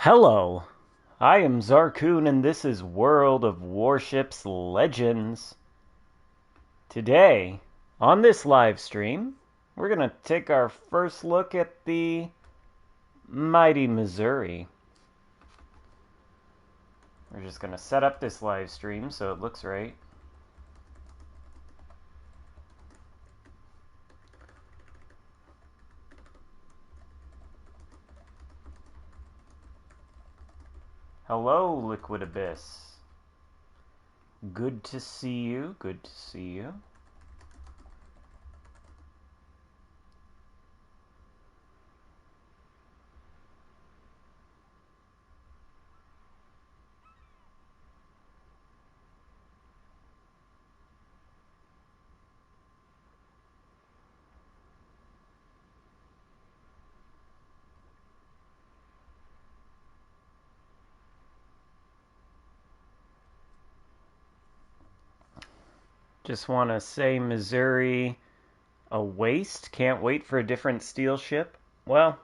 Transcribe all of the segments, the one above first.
Hello, I am Xarkun and this is World of Warships Legends. Today, on this live stream, we're going to take our first look at the mighty Missouri. We're just going to set up this live stream so it looks right. Hello, Liquid Abyss. Good to see you, good to see you. Just want to say Missouri a waste. Can't wait for a different steel ship. Well,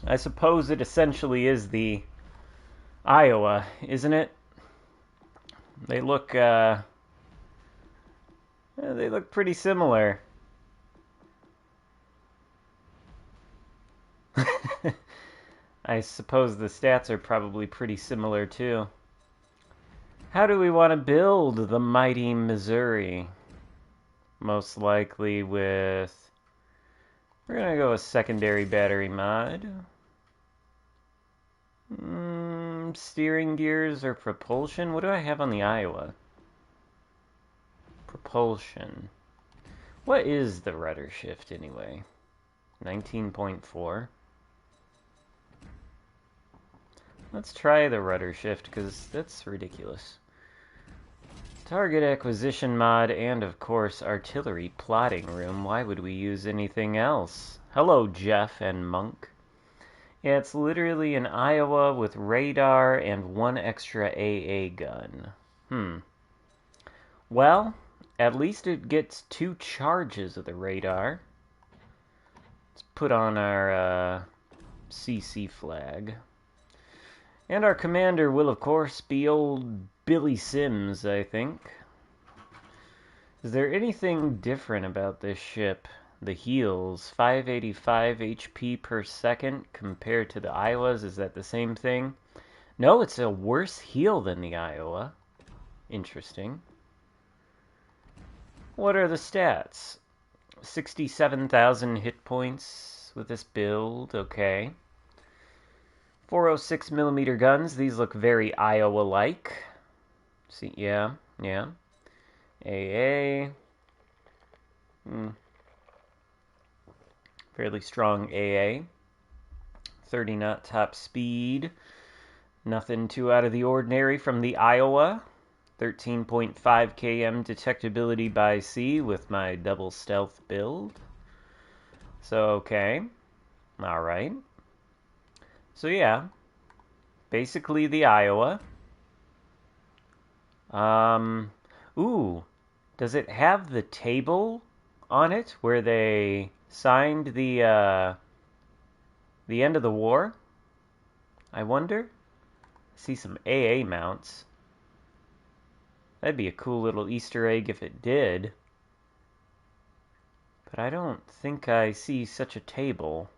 I suppose it essentially is the Iowa, isn't it? They look pretty similar. I suppose the stats are probably pretty similar too. How do we want to build the mighty Missouri? Most likely with... We're going to go with secondary battery mod. Steering gears or propulsion? What do I have on the Iowa? Propulsion. What is the rudder shift anyway? 19.4. Let's try the rudder shift because that's ridiculous. Target acquisition mod and of course artillery plotting room. Why would we use anything else? Hello Jeff and Monk. Yeah, it's literally an Iowa with radar and one extra AA gun. Well, at least it gets 2 charges of the radar. Let's put on our CC flag. And our commander will, of course, be old Billy Sims, I think. Is there anything different about this ship? The heals, 585 HP per second compared to the Iowas. Is that the same thing? No, it's a worse heal than the Iowa. Interesting. What are the stats? 67,000 hit points with this build. Okay. 406mm guns. These look very Iowa-like. See, yeah. AA. Fairly strong AA. 30 knot top speed. Nothing too out of the ordinary from the Iowa. 13.5 km detectability by sea with my double stealth build. So, okay. Alright. So yeah, basically the Iowa. Ooh, does it have the table on it where they signed the end of the war? I wonder. I see some AA mounts. That'd be a cool little Easter egg if it did. But I don't think I see such a table.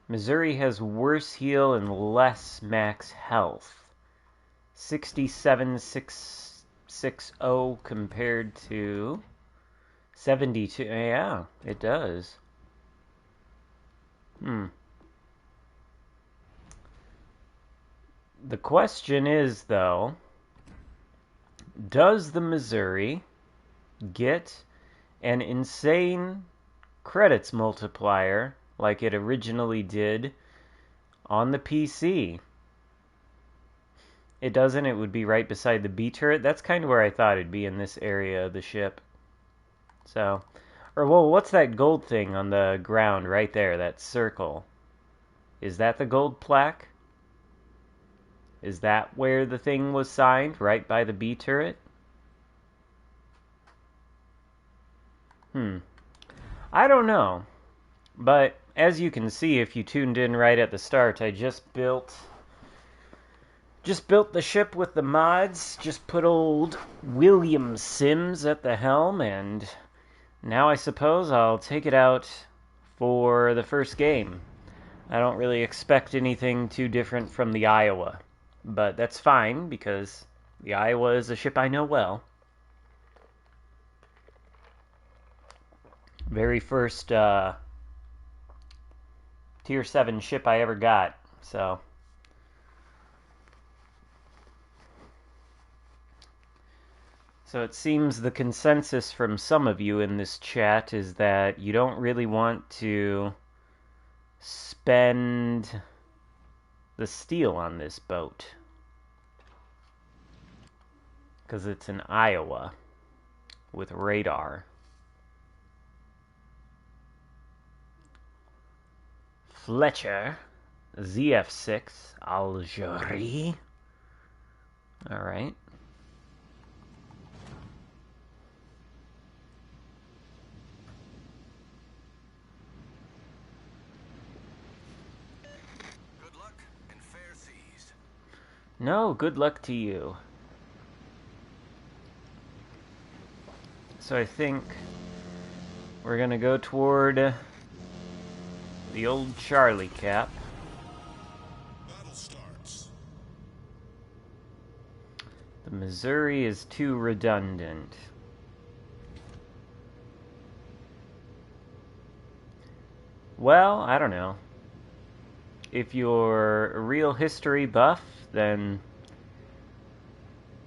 Missouri has worse heal and less max health. 67,660 compared to 72. Yeah, it does. The question is, though, does the Missouri get an insane credits multiplier like it originally did on the PC? It doesn't. It would be right beside the B turret. That's kind of where I thought it'd be, in this area of the ship. So, or well, what's that gold thing on the ground right there, that circle? Is that the gold plaque? Is that where the thing was signed, right by the B turret? I don't know. But as you can see, if you tuned in right at the start, I just built the ship with the mods, just put old William Sims at the helm, and now I suppose I'll take it out for the first game. I don't really expect anything too different from the Iowa, but that's fine because the Iowa is a ship I know well. Very first Tier 7 ship I ever got, so... So it seems the consensus from some of you in this chat is that you don't really want to spend the steel on this boat. Because it's an Iowa with radar. Fletcher, ZF6, Algerie. Alright. Good luck in fair seas. No, good luck to you. So I think we're gonna go toward the old Charlie Cap. Battle starts. The Missouri is too redundant. Well, I don't know. If you're a real history buff, then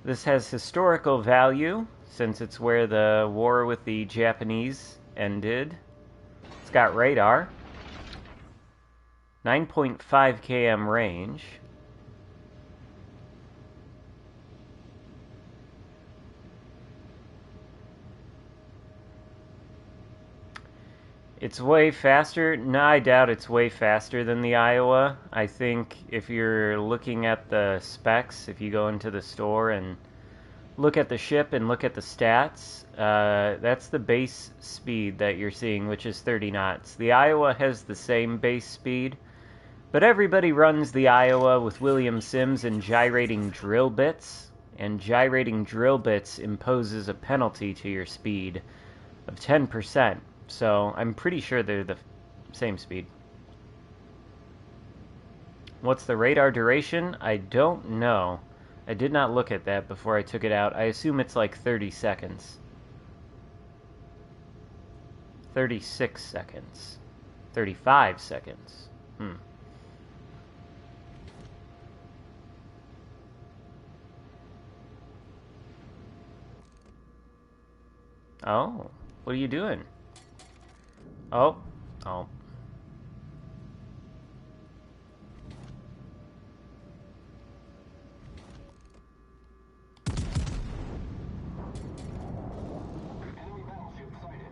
this has historical value, since it's where the war with the Japanese ended. It's got radar. 9.5 km range. It's way faster. No, I doubt it's way faster than the Iowa. I think if you're looking at the specs, if you go into the store and look at the ship and look at the stats, that's the base speed that you're seeing, which is 30 knots. The Iowa has the same base speed, but everybody runs the Iowa with William Sims and gyrating drill bits, and gyrating drill bits imposes a penalty to your speed of 10%. So I'm pretty sure they're the same speed. What's the radar duration? I don't know. I did not look at that before I took it out. I assume it's like 30 seconds. 36 seconds. 35 seconds. Oh, what are you doing? Oh. Enemy battleship sighted.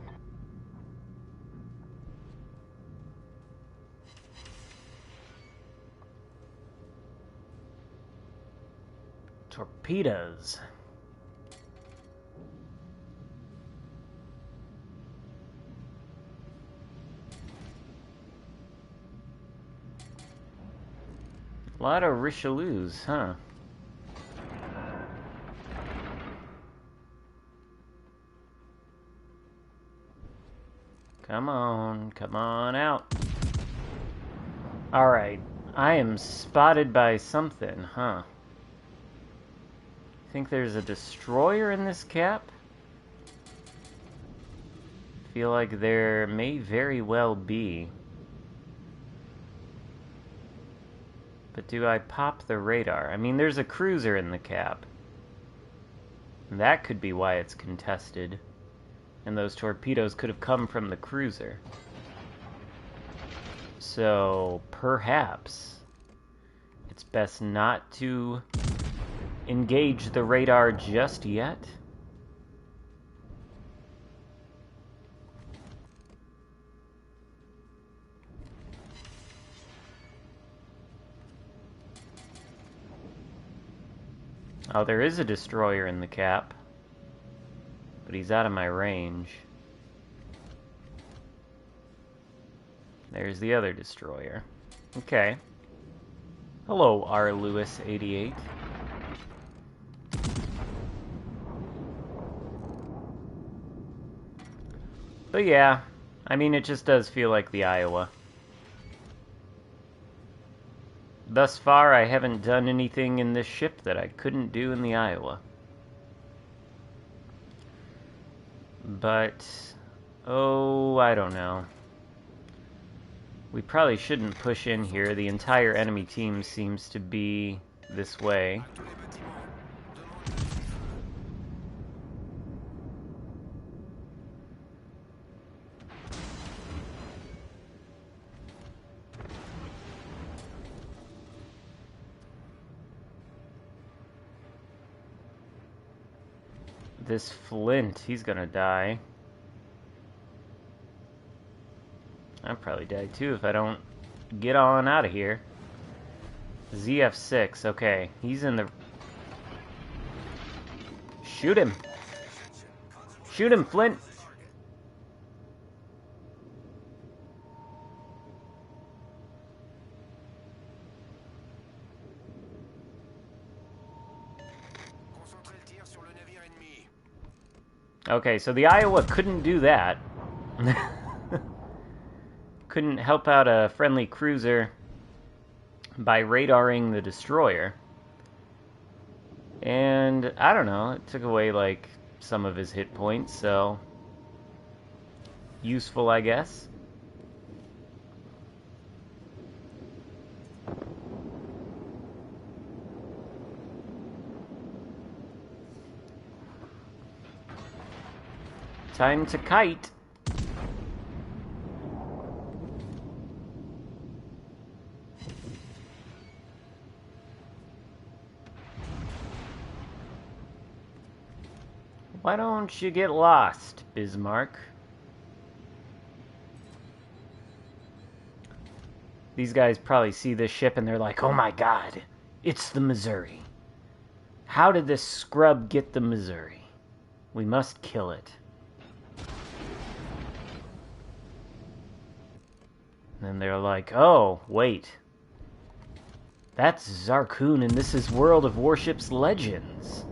Torpedoes. A lot of Richelieus, huh? Come on out. Alright, I am spotted by something, huh? Think there's a destroyer in this cap? Feel like there may very well be. But do I pop the radar? I mean, there's a cruiser in the cap. That could be why it's contested. And those torpedoes could have come from the cruiser. So, perhaps it's best not to engage the radar just yet. Oh, there is a destroyer in the cap, but he's out of my range. There's the other destroyer. Okay. Hello, R. Lewis 88. But yeah, I mean, it just does feel like the Iowa. Thus far, I haven't done anything in this ship that I couldn't do in the Iowa. But, oh, I don't know. We probably shouldn't push in here. The entire enemy team seems to be this way. This Flint, he's gonna die. I'll probably die too if I don't get on out of here. ZF6, okay. He's in the... Shoot him! Shoot him, Flint! Okay, so the Iowa couldn't do that. Couldn't help out a friendly cruiser by radaring the destroyer. And, I don't know, it took away, like, some of his hit points, so... useful, I guess. Time to kite. Why don't you get lost, Bismarck? These guys probably see this ship and they're like, oh my god, it's the Missouri. How did this scrub get the Missouri? We must kill it. And then they're like, oh, wait. That's Xarkun and this is World of Warships Legends.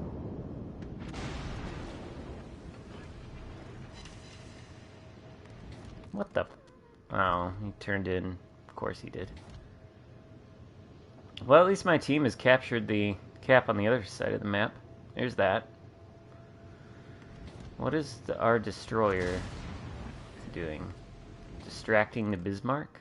What the... Oh, he turned in. Of course he did. Well, at least my team has captured the cap on the other side of the map. There's that. What is our destroyer doing? Distracting the Bismarck?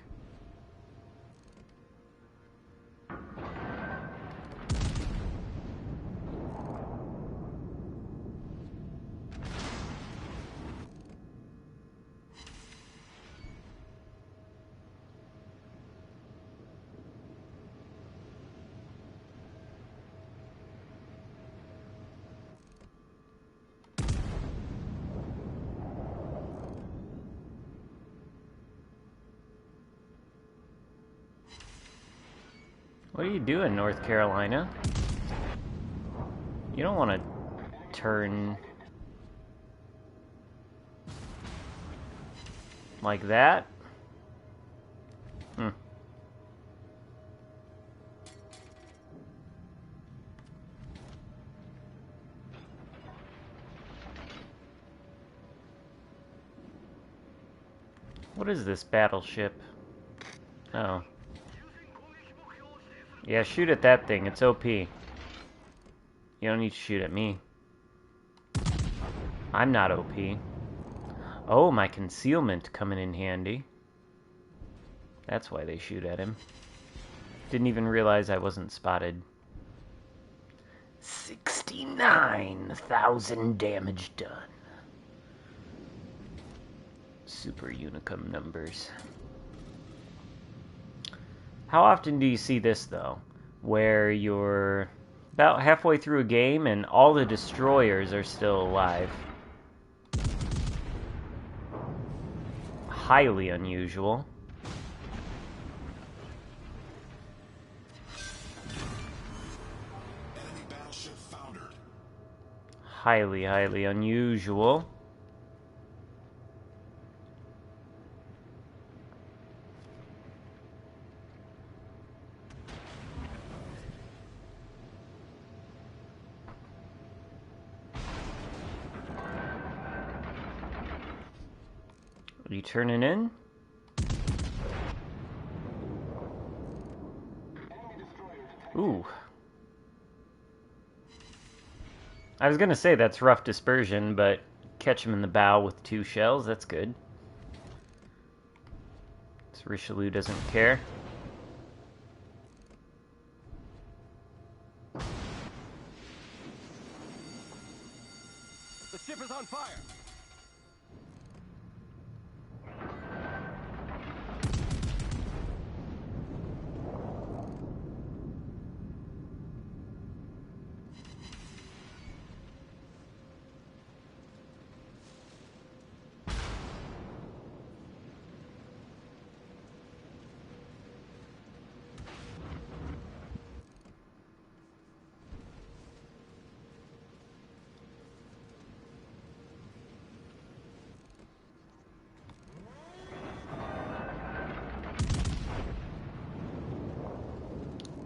What are you doing, North Carolina? You don't want to turn like that. What is this battleship? Oh. Yeah, shoot at that thing. It's OP. You don't need to shoot at me. I'm not OP. Oh, my concealment coming in handy. That's why they shoot at him. Didn't even realize I wasn't spotted. 69,000 damage done. Super Unicum numbers. How often do you see this, though? Where you're about halfway through a game and all the destroyers are still alive. Highly unusual. Enemy battleship foundered. Highly, highly unusual. Are you turning in? Ooh. I was gonna say that's rough dispersion, but catch him in the bow with 2 shells, that's good. So Richelieu doesn't care. The ship is on fire!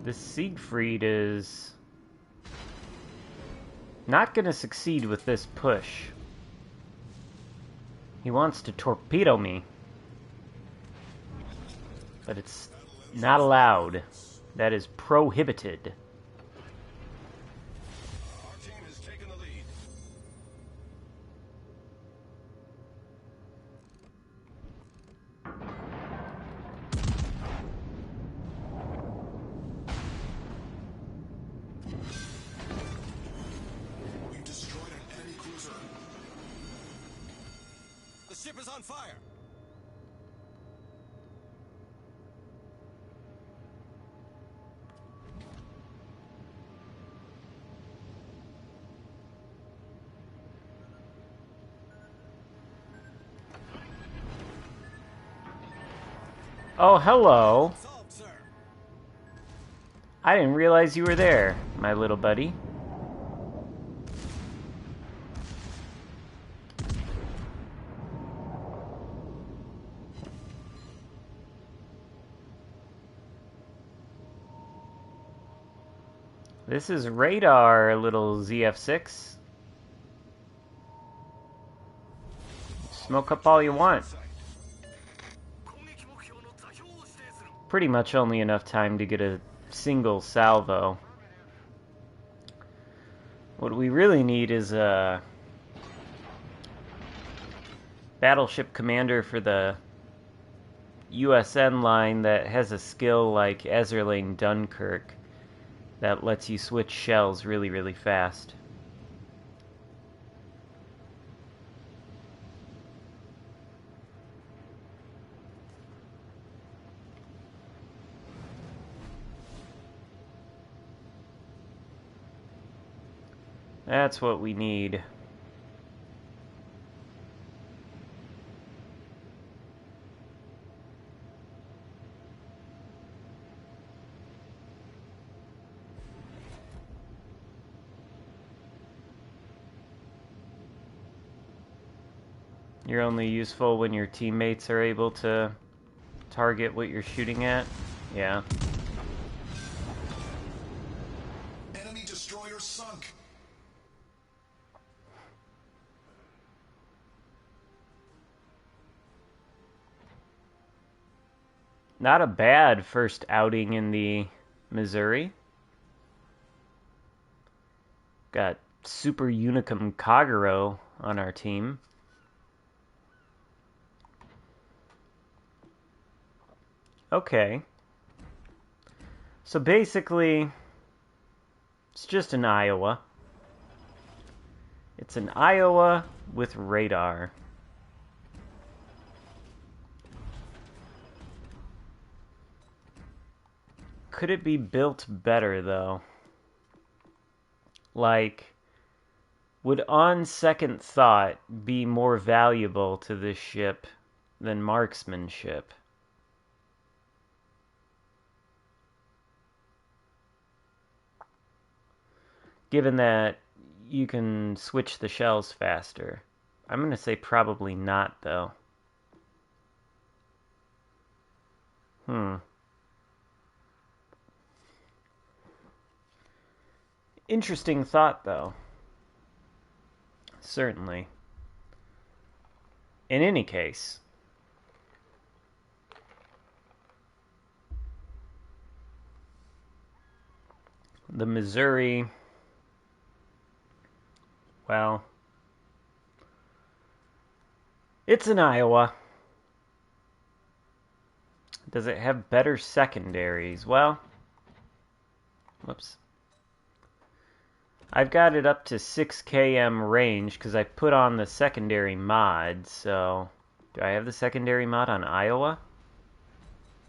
This Siegfried is not going to succeed with this push. He wants to torpedo me. But it's not allowed. That is prohibited. Our team has taken the lead. We've destroyed an enemy cruiser. The ship is on fire! Oh, hello. Solved, sir! I didn't realize you were there, my little buddy. This is radar, little ZF6. Smoke up all you want. Pretty much only enough time to get a single salvo. What we really need is a battleship commander for the USN line that has a skill like Ezerling Dunkirk that lets you switch shells really, really fast. That's what we need. You're only useful when your teammates are able to target what you're shooting at? Yeah. Enemy destroyer sunk. Not a bad first outing in the Missouri. Got Super Unicum Kagero on our team. Okay. So basically, it's just an Iowa. It's an Iowa with radar. Could it be built better, though? Like, would on second thought be more valuable to this ship than marksmanship? Given that you can switch the shells faster. I'm going to say probably not, though. Interesting thought, though. Certainly. In any case, The Missouri, well, it's in Iowa. Does it have better secondaries? Well, whoops. I've got it up to 6 km range because I put on the secondary mod, so... Do I have the secondary mod on Iowa?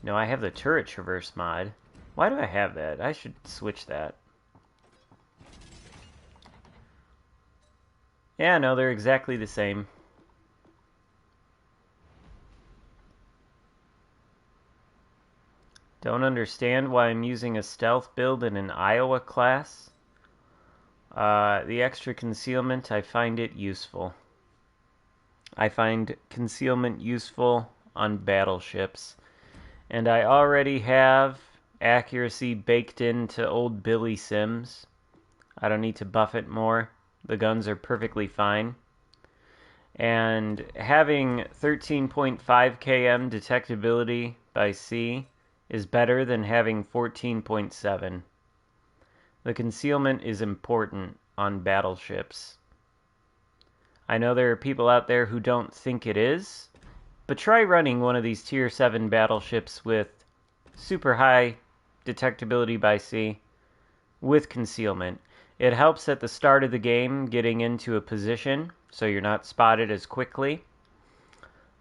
No, I have the turret traverse mod. Why do I have that? I should switch that. Yeah, no, they're exactly the same. Don't understand why I'm using a stealth build in an Iowa class. The extra concealment, I find it useful. I find concealment useful on battleships. And I already have accuracy baked into old Billy Sims. I don't need to buff it more. The guns are perfectly fine. And having 13.5 km detectability by sea is better than having 14.7. The concealment is important on battleships. I know there are people out there who don't think it is, but try running one of these tier 7 battleships with super high detectability by sea with concealment. It helps at the start of the game getting into a position so you're not spotted as quickly.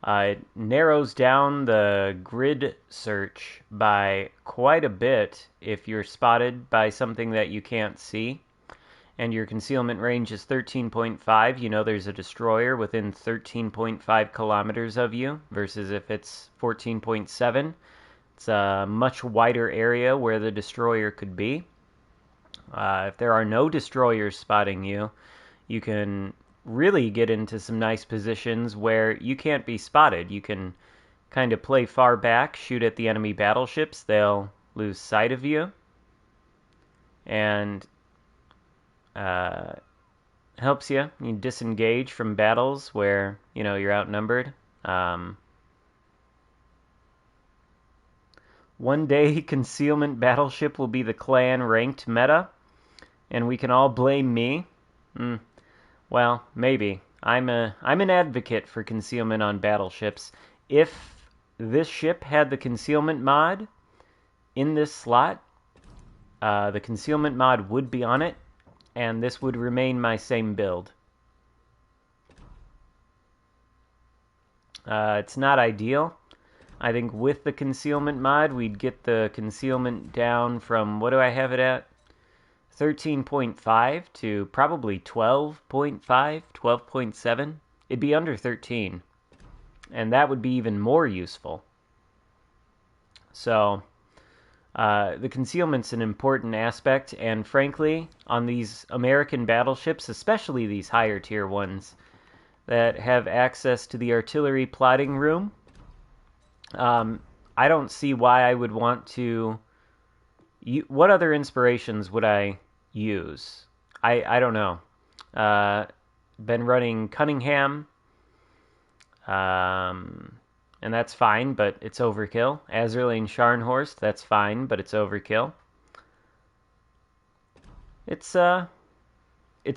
It narrows down the grid search by quite a bit if you're spotted by something that you can't see. And your concealment range is 13.5, you know there's a destroyer within 13.5 kilometers of you, versus if it's 14.7. It's a much wider area where the destroyer could be. If there are no destroyers spotting you, you can really get into some nice positions where you can't be spotted. You can kind of play far back, shoot at the enemy battleships, they'll lose sight of you. And helps you. You disengage from battles where, you know, you're outnumbered. One day, concealment battleship will be the clan ranked meta, and we can all blame me. Well, maybe. I'm an advocate for concealment on battleships. If this ship had the concealment mod in this slot, the concealment mod would be on it, and this would remain my same build. It's not ideal. I think with the concealment mod, we'd get the concealment down from, what do I have it at? 13.5 to probably 12.5, 12.7. It'd be under 13. And that would be even more useful. So, the concealment's an important aspect, and frankly, on these American battleships, especially these higher tier ones that have access to the artillery plotting room, I don't see why I would want to... What other inspirations would I use? I don't know. Been running Cunningham, and that's fine, but it's overkill. Azerlane Scharnhorst, that's fine, but it's overkill. It's a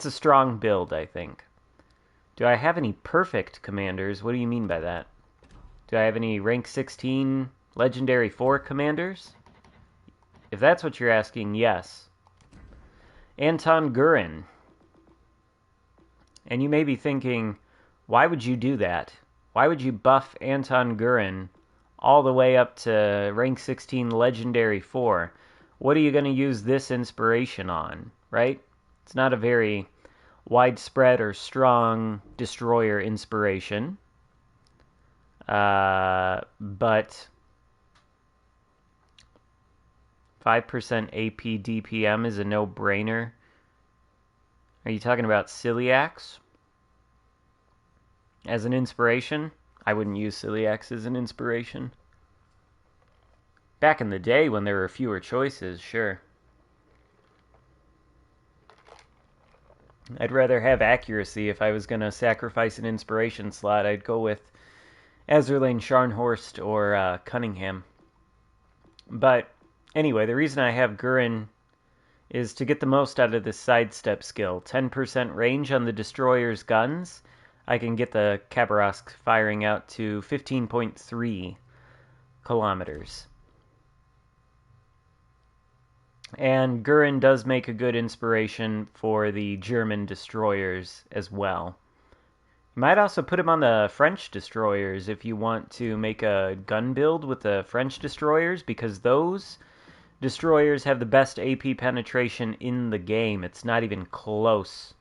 strong build, I think. Do I have any perfect commanders? What do you mean by that? Do I have any rank 16 Legendary 4 commanders? If that's what you're asking, yes. Anton Gurin. And you may be thinking, why would you do that? Why would you buff Anton Gurin all the way up to rank 16 Legendary 4? What are you going to use this inspiration on, right? It's not a very widespread or strong destroyer inspiration. But 5% AP DPM is a no-brainer. Are you talking about Ciliax as an inspiration? I wouldn't use Ciliax as an inspiration. Back in the day when there were fewer choices, sure. I'd rather have accuracy. If I was going to sacrifice an inspiration slot, I'd go with Azerlane Scharnhorst or Cunningham. But anyway, the reason I have Gurin is to get the most out of this sidestep skill. 10% range on the destroyer's guns. I can get the Khabarovsk firing out to 15.3 kilometers. And Gurren does make a good inspiration for the German destroyers as well. You might also put him on the French destroyers if you want to make a gun build with the French destroyers, because those destroyers have the best AP penetration in the game. It's not even close.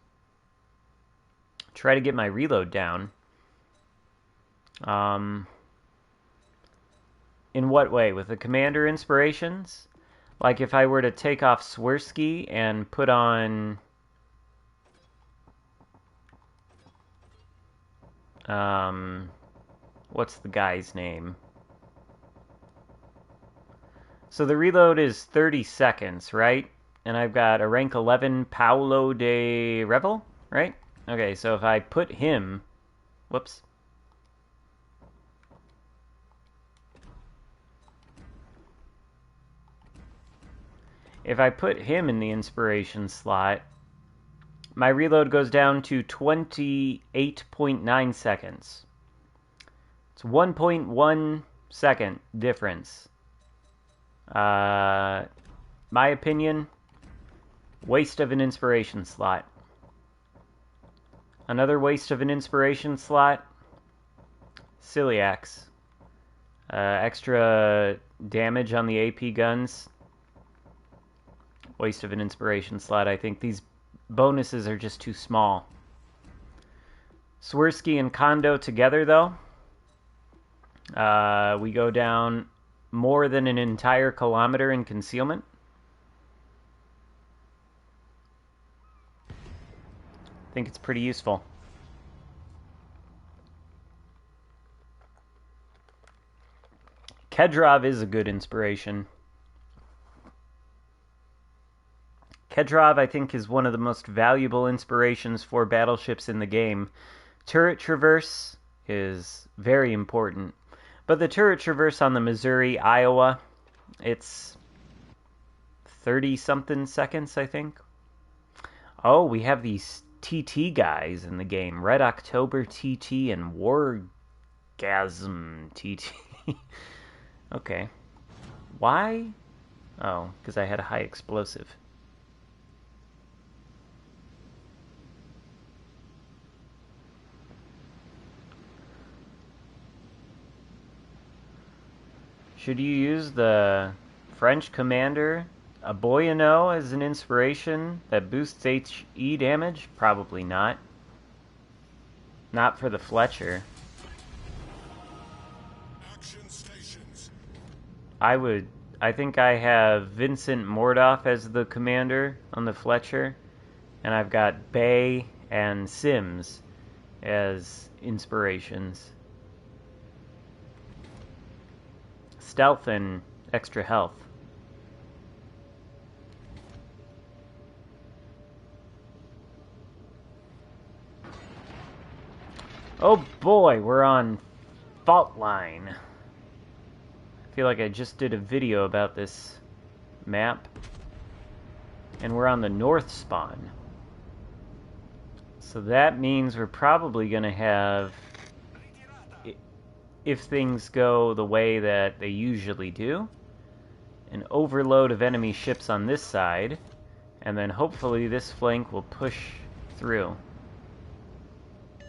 Try to get my reload down. In what way? With the commander inspirations? Like if I were to take off Swirsky and put on... what's the guy's name? So the reload is 30 seconds, right? And I've got a rank 11 Paulo de Revel, right? Okay, so if I put him... Whoops. If I put him in the inspiration slot, my reload goes down to 28.9 seconds. It's 1.1 second difference. My opinion, waste of an inspiration slot. Another waste of an inspiration slot, Ciliax. Extra damage on the AP guns. Waste of an inspiration slot. I think these bonuses are just too small. Swirsky and Kondo together, though. We go down more than an entire kilometer in concealment. I think it's pretty useful. Kedrov is a good inspiration. Kedrov, I think, is one of the most valuable inspirations for battleships in the game. Turret traverse is very important. But the turret traverse on the Missouri, Iowa, it's 30-something seconds, I think. Oh, we have these TT guys in the game. Red October TT and Wargasm TT. Okay. Why? Oh, because I had a high explosive. Should you use the French commander Aboyano as an inspiration that boosts HE damage? Probably not. Not for the Fletcher. Action stations. I think I have Vincent Mordoff as the commander on the Fletcher, and I've got Bay and Sims as inspirations. Stealth and extra health. Oh boy, we're on fault line. I feel like I just did a video about this map. And we're on the north spawn. So that means we're probably going to have, if things go the way that they usually do, an overload of enemy ships on this side, and then hopefully this flank will push through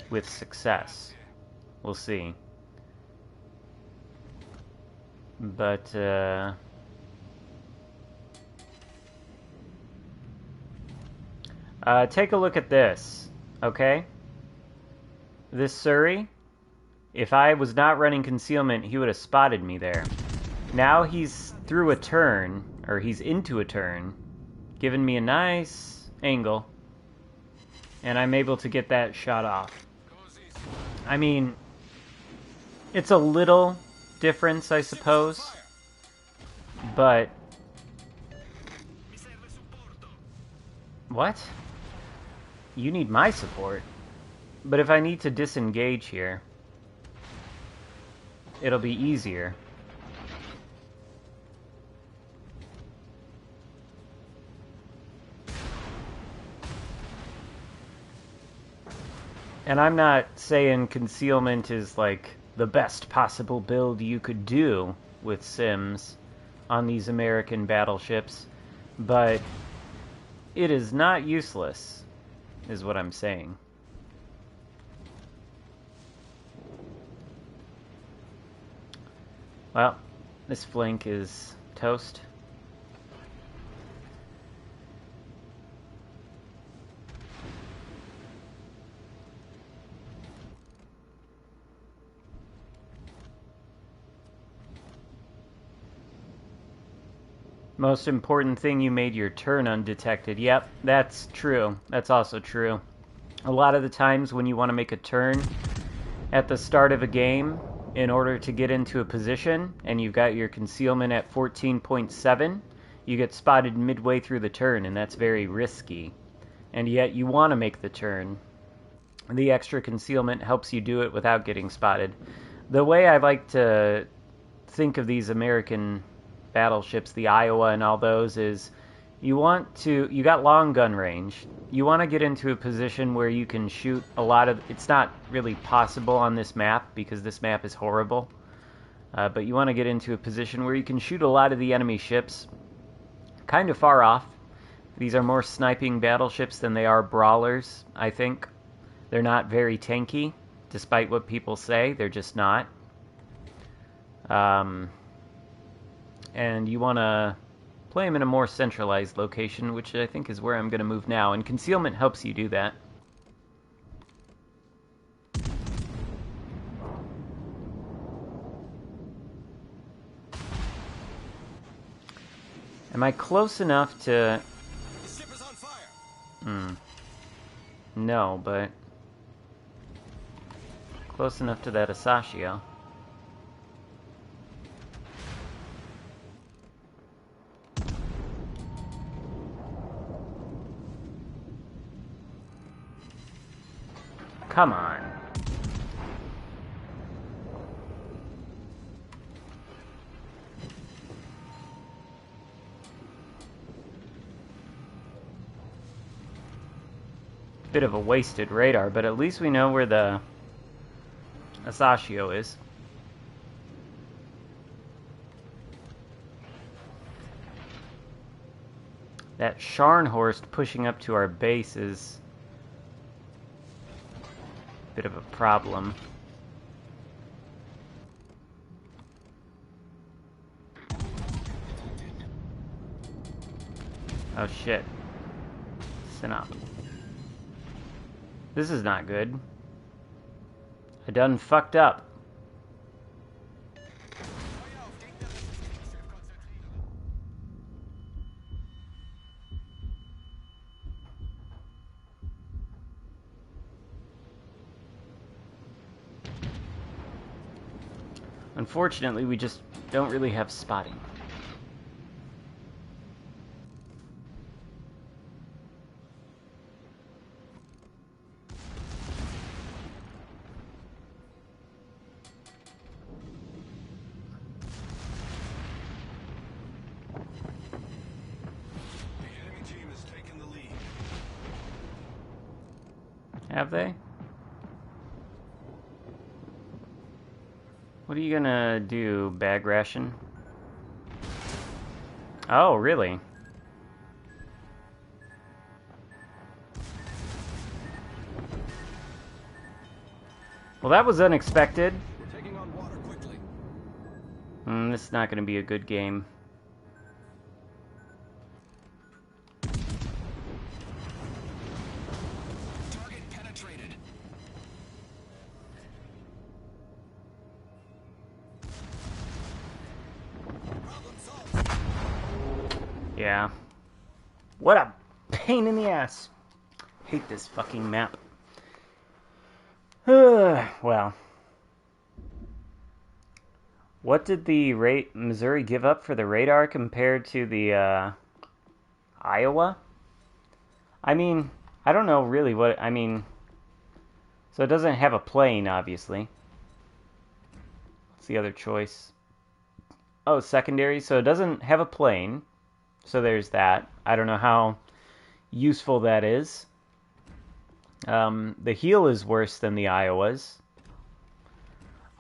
with success. We'll see. But, take a look at this, okay? This Surrey, if I was not running concealment, he would have spotted me there. Now he's through a turn, or he's into a turn, giving me a nice angle, and I'm able to get that shot off. I mean, it's a little difference, I suppose, but... What? You need my support. But if I need to disengage here, it'll be easier. And I'm not saying Concealment is like the best possible build you could do with Sims on these American battleships, but it is not useless, is what I'm saying. Well, this flank is toast. Most important thing, you made your turn undetected. Yep, that's true. That's also true. A lot of the times when you want to make a turn at the start of a game in order to get into a position, and you've got your concealment at 14.7, you get spotted midway through the turn, and that's very risky. And yet you want to make the turn. The extra concealment helps you do it without getting spotted. The way I like to think of these American battleships, the Iowa and all those, is you got long gun range. You want to get into a position where you can shoot a lot of, it's not really possible on this map because this map is horrible, but you want to get into a position where you can shoot a lot of the enemy ships kind of far off. These are more sniping battleships than they are brawlers, I think. They're not very tanky, despite what people say. They're just not. And you want to play them in a more centralized location, which I think is where I'm going to move now. And Concealment helps you do that. Am I close enough to... The ship is on fire. No, but... close enough to that Asashio. Come on. Bit of a wasted radar, but at least we know where the Asashio is. That Scharnhorst pushing up to our base is a bit of a problem. Oh shit. Synop. This is not good. I done fucked up. Unfortunately, we just don't really have spotting. Have they? What are you gonna do, bag ration? Oh, really? Well, that was unexpected. We're taking on water quickly. This is not gonna be a good game. Yeah. What a pain in the ass. Hate this fucking map. Well. What did the Missouri give up for the radar compared to the Iowa? I mean, I don't know really what... I mean... So it doesn't have a plane, obviously. What's the other choice? Oh, secondary. So it doesn't have a plane. So there's that. I don't know how useful that is. The heal is worse than the Iowa's.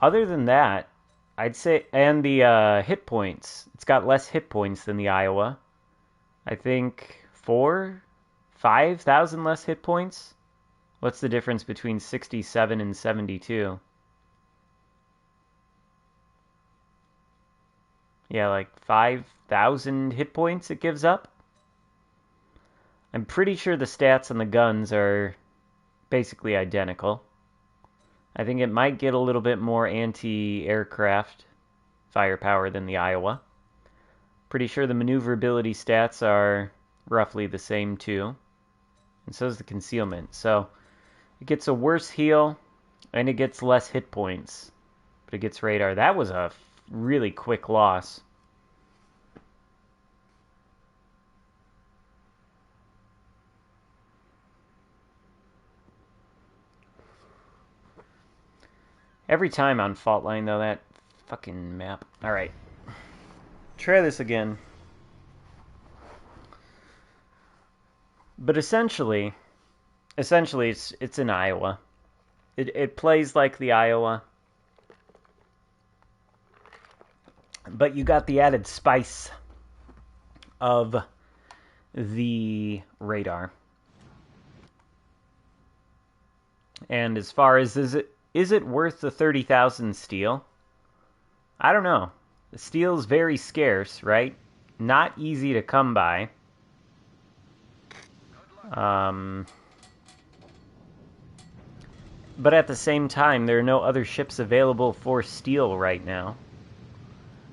Other than that, I'd say, and the hit points. It's got less hit points than the Iowa. I think 5,000 less hit points. What's the difference between 67 and 72? Yeah, like 5,000 hit points it gives up. I'm pretty sure the stats on the guns are basically identical. I think it might get a little bit more anti-aircraft firepower than the Iowa. Pretty sure the maneuverability stats are roughly the same too. And so is the concealment. So it gets a worse heal and it gets less hit points. But it gets radar. That was a really quick loss. Every time on fault line, though, that fucking map. Alright. Try this again. But essentially it's in Iowa. It plays like the Iowa. But you got the added spice of the radar. And as far as is it worth the 30,000 steel? I don't know. The steel's very scarce, right? Not easy to come by. But at the same time, there are no other ships available for steel right now.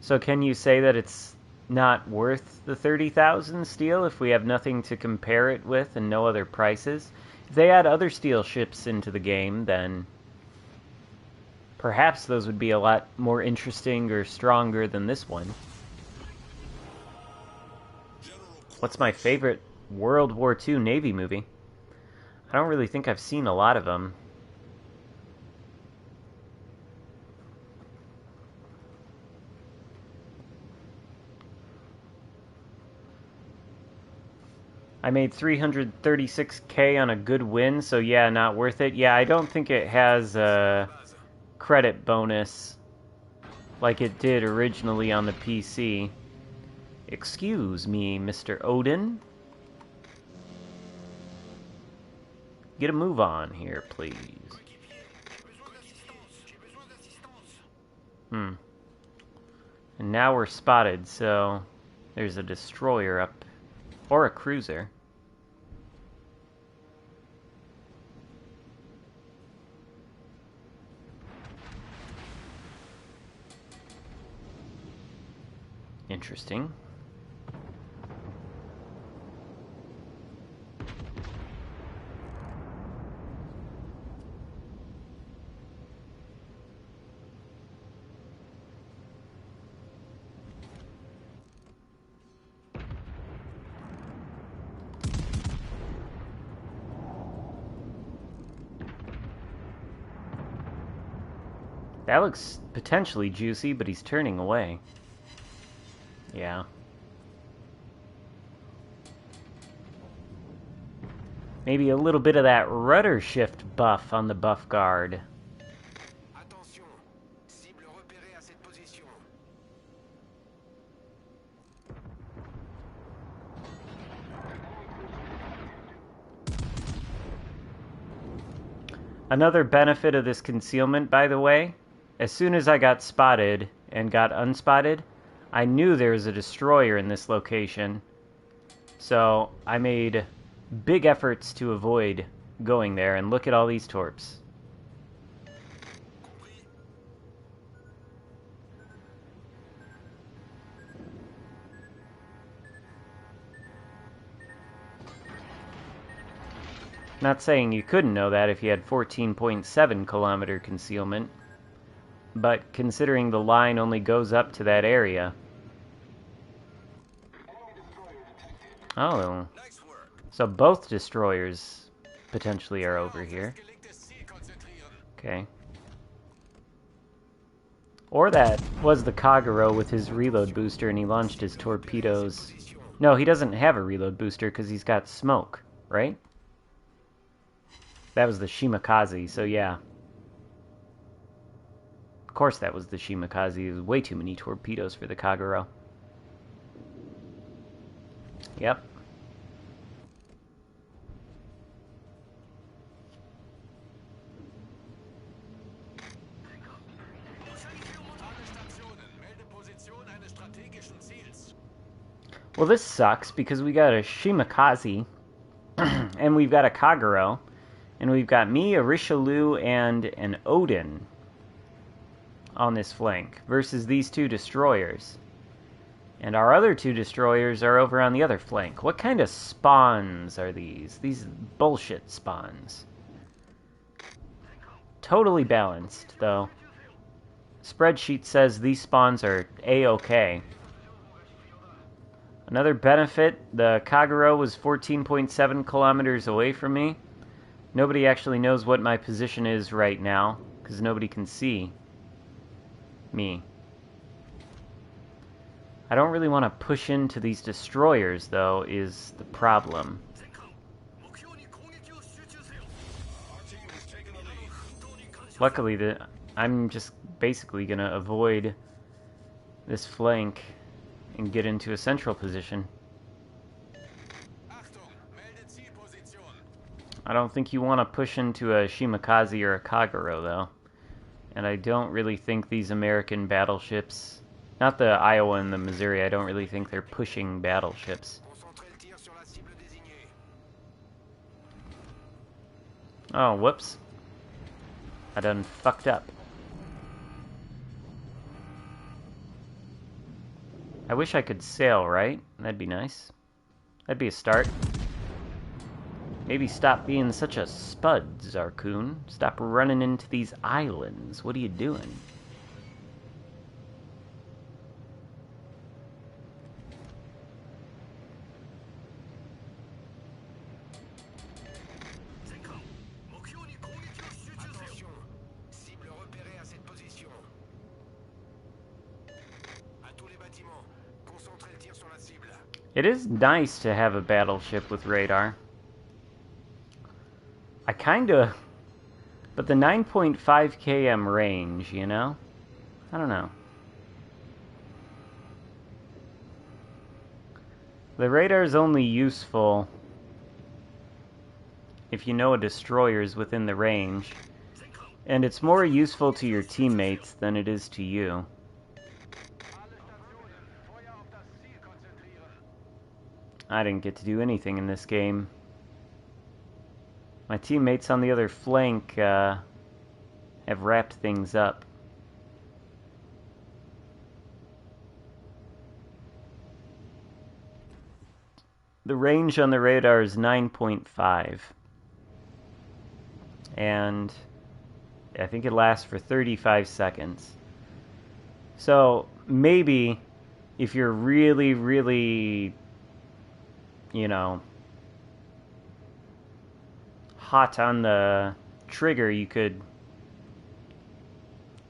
So can you say that it's not worth the 30,000 steel if we have nothing to compare it with and no other prices? If they add other steel ships into the game, then perhaps those would be a lot more interesting or stronger than this one. What's my favorite World War II Navy movie? I don't really think I've seen a lot of them. I made 336k on a good win, so yeah, not worth it. Yeah, I don't think it has a credit bonus like it did originally on the PC. Excuse me, Mr. Odin. Get a move on here, please. And now we're spotted, so there's a destroyer up, or a cruiser. Interesting. That looks potentially juicy, but he's turning away. Yeah. Maybe a little bit of that rudder shift buff on the buff guard. Attention, cible repérée à cette position. Another benefit of this concealment, by the way, as soon as I got spotted and got unspotted, I knew there was a destroyer in this location. So I made big efforts to avoid going there, and look at all these torps. Not saying you couldn't know that if you had 14.7 kilometer concealment, but considering the line only goes up to that area. Oh, so both destroyers potentially are over here. Okay. Or that was the Kagero with his reload booster and he launched his torpedoes. No, he doesn't have a reload booster because he's got smoke, right? That was the Shimakaze, so yeah. Of course that was the Shimakaze. It was way too many torpedoes for the Kagero. Yep. Well, this sucks because we got a Shimakaze, and we've got a Kagero, and we've got me, a Richelieu, and an Odin on this flank versus these two destroyers. And our other two destroyers are over on the other flank. What kind of spawns are these? These bullshit spawns. Totally balanced, though. Spreadsheet says these spawns are A-okay. Another benefit, the Kagero was 14.7 kilometers away from me. Nobody actually knows what my position is right now, because nobody can see me. I don't really want to push into these destroyers, though, is the problem. Luckily, I'm just basically going to avoid this flank and get into a central position. I don't think you want to push into a Shimakaze or a Kagero, though. And I don't really think these American battleships, not the Iowa and the Missouri, I don't really think they're pushing battleships. Oh, whoops. I done fucked up. I wish I could sail, right? That'd be nice. That'd be a start. Maybe stop being such a spud, Xarkun. Stop running into these islands. What are you doing? It is nice to have a battleship with radar. I kinda... But the 9.5 km range, you know? I don't know. The radar is only useful if you know a destroyer is within the range. And it's more useful to your teammates than it is to you. I didn't get to do anything in this game. My teammates on the other flank have wrapped things up. The range on the radar is 9.5. And I think it lasts for 35 seconds. So maybe if you're really, really, you know, hot on the trigger, you could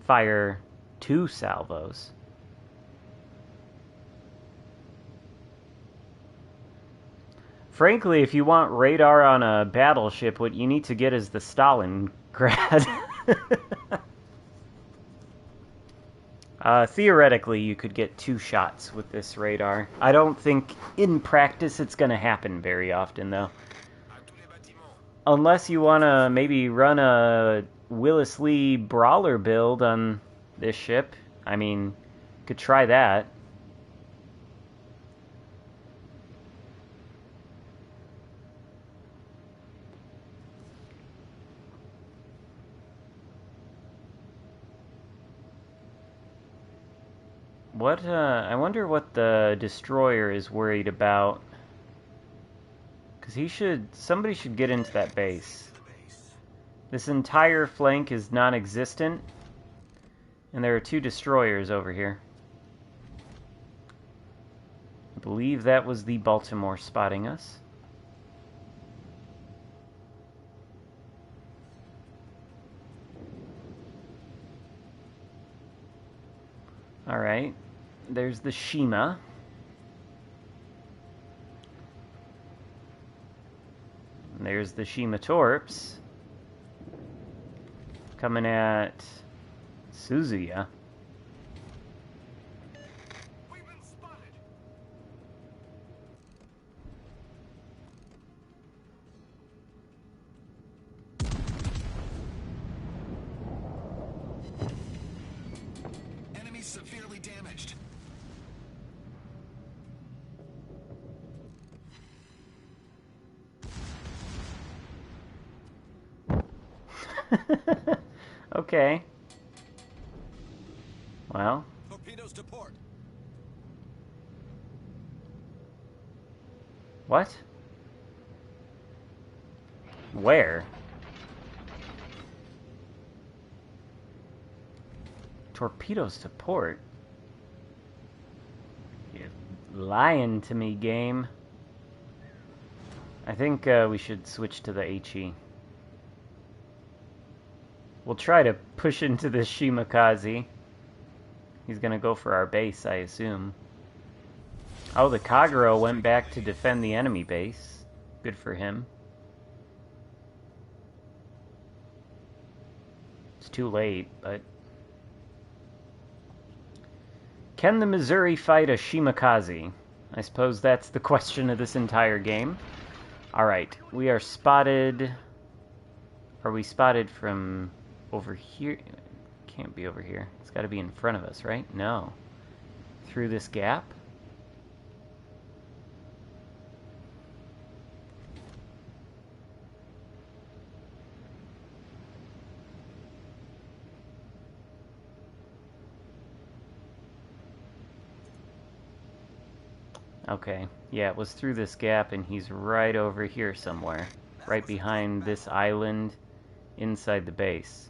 fire 2 salvos. Frankly, if you want radar on a battleship, what you need to get is the Stalingrad. Theoretically, you could get 2 shots with this radar. I don't think in practice it's going to happen very often, though. Unless you want to maybe run a Willis Lee Brawler build on this ship. I mean, could try that. I wonder what the destroyer is worried about. Because somebody should get into that base. This entire flank is non-existent. And there are 2 destroyers over here. I believe that was the Baltimore spotting us. Alright. There's the Shima. And there's the Shima Torps. Coming at Suzuya. We've been spotted. Enemy severely damaged. Okay. Well. Torpedoes to port. What? Where? Torpedoes to port? You're lying to me, game. I think we should switch to the HE. We'll try to push into this Shimakaze. He's gonna go for our base, I assume. Oh, the Kagero went back to defend the enemy base. Good for him. It's too late, but... Can the Missouri fight a Shimakaze? I suppose that's the question of this entire game. Alright, we are spotted... Are we spotted from over here? Can't be over here. It's got to be in front of us, right? No. Through this gap? Okay. Yeah, it was through this gap, and he's right over here somewhere. Right behind this island inside the base.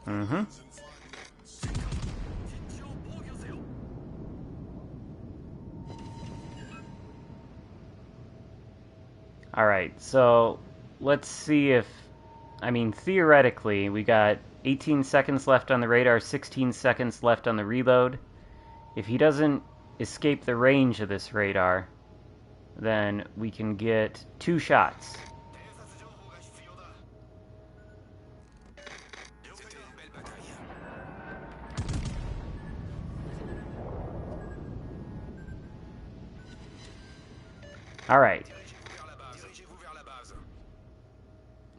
Mm-hmm. Alright, so let's see if... I mean, theoretically, we got 18 seconds left on the radar, 16 seconds left on the reload. If he doesn't escape the range of this radar, then we can get 2 shots. Alright.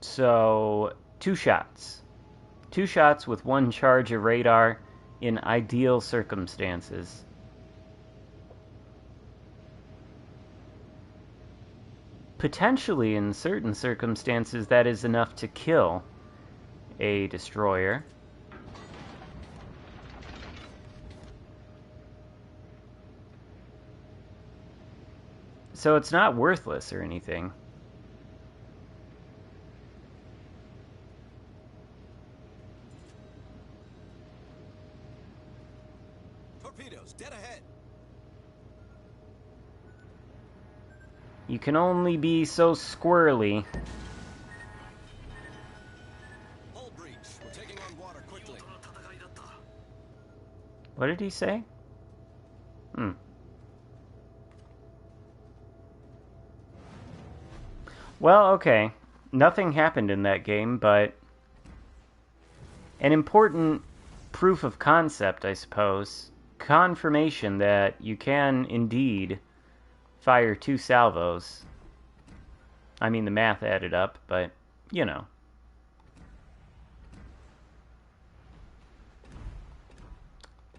So, 2 shots. 2 shots with 1 charge of radar in ideal circumstances. Potentially, in certain circumstances, that is enough to kill a destroyer. So it's not worthless or anything. Torpedoes dead ahead. You can only be so squirrely. Hull breach. We're taking on water quickly. What did he say? Well, okay. Nothing happened in that game, but an important proof of concept, I suppose. Confirmation that you can indeed fire 2 salvos. I mean, the math added up, but, you know.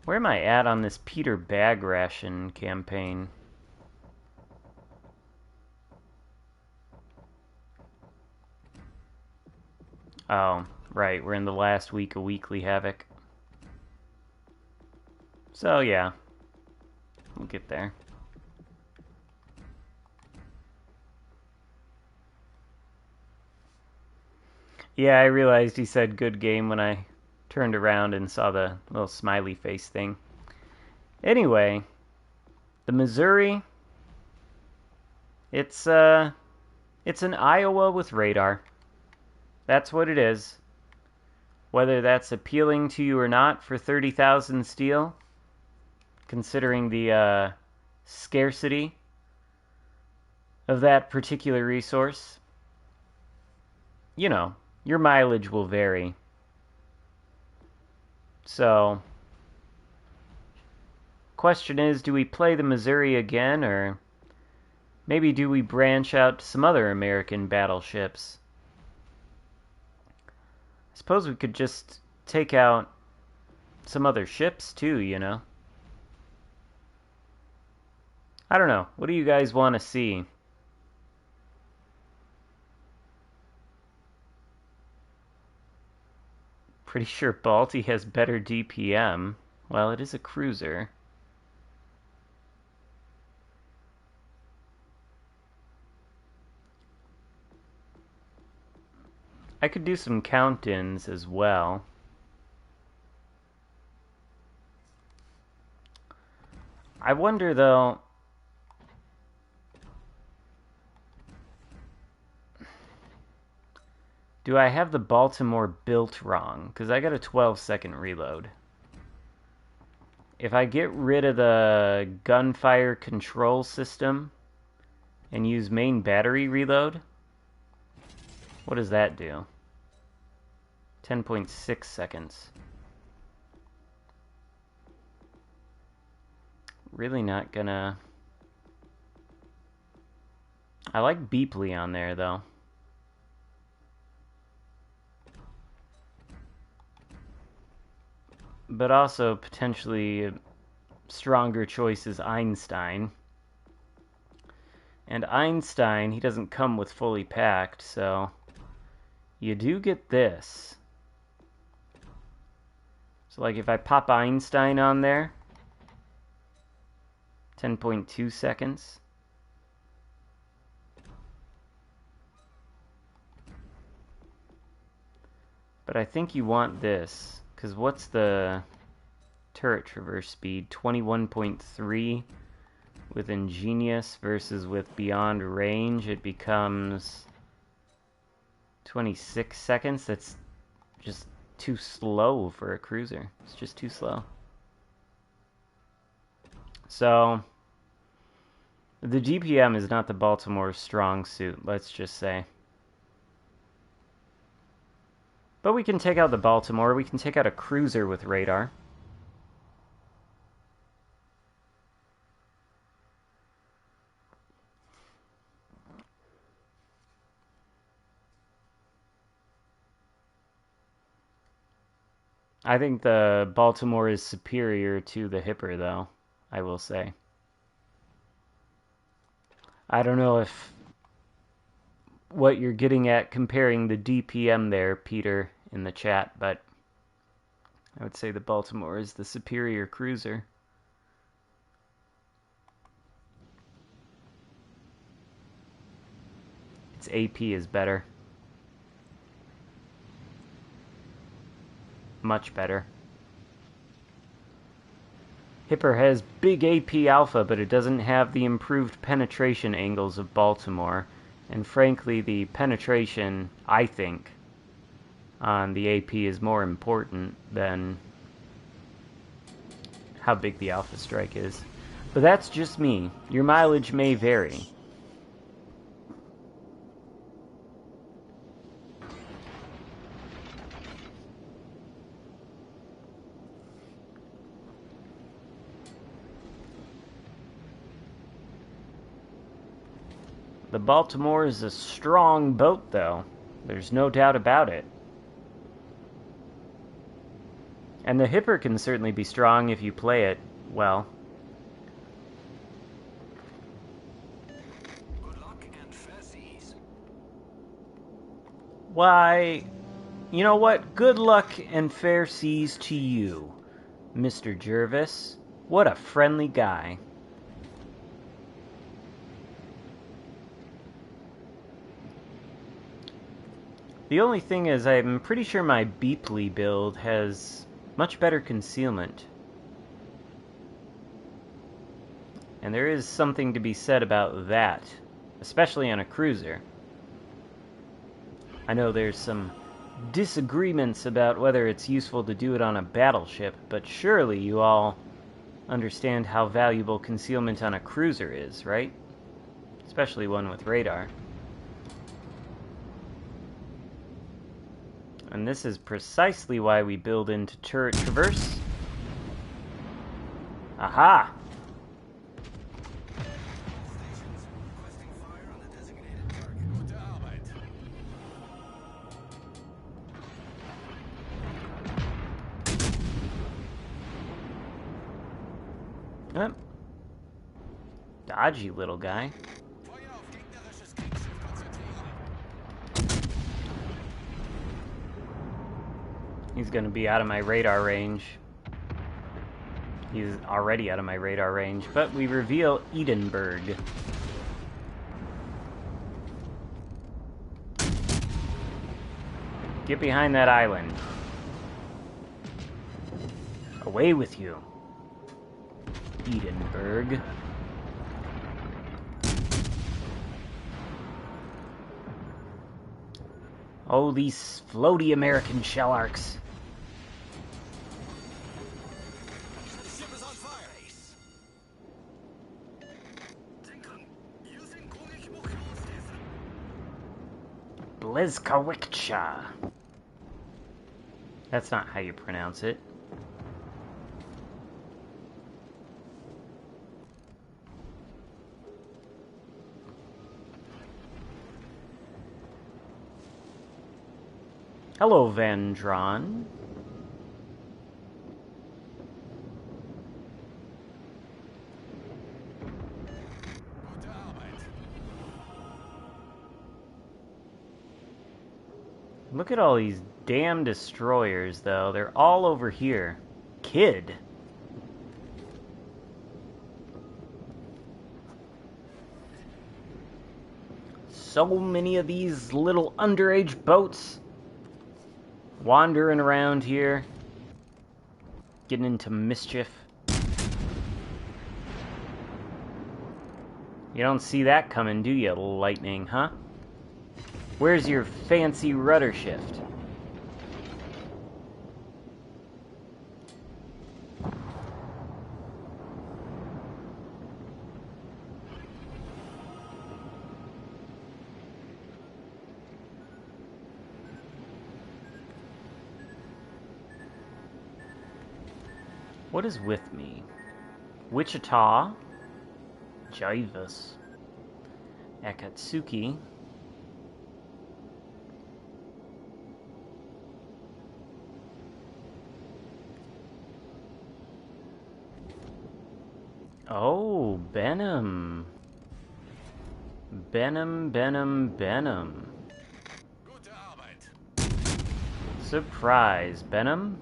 Where am I at on this Peter Bag Ration campaign? Oh, right, we're in the last week of Weekly Havoc. So, yeah. We'll get there. Yeah, I realized he said good game when I turned around and saw the little smiley face thing. Anyway, the Missouri, it's an Iowa with radar. That's what it is. Whether that's appealing to you or not for 30,000 steel, considering the scarcity of that particular resource. You know, your mileage will vary. So, question is, do we play the Missouri again, or maybe do we branch out to some other American battleships? I suppose we could just take out some other ships too, you know? I don't know. What do you guys want to see? Pretty sure Balti has better DPM. Well, it is a cruiser. I could do some count-ins as well. I wonder, though... Do I have the Baltimore built wrong? Because I got a 12-second reload. If I get rid of the gunfire control system and use main battery reload, what does that do? 10.6 seconds. Really not gonna... I like Beepley on there, though. But also, potentially, a stronger choice is Einstein. And Einstein, he doesn't come with fully packed, so... You do get this. So, like, if I pop Einstein on there... 10.2 seconds. But I think you want this, because what's the turret traverse speed? 21.3 with Ingenious versus with Beyond Range, it becomes 26 seconds. That's just too slow for a cruiser. It's just too slow. So, the DPM is not the Baltimore's strong suit, let's just say. But we can take out the Baltimore. We can take out a cruiser with radar. I think the Baltimore is superior to the Hipper, though, I will say. I don't know if what you're getting at comparing the DPM there, Peter, in the chat, but I would say the Baltimore is the superior cruiser. Its AP is better. Much better. Hipper has big AP alpha, but it doesn't have the improved penetration angles of Baltimore. And frankly, the penetration, I think, on the AP is more important than how big the alpha strike is. But that's just me. Your mileage may vary. The Baltimore is a strong boat, though. There's no doubt about it. And the Hipper can certainly be strong if you play it well. Good luck and fair seas. Why, you know what? Good luck and fair seas to you, Mr. Jervis. What a friendly guy. The only thing is, I'm pretty sure my Beepley build has much better concealment. And there is something to be said about that, especially on a cruiser. I know there's some disagreements about whether it's useful to do it on a battleship, but surely you all understand how valuable concealment on a cruiser is, right? especially one with radar. And this is precisely why we build into turret traverse. Aha! Stations requesting fire on the designated target. Gute Arbeit. Dodgy little guy. Feuer auf gegnerisches Kriegsschiff konzentrieren. He's gonna be out of my radar range. He's already out of my radar range, but we reveal Edinburgh. Get behind that island. Away with you, Edinburgh. Oh, these floaty American shell arcs. The ship is on fire. Using Blizkowicza. That's not how you pronounce it. Hello, Vandron. Gute Arbeit. Look at all these damn destroyers, though. They're all over here. Kid. So many of these little underage boats wandering around here, getting into mischief. You don't see that coming, do you, Lightning, huh? Where's your fancy rudder shift? What is with me? Wichita, Jivas, Akatsuki, oh, Benham. Benham. Gute Arbeit. Surprise, Benham.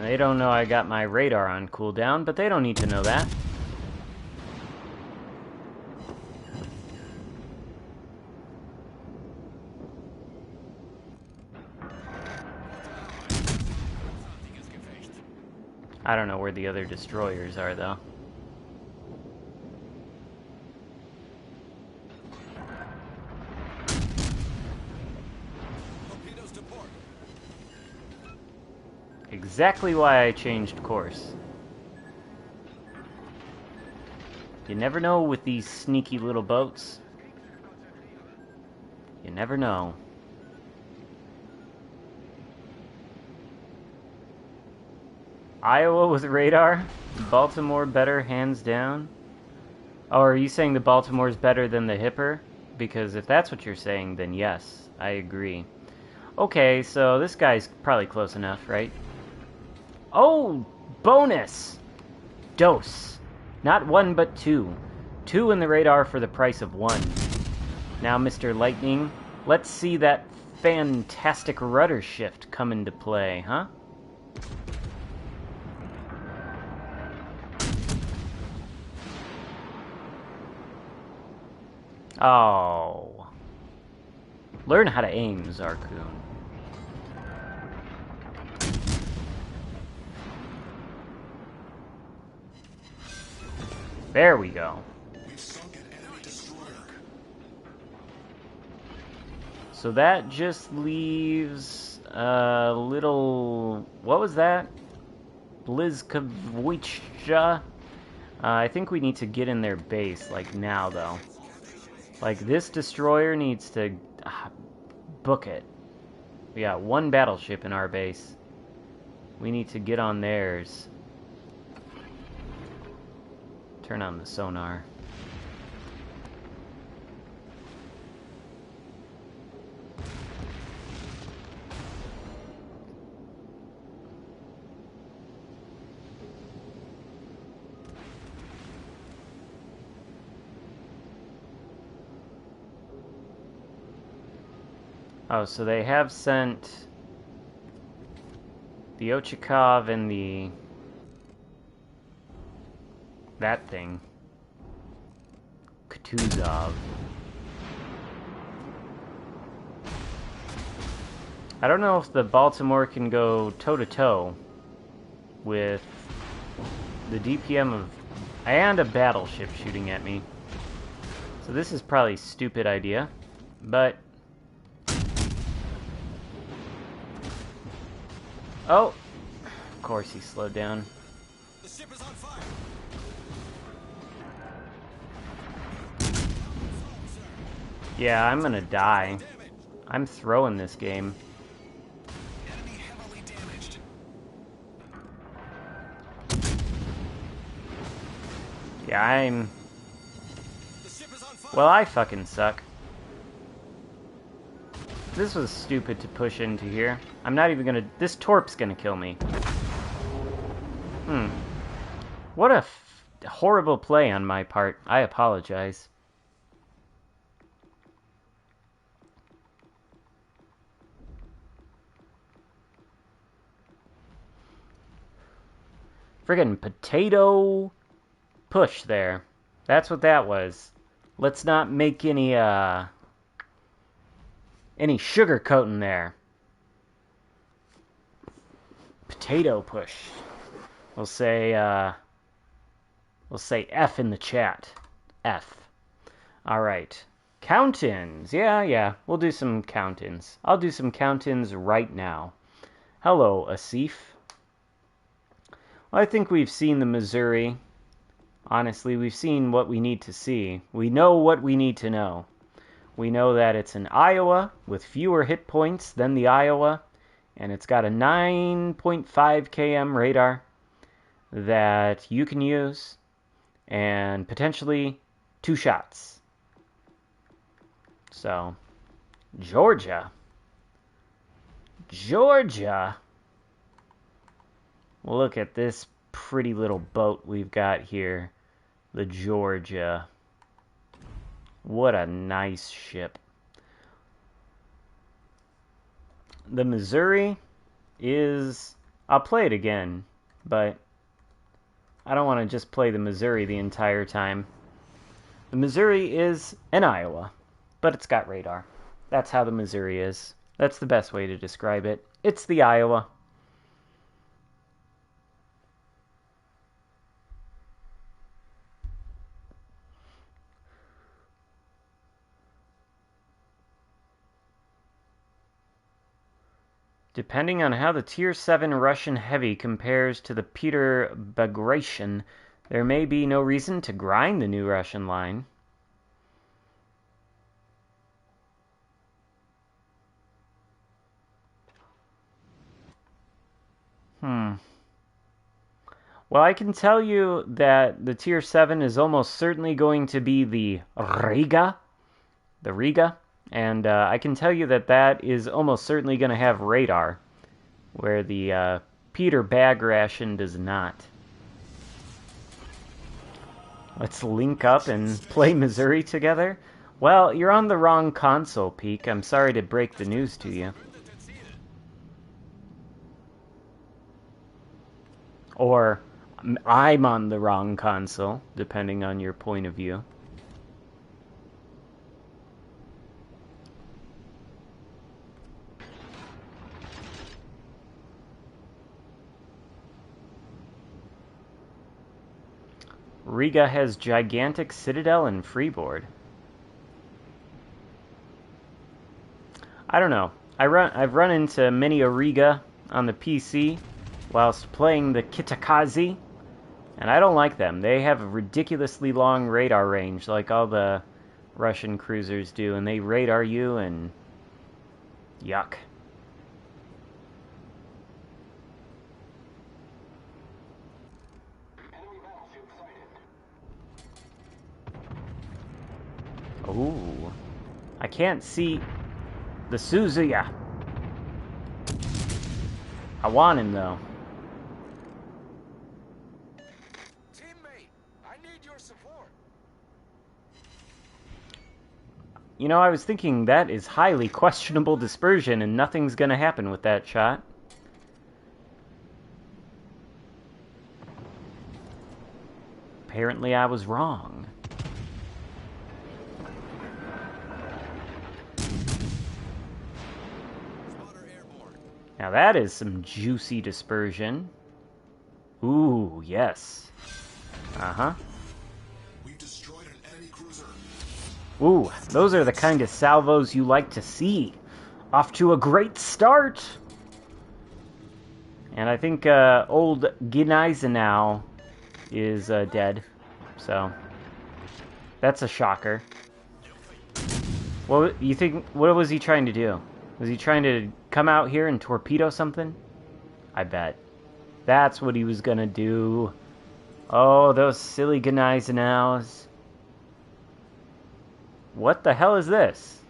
They don't know I got my radar on cooldown, but they don't need to know that. Großartiges Gefecht. I don't know where the other destroyers are, though. Torpedoes to port. Exactly why I changed course. You never know with these sneaky little boats. You never know. Iowa with radar? Baltimore better, hands down? Oh, are you saying the Baltimore's better than the Hipper? Because if that's what you're saying, then yes, I agree. Okay, so this guy's probably close enough, right? Oh, bonus! Dose. Not one, but two. Two in the radar for the price of one. Now, Mr. Lightning, let's see that fantastic rudder shift come into play, huh? Oh. Learn how to aim, Xarkun. There we go. We've sunk an enemy destroyer. So that just leaves a little... What was that? Blizkovicza. I think we need to get in their base, like, now, though. Like, this destroyer needs to book it. We got one battleship in our base. We need to get on theirs. Turn on the sonar. Oh, so they have sent the Ochakov and the... that thing. Kutuzov. I don't know if the Baltimore can go toe-to-toe with the DPM of... and a battleship shooting at me. So this is probably a stupid idea, but... oh! Of course he slowed down. The ship is on fire. Yeah, I'm gonna die. I'm throwing this game. Enemy heavily damaged. Yeah, I'm... The ship is on fire. well, I fucking suck. This was stupid to push into here. I'm not even gonna... this torp's gonna kill me. What a horrible play on my part. I apologize. Friggin' potato push there. That's what that was. Let's not make any sugar coating there. Potato push. We'll say F in the chat. F. Alright. Count-ins. Yeah. We'll do some count-ins. I'll do some count-ins right now. Hello, Asif. Well, I think we've seen the Missouri. Honestly, we've seen what we need to see. We know what we need to know. We know that it's an Iowa with fewer hit points than the Iowa, and it's got a 9.5 km radar that you can use, and potentially 2 shots. So, Georgia. Look at this pretty little boat we've got here. The Georgia. What a nice ship. The Missouri is... I'll play it again, but I don't want to just play the Missouri the entire time. The Missouri is an Iowa, but it's got radar. That's how the Missouri is. That's the best way to describe it. It's the Iowa. Depending on how the Tier 7 Russian Heavy compares to the Peter Bagration, there may be no reason to grind the new Russian line. Well, I can tell you that the Tier 7 is almost certainly going to be the Riga. And I can tell you that that is almost certainly going to have radar, where the Peter Bagration does not. Let's link up and play Missouri together? Well, you're on the wrong console, Peak. I'm sorry to break the news to you. Or I'm on the wrong console, depending on your point of view. Riga has gigantic citadel and freeboard. I don't know. I've run into many a Riga on the PC whilst playing the Kitakazi, and I don't like them. They have a ridiculously long radar range, like all the Russian cruisers do, and they radar you, and yuck. Ooh. I can't see the Suzuya. I want him, though. Teammate, I need your support. You know, I was thinking that is highly questionable dispersion, and nothing's gonna happen with that shot. Apparently I was wrong. Now that is some juicy dispersion. Ooh, yes. Uh-huh. We've destroyed an enemy cruiser. Ooh, those are the kind of salvos you like to see. Off to a great start! And I think old Gneisenau is dead. So, that's a shocker. What you think? What was he trying to do? Was he trying to come out here and torpedo something? I bet. That's what he was gonna do. Oh, those silly Gneisenaus. What the hell is this?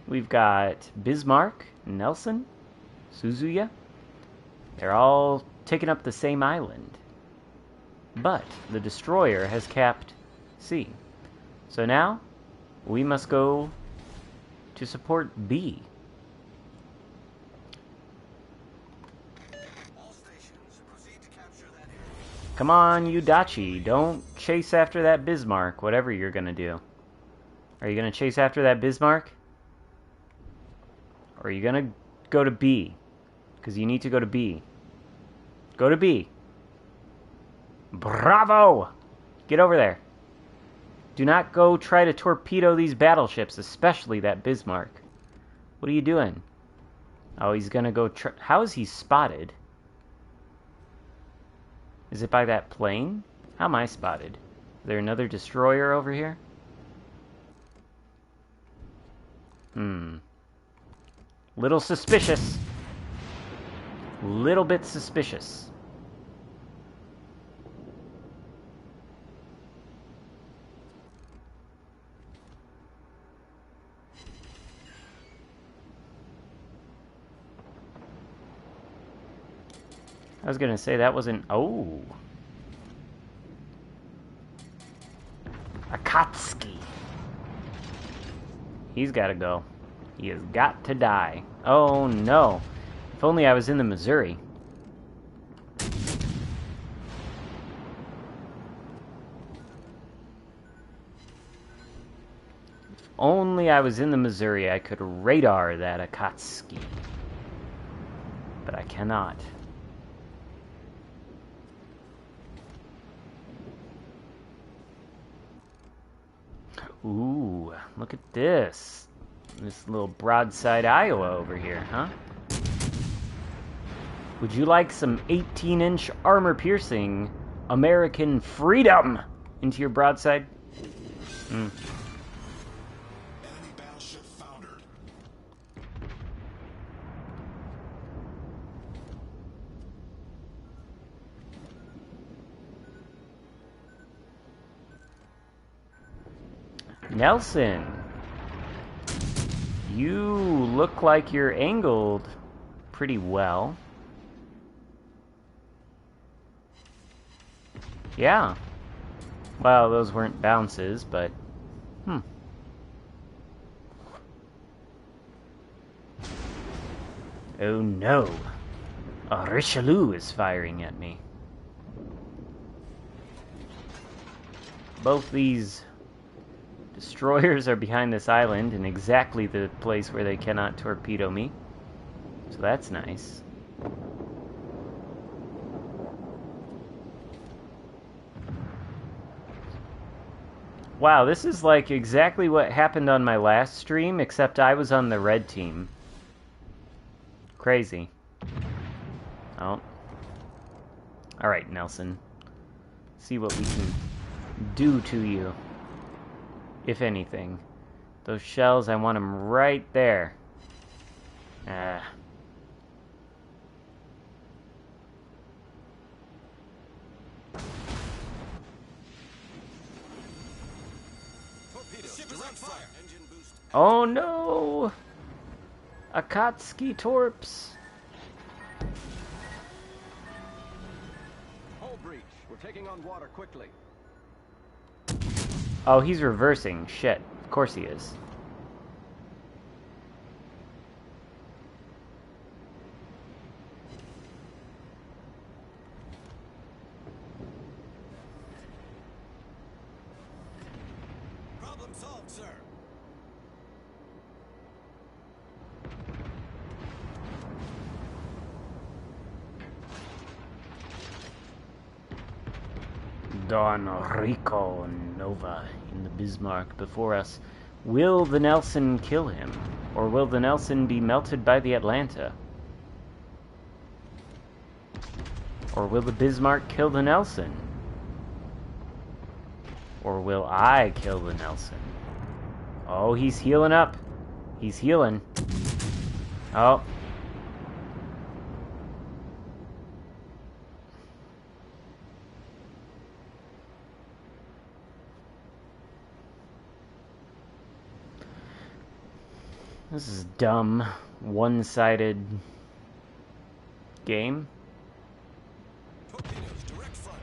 We've got Bismarck, Nelson, Suzuya. They're all taking up the same island. But the destroyer has capped C. So now, we must go to support B. Come on, you Dachi, don't chase after that Bismarck, whatever you're gonna do. Are you gonna chase after that Bismarck? Or are you gonna go to B? Because you need to go to B. Go to B. Bravo! Get over there. Do not go try to torpedo these battleships, especially that Bismarck. What are you doing? Oh, he's gonna go how is he spotted? Is it by that plane? How am I spotted? Is there another destroyer over here? Little suspicious. Little bit suspicious. I was gonna say that wasn't... Oh. Akatsuki. He's gotta go. He has got to die. Oh no. If only I was in the Missouri. If only I was in the Missouri, I could radar that Akatsuki. But I cannot. Ooh, look at this. This little broadside Iowa over here, huh? Would you like some 18-inch armor-piercing American freedom into your broadside? Enemy battleship foundered. Nelson, you look like you're angled pretty well. Yeah. Well, those weren't bounces, but... Oh no. A Richelieu is firing at me. Both these destroyers are behind this island in exactly the place where they cannot torpedo me. So that's nice. Wow, this is like exactly what happened on my last stream, except I was on the red team. Crazy. Oh. Alright, Nelson. See what we can do to you. If anything. Those shells, I want them right there. Ah. Torpedoes, direct fire. Engine boost. Oh no! Akatsuki Torps! Hull breach. We're taking on water quickly. Oh, he's reversing. Shit. Of course he is. Problem solved, sir. Don Rico Nova in the Bismarck before us. Will the Nelson kill him? Or will the Nelson be melted by the Atlanta? Or will the Bismarck kill the Nelson? Or will I kill the Nelson? Oh, he's healing up. He's healing. Oh. This is dumb, one-sided game. Torpedoes, direct front.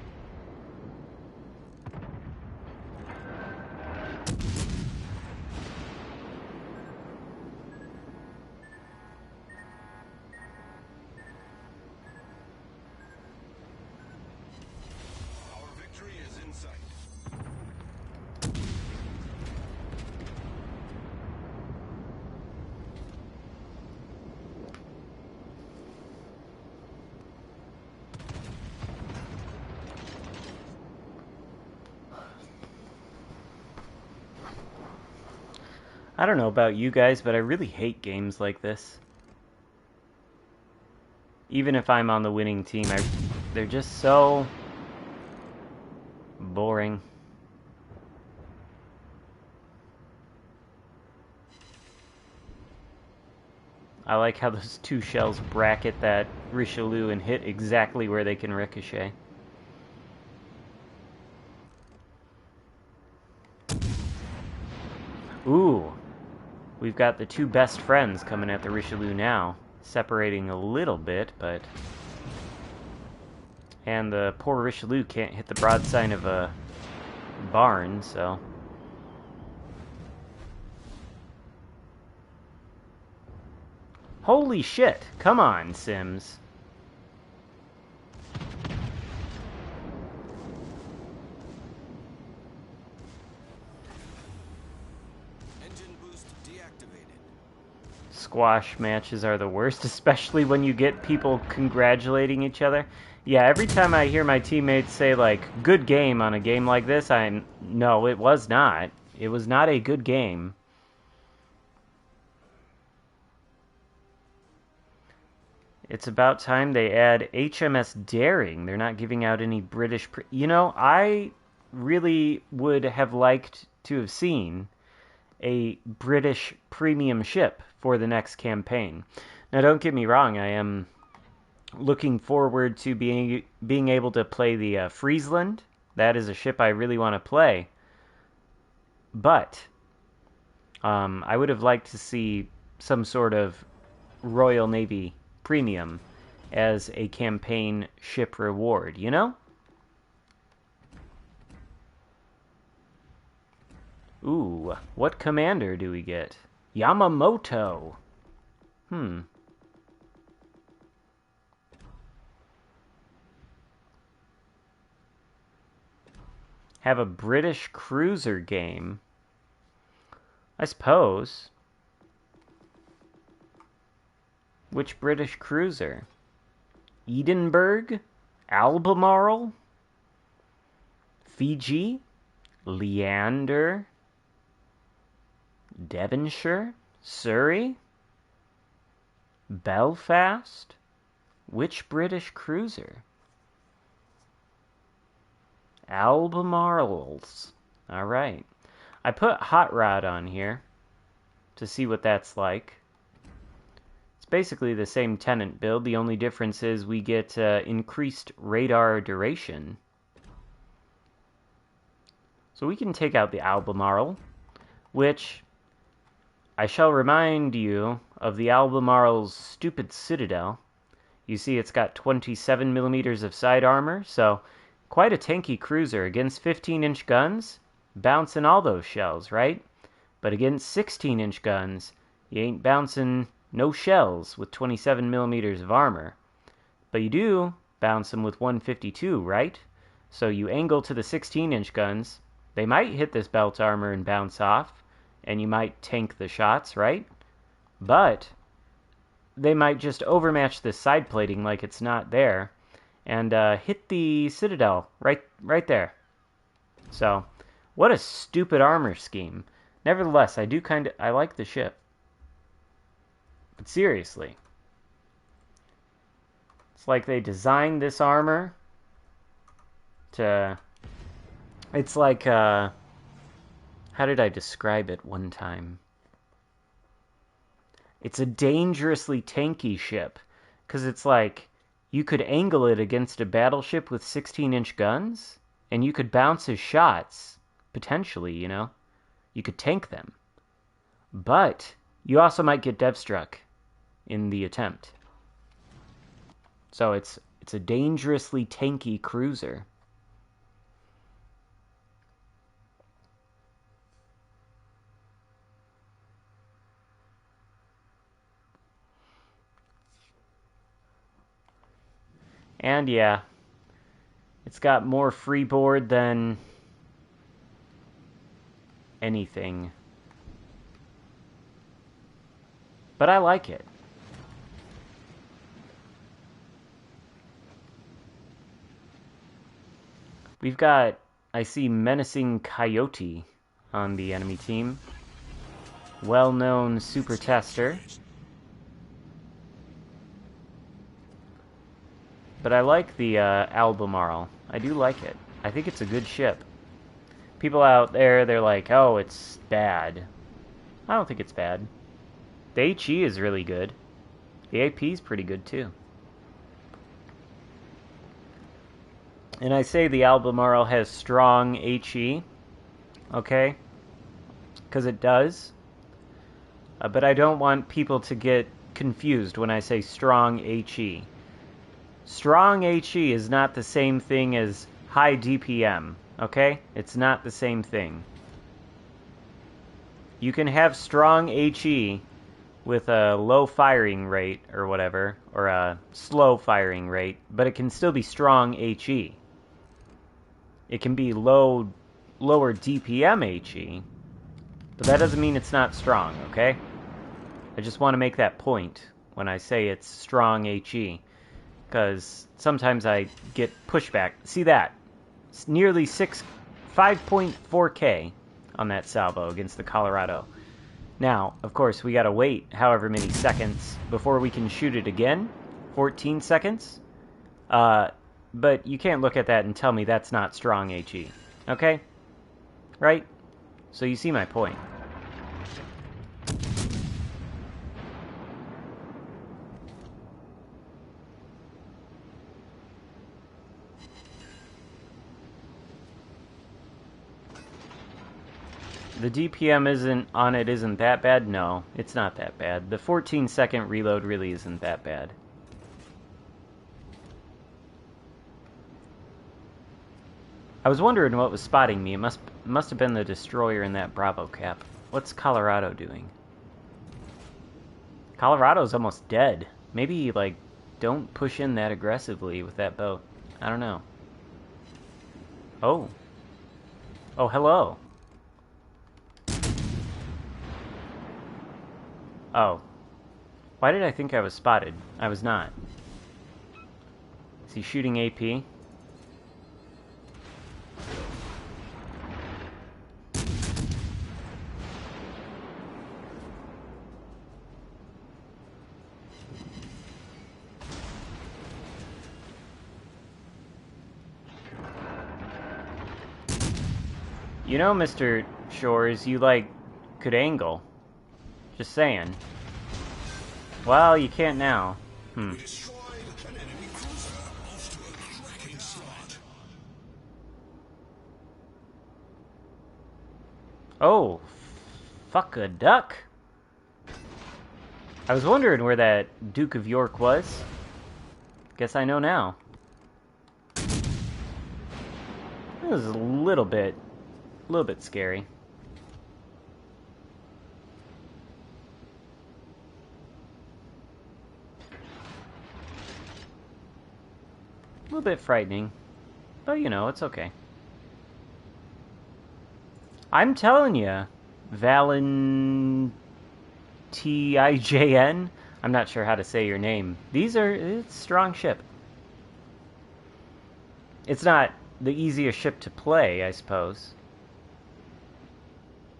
Our victory is in sight. I don't know about you guys, but I really hate games like this. Even if I'm on the winning team, they're just so boring. I like how those two shells bracket that Richelieu and hit exactly where they can ricochet. Ooh. We've got the two best friends coming at the Richelieu now. Separating a little bit, but... And the poor Richelieu can't hit the broadside of a barn, so... Holy shit! Come on, Sims. Engine boost deactivated. Squash matches are the worst, especially when you get people congratulating each other. Yeah, every time I hear my teammates say, like, good game on a game like this, no, it was not. It was not a good game. It's about time they add HMS Daring. They're not giving out any British... You know, I really would have liked to have seen a British premium ship for the next campaign. Now, don't get me wrong, I am looking forward to being able to play the Friesland. That is a ship I really want to play. But I would have liked to see some sort of Royal Navy premium as a campaign ship reward, you know? Ooh, what commander do we get? Yamamoto. Have a British cruiser game. I suppose. Which British cruiser? Edinburgh? Albemarle? Fiji? Leander? Devonshire? Surrey? Belfast? Which British cruiser? Albemarles. Alright. I put Hot Rod on here to see what that's like. It's basically the same Tenant build. The only difference is we get increased radar duration. So we can take out the Albemarle, which I shall remind you of the Albemarle's stupid citadel. You see it's got 27 millimeters of side armor, so quite a tanky cruiser. Against 15-inch guns, bouncing all those shells, right? But against 16-inch guns, you ain't bouncing no shells with 27 millimeters of armor. But you do bounce them with 152, right? So you angle to the 16-inch guns. They might hit this belt armor and bounce off, and you might tank the shots, right? But they might just overmatch this side plating like it's not there, and hit the citadel right there. So, what a stupid armor scheme. Nevertheless, I like the ship. But seriously, it's like they designed this armor to... It's like, how did I describe it one time? It's a dangerously tanky ship, because it's like, you could angle it against a battleship with 16-inch guns, and you could bounce his shots, potentially, you know? You could tank them. But you also might get dev-struck in the attempt. So it's a dangerously tanky cruiser. And yeah, it's got more freeboard than anything. But I like it. We've got, I see Menacing Coyote on the enemy team. Well-known super tester. But I like the Albemarle. I do like it. I think it's a good ship. People out there, they're like, oh, it's bad. I don't think it's bad. The HE is really good. The AP is pretty good, too. And I say the Albemarle has strong HE, okay? Because it does. But I don't want people to get confused when I say strong HE. Strong HE is not the same thing as high DPM, okay? It's not the same thing. You can have strong HE with a low firing rate or whatever, or a slow firing rate, but it can still be strong HE. It can be lower DPM HE, but that doesn't mean it's not strong, okay? I just want to make that point when I say it's strong HE, because sometimes I get pushback. See that? It's nearly 5.4K on that salvo against the Colorado. Now, of course, we gotta wait however many seconds before we can shoot it again. 14 seconds. But you can't look at that and tell me that's not strong HE. Okay? Right? So you see my point. The DPM isn't that bad? No, it's not that bad. The 14-second reload really isn't that bad. I was wondering what was spotting me. It must have been the destroyer in that Bravo cap. What's Colorado doing? Colorado's almost dead. Maybe, like, don't push in that aggressively with that boat. I don't know. Oh. Oh, hello. Oh. Why did I think I was spotted? I was not. Is he shooting AP? You know, Mr. Shores, you, like, could angle. Just saying. Well, you can't now. We destroyed an enemy cruiser, off to a cracking start. Oh, fuck a duck. I was wondering where that Duke of York was. Guess I know now. It was a little bit scary. A little bit frightening. But, you know, it's okay. I'm telling you, Valentijn. I'm not sure how to say your name. It's a strong ship. It's not the easiest ship to play, I suppose.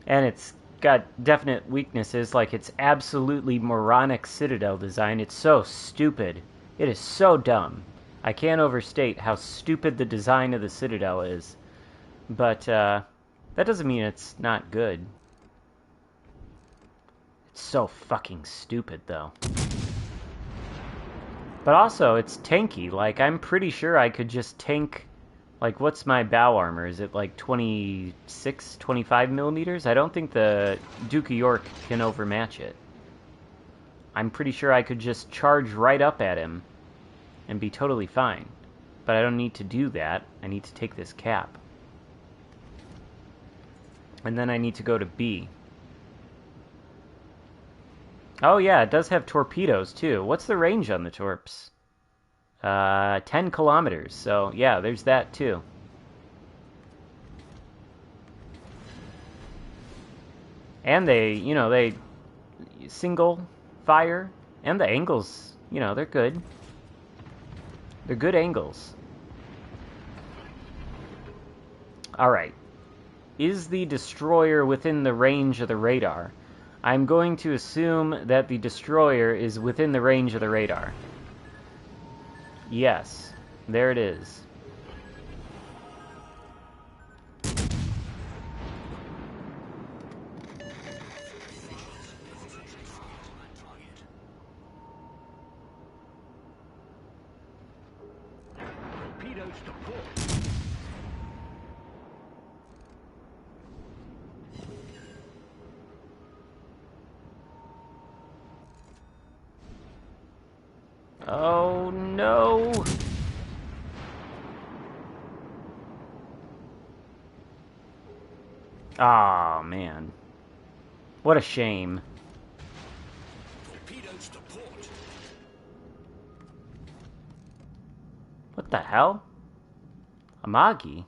And it's got definite weaknesses, like its absolutely moronic citadel design. It's so stupid. It is so dumb. I can't overstate how stupid the design of the citadel is. But, that doesn't mean it's not good. It's so fucking stupid, though. But also, it's tanky. Like, I'm pretty sure I could just tank... Like, what's my bow armor? Is it like 26, 25 millimeters? I don't think the Duke of York can overmatch it. I'm pretty sure I could just charge right up at him and be totally fine. But I don't need to do that. I need to take this cap. And then I need to go to B. Oh yeah, it does have torpedoes too. What's the range on the torps? 10 kilometers. So yeah, there's that too. And they single fire, and the angles, they're good. They're good angles. Alright. Is the destroyer within the range of the radar? I'm going to assume that the destroyer is within the range of the radar. Yes. There it is. Torpedoes to port. Oh no! Aw, man. What a shame. Torpedoes to port. What the hell? Amagi?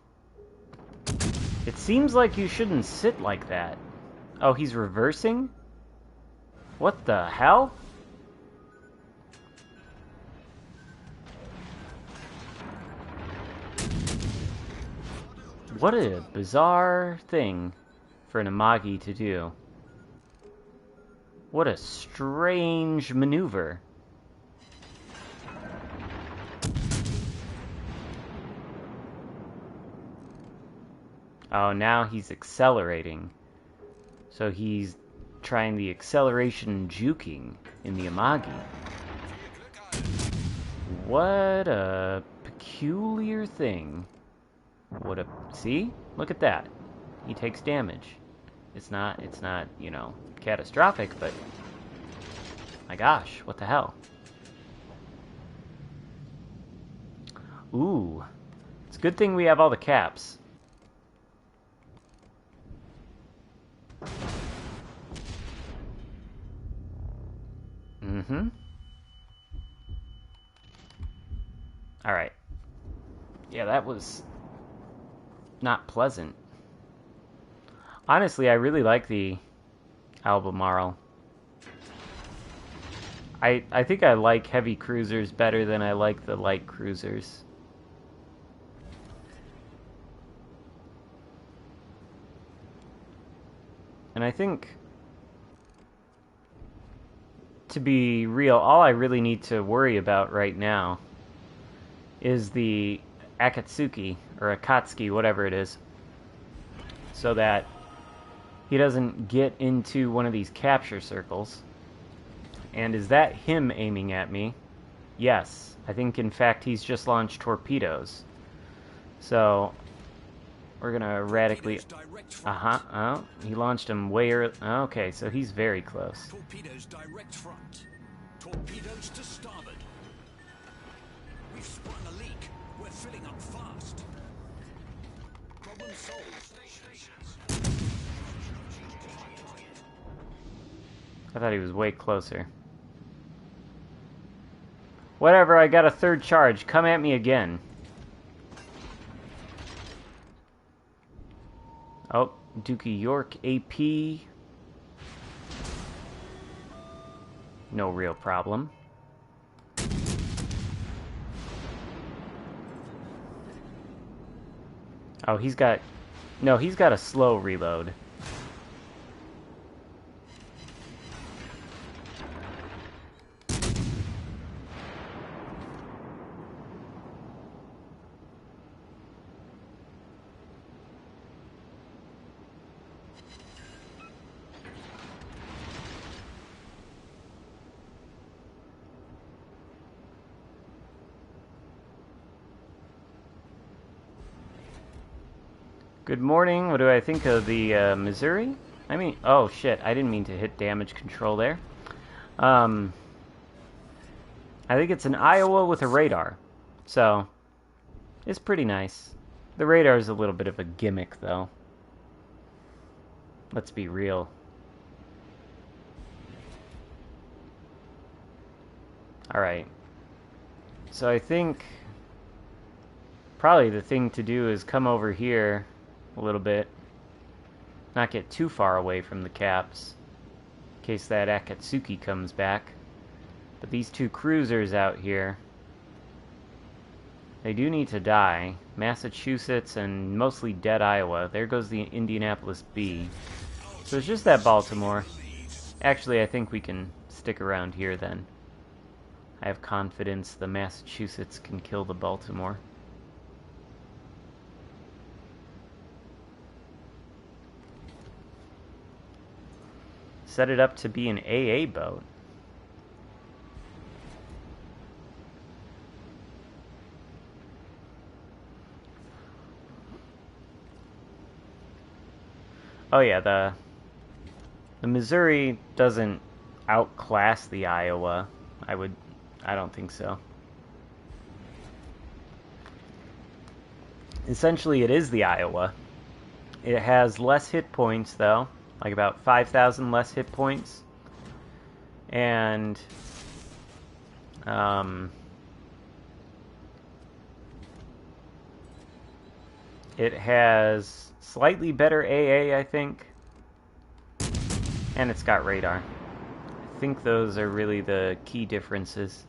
It seems like you shouldn't sit like that. Oh, he's reversing? What the hell? What a bizarre thing for an Amagi to do. What a strange maneuver. Oh, now he's accelerating. So he's trying the acceleration juking in the Amagi. What a peculiar thing. See? Look at that. He takes damage. It's not, catastrophic, but my gosh, what the hell? Ooh. It's a good thing we have all the caps. Mm-hmm. Alright. Yeah, that was not pleasant. Honestly, I really like the Albemarle. I think I like heavy cruisers better than I like the light cruisers. And I think, to be real, all I really need to worry about right now is the Akatsuki, or Akatsuki, whatever it is. so that he doesn't get into one of these capture circles. And is that him aiming at me? Yes. I think, in fact, he's just launched torpedoes. So, we're going to radically... Oh, he launched them way early. Okay, so he's very close. Torpedoes direct front. Torpedoes to starboard. We've sprung a leak. We're filling up fast. Problem solved. I thought he was way closer. Whatever, I got a third charge. Come at me again. Oh, Duke of York AP. No real problem. Oh, he's got... No, he's got a slow reload. Good morning. What do I think of the Missouri? I mean, oh shit, I didn't mean to hit damage control there. I think it's an Iowa with a radar. So, it's pretty nice. The radar is a little bit of a gimmick, though. Let's be real. Alright. So I think probably the thing to do is come over here a little bit. Not get too far away from the caps, in case that Akatsuki comes back. But these two cruisers out here, they do need to die. Massachusetts and mostly dead Iowa. There goes the Indianapolis B. So it's just that Baltimore. Actually, I think we can stick around here then. I have confidence the Massachusetts can kill the Baltimore. Set it up to be an AA boat. Oh yeah, the Missouri doesn't outclass the Iowa. I don't think so. Essentially, it is the Iowa. It has less hit points, though. Like about 5,000 less hit points. And it has slightly better AA, I think. And it's got radar. I think those are really the key differences.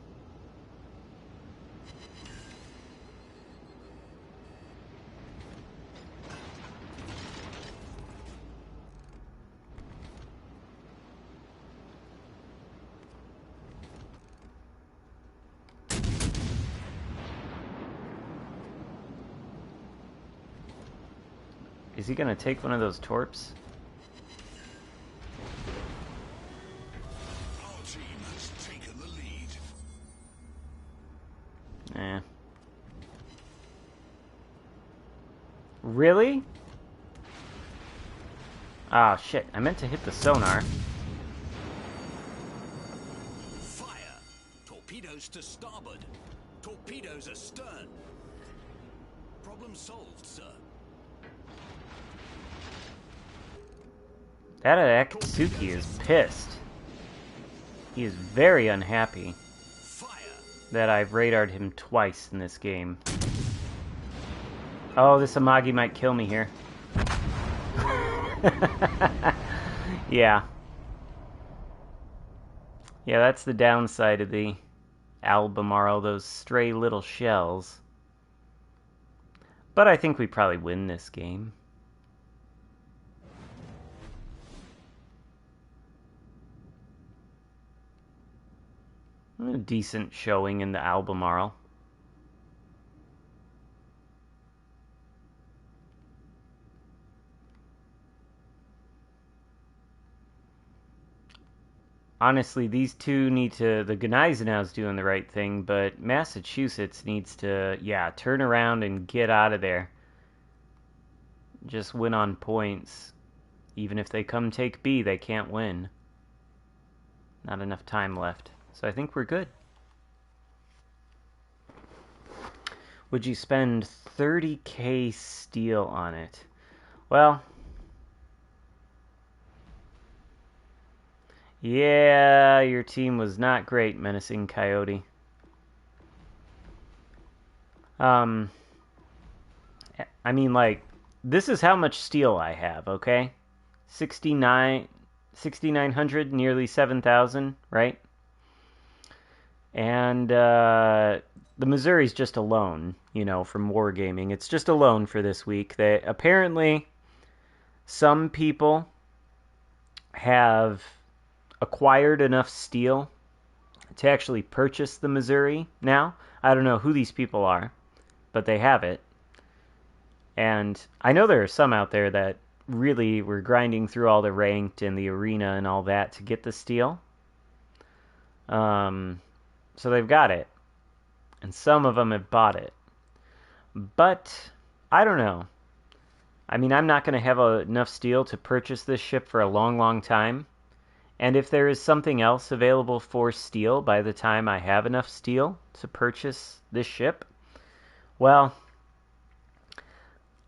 Is he gonna take one of those torps? Our team has taken the lead. Eh. Really? Ah, shit. I meant to hit the sonar. Fire! Torpedoes to starboard. Torpedoes astern. Problem solved, sir. That Akatsuki is pissed. He is very unhappy Fire! that I've radared him twice in this game. Oh, this Amagi might kill me here. Yeah. Yeah, that's the downside of the Albemarle, those stray little shells. But I think we probably win this game. A decent showing in the Albemarle. honestly, these two need to... The Gneisenau's doing the right thing, but Massachusetts needs to, yeah, turn around and get out of there. Just win on points. Even if they come take B, they can't win. Not enough time left. So I think we're good. Would you spend 30k steel on it? Well... Yeah, your team was not great, Menacing Coyote. I mean, like, this is how much steel I have, okay? 6,900, nearly 7,000, right? And, the Missouri's just a loan, you know, from Wargaming. It's just a loan for this week. They, apparently, some people have acquired enough steel to actually purchase the Missouri now. I don't know who these people are, but they have it. And I know there are some out there that really were grinding through all the ranked and the arena and all that to get the steel. So they've got it. And some of them have bought it. But I don't know. I mean, I'm not going to have enough steel to purchase this ship for a long, long time. And if there is something else available for steel by the time I have enough steel to purchase this ship, well,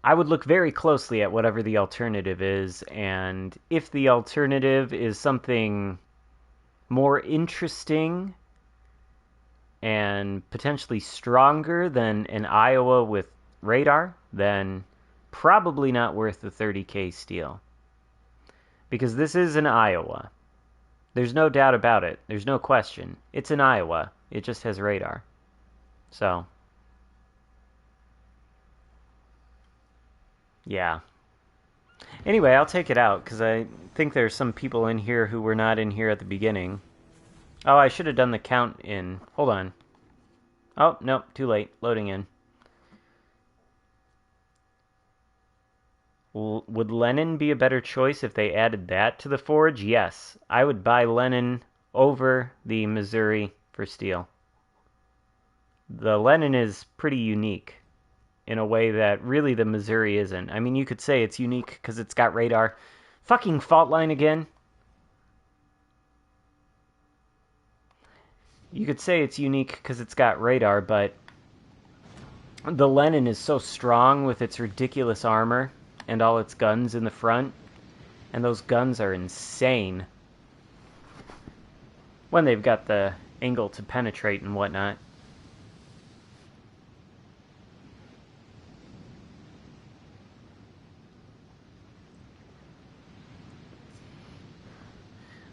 I would look very closely at whatever the alternative is, and if the alternative is something more interesting and potentially stronger than an Iowa with radar, then probably not worth the 30k steel. Because this is an Iowa. There's no doubt about it. There's no question. It's an Iowa. It just has radar. So, yeah. Anyway, I'll take it out, because I think there's some people in here who were not in here at the beginning. Oh, I should have done the count in. Hold on. Oh, nope, too late. Loading in. Would Lenin be a better choice if they added that to the forge? Yes. I would buy Lenin over the Missouri for steel. The Lenin is pretty unique in a way that really the Missouri isn't. I mean, you could say it's unique because it's got radar. Fucking fault line again. You could say it's unique because it's got radar, but the Lenin is so strong with its ridiculous armor and all its guns in the front. And those guns are insane. When they've got the angle to penetrate and whatnot.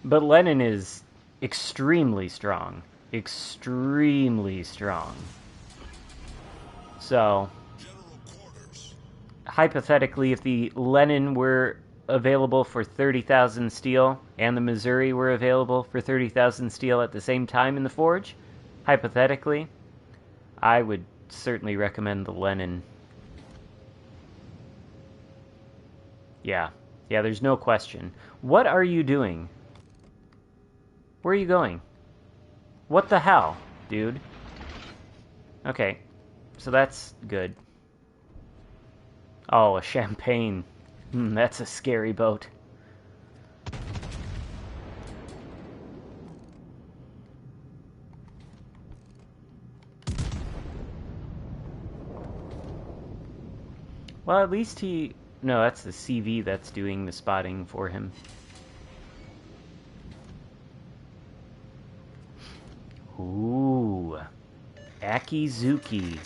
But Lenin is extremely strong. Extremely strong. So, hypothetically, if the Lenin were available for 30,000 steel and the Missouri were available for 30,000 steel at the same time in the forge, hypothetically, I would certainly recommend the Lenin. Yeah, there's no question. What are you doing? Where are you going? What the hell, dude? Okay, so that's good. Oh, a champagne. That's a scary boat. Well, at least he... No, that's the CV that's doing the spotting for him. Ooh. Akizuki.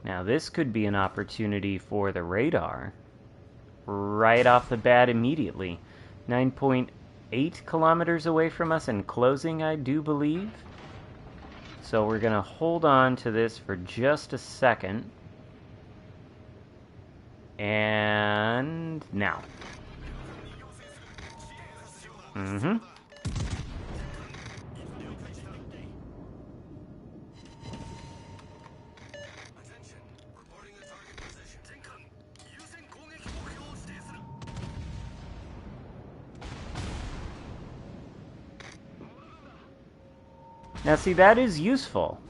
Now this could be an opportunity for the radar. Right off the bat immediately. 9.8 kilometers away from us and closing, I do believe. So we're going to hold on to this for just a second. And now. Mm-hmm. Now see, that is useful.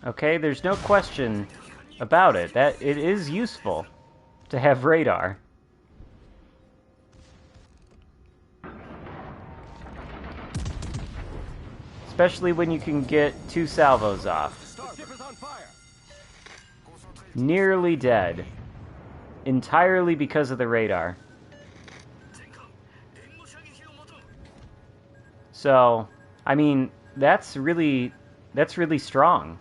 Okay, there's no question about it. That it is useful to have radar. Especially when you can get 2 salvos off. Nearly dead. Entirely because of the radar. So, I mean, that's really strong.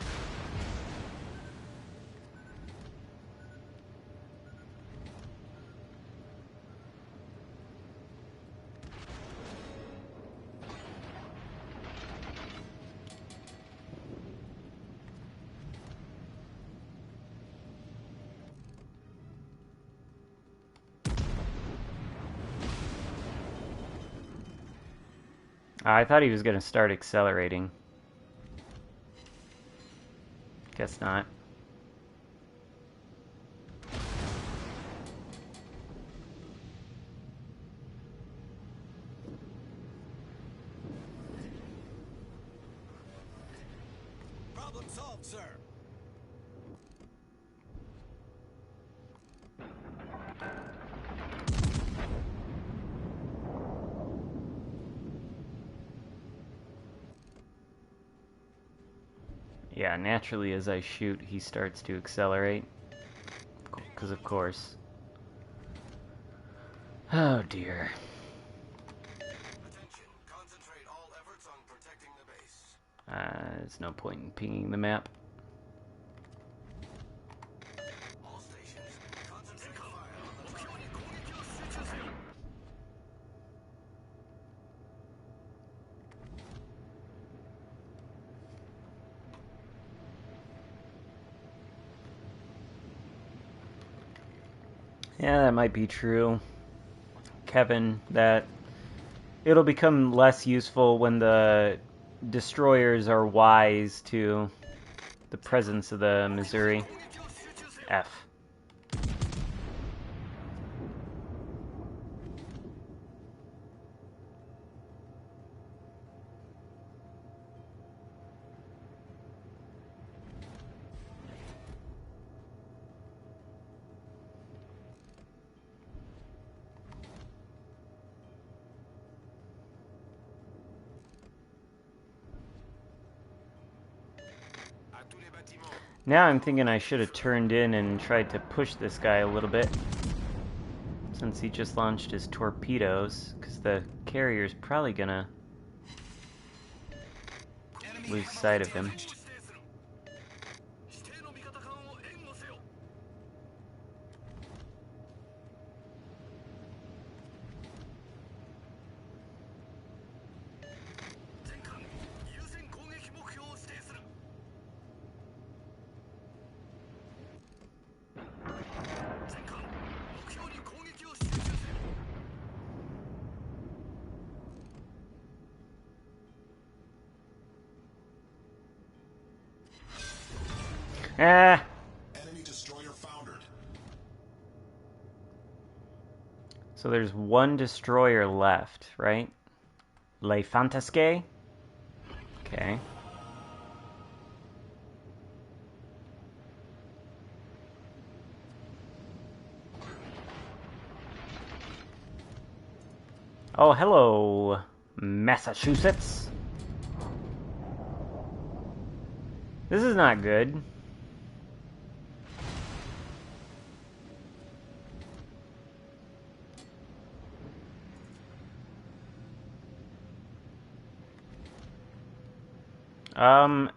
I thought he was going to start accelerating. Guess not. Problem solved, sir. Yeah, naturally as I shoot, he starts to accelerate. Because of course. Oh dear. Attention. Concentrate all efforts on protecting the base. There's no point in pinging the map. All stations. Concentrate fire on the target. Yeah, that might be true, Kevin, that it'll become less useful when the destroyers are wise to the presence of the Missouri. F. Now I'm thinking I should have turned in and tried to push this guy a little bit, since he just launched his torpedoes, because the carrier's probably gonna lose sight of him. Ah! Enemy destroyer foundered. So there's one destroyer left, right? Le Fantasque? Okay. Oh, hello, Massachusetts. This is not good.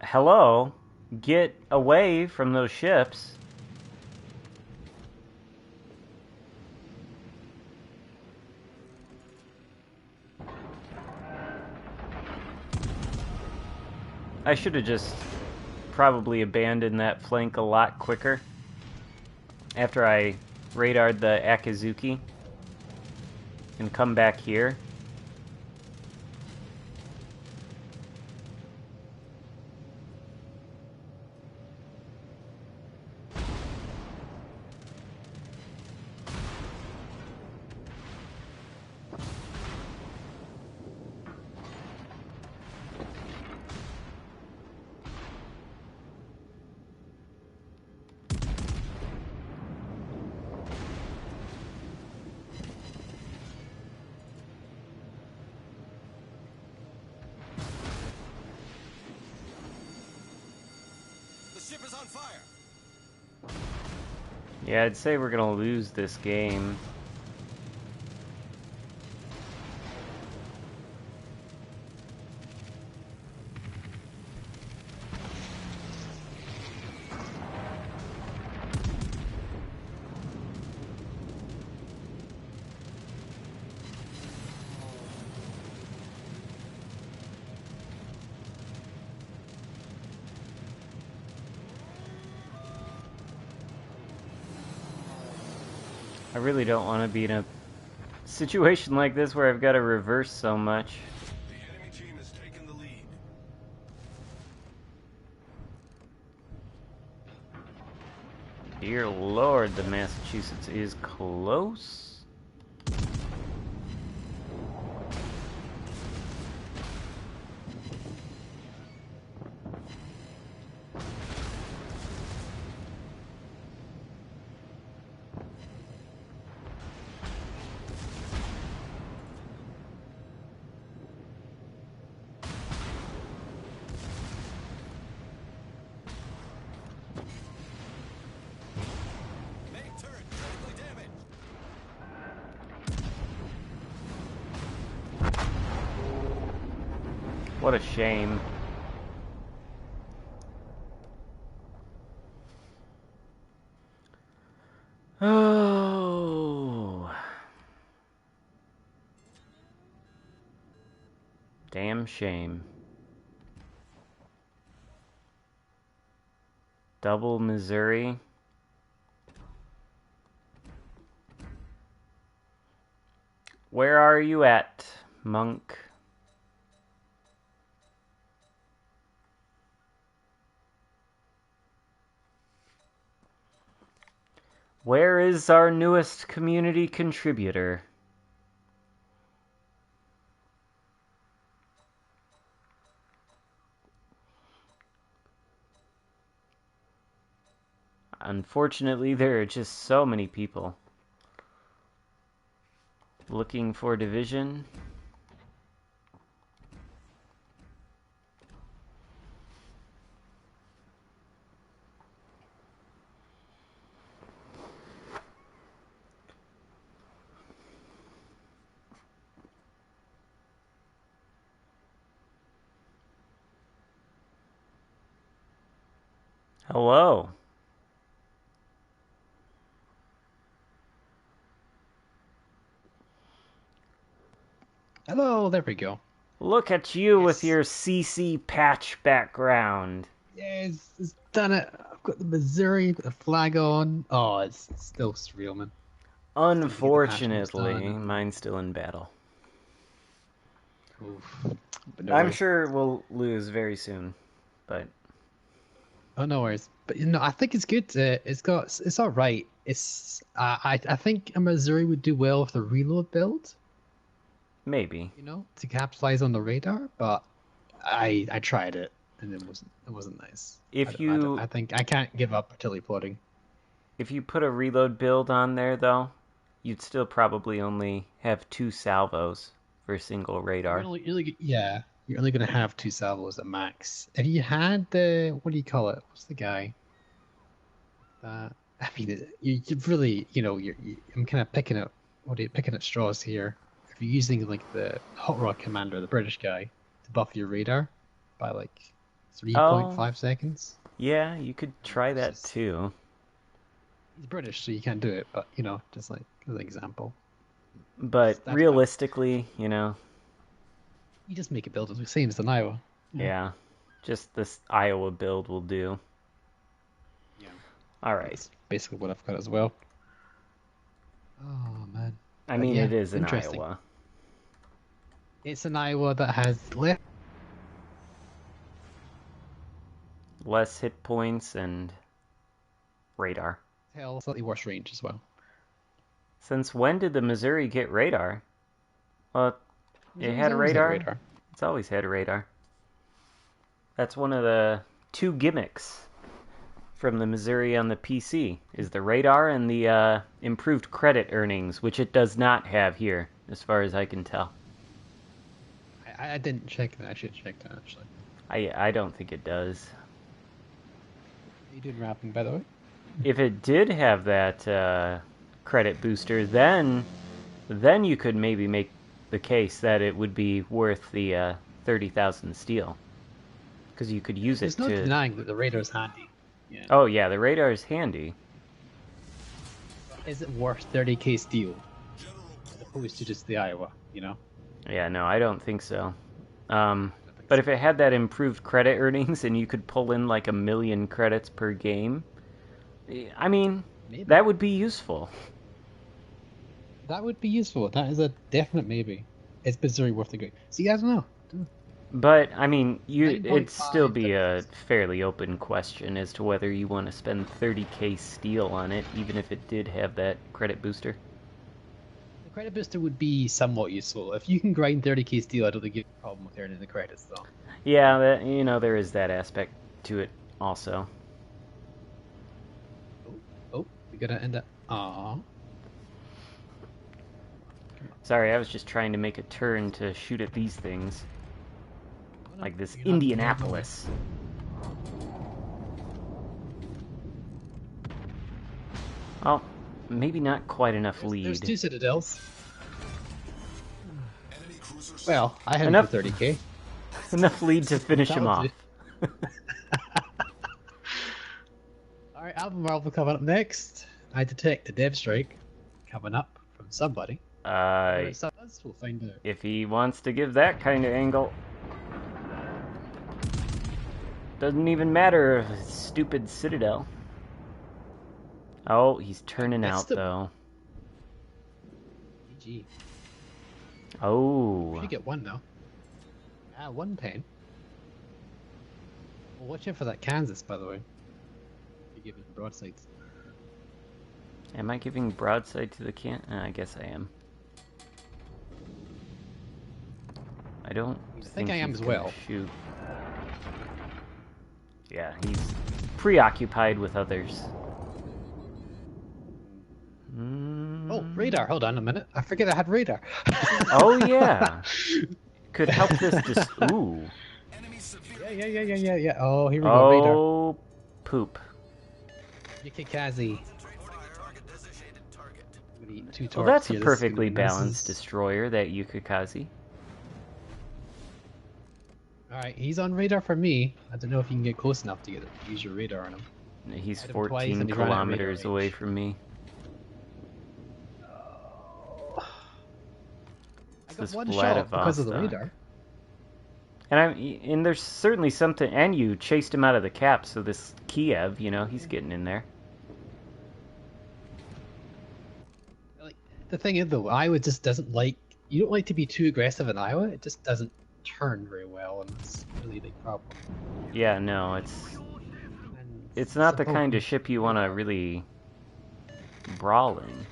Hello? Get away from those ships. I should have just probably abandoned that flank a lot quicker after I radared the Akizuki and come back here. on fire. Yeah, I'd say we're gonna lose this game. I really don't want to be in a situation like this where I've got to reverse so much. The enemy team has taken the lead. Dear Lord, the Massachusetts is close. Main turret critically damaged. What a shame. Oh. Damn shame. Double Missouri. Where are you at, Monk? Where is our newest community contributor? Unfortunately, there are just so many people looking for division. Hello. Hello, there we go. Look at you with Yes. your CC patch background. Yeah, it's done it. I've got the Missouri with the flag on. Oh, it's still surreal, man. Unfortunately, done. mine's still in battle. Oof. But no I'm worries. sure we'll lose very soon, but Oh, no worries. But I think it's good. It's all right. I think a Missouri would do well with a reload build. maybe. To capitalize on the radar. But I tried it and it wasn't nice. I think I can't give up artillery plotting. If you put a reload build on there, though, you'd still probably only have 2 salvos for a single radar. You're only going to have 2 salvos at max. If you had the, what do you call it? What's the guy? I mean, you really, I'm kind of picking at straws here. If you're using like the Hot Rod Commander, the British guy, to buff your radar by like 3.5 seconds. Yeah, you could try that too. He's British, so you can't do it, but just like as an example. But That's realistically, you just make a build as the same as in Iowa. Yeah, just this Iowa build will do. Yeah. All right. That's basically what I've got as well. Oh man. I mean, it is in interesting. Iowa. It's an Iowa that has Less hit points and radar. slightly worse range as well. Since when did the Missouri get radar? Well, it had a radar. It's always had a radar. That's one of the 2 gimmicks from the Missouri on the PC, is the radar and the improved credit earnings, which it does not have here, as far as I can tell. I didn't check that. I should check that, actually. I don't think it does. you doing rapping, by the way? If it did have that credit booster, then you could maybe make the case that it would be worth the 30,000 steel, because you could use it There's no to. denying that the radar's handy. Yeah. Oh yeah, the radar is handy. Is it worth 30k steel as opposed to just the Iowa? You know. Yeah, no, I don't think so. But if it had that improved credit earnings and you could pull in like 1 million credits per game, I mean, Maybe. that would be useful. That would be useful. That is a definite maybe. It's bizarrely worth the go. See, I don't know. But I mean, it'd 9.5 still be a fairly open question as to whether you want to spend 30k steel on it, even if it did have that credit booster. The credit booster would be somewhat useful. If you can grind 30k steel, I don't think you have a problem with earning the credits, though. Yeah, there is that aspect to it also. Oh, we gotta end up. Aww. Sorry, I was just trying to make a turn to shoot at these things. Like this You're not Indianapolis. Oh, maybe not quite enough lead. There's 2 citadels. Well, I had Enough- for 30k. Enough lead to finish him off. Alright, Albemarle will come up next. I detect a dev strike coming up from somebody. So we'll find out. If he wants to give that kind of angle. Doesn't even matter if it's stupid citadel. Oh, he's turning out though. GG. Oh. Should get 1 now. Ah, 1 pen. Well, watch out for that Kansas, by the way. You're giving broadsides. Am I giving broadside to the can? I guess I am. I don't think I am he's as gonna well. Shoot. Yeah, he's preoccupied with others. Oh, radar. Hold on a minute. I forget I had radar. Oh, yeah. Could help this just... Ooh. Yeah. Oh, here we go. Radar. Oh, poop. Yukikazi. Well, that's a perfectly balanced destroyer, that Yukikazi. Alright, he's on radar for me. I don't know if you can get close enough to use your radar on him. He's Hit him twice 14 and he ran out of kilometers radar away range. from me. I got This 1 shot because of the Vladivostok. radar. And there's certainly something... And you chased him out of the cap, so this Kiev, he's getting in there. Like, the thing is, though, Iowa just doesn't like... You don't like to be too aggressive in Iowa. It just doesn't turn very well, and it's a really big problem. Yeah, no, it's And not the so- kind of ship you want to really brawl in.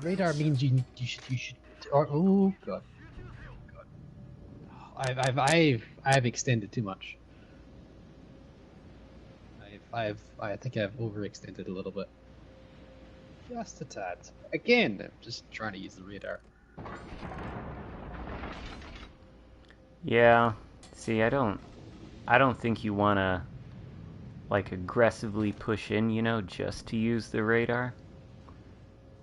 Radar means you should oh god. I've extended too much. I think I've overextended a little bit. Just a tad. Again, I'm just trying to use the radar. Yeah. See, I don't think you want to like aggressively push in, just to use the radar.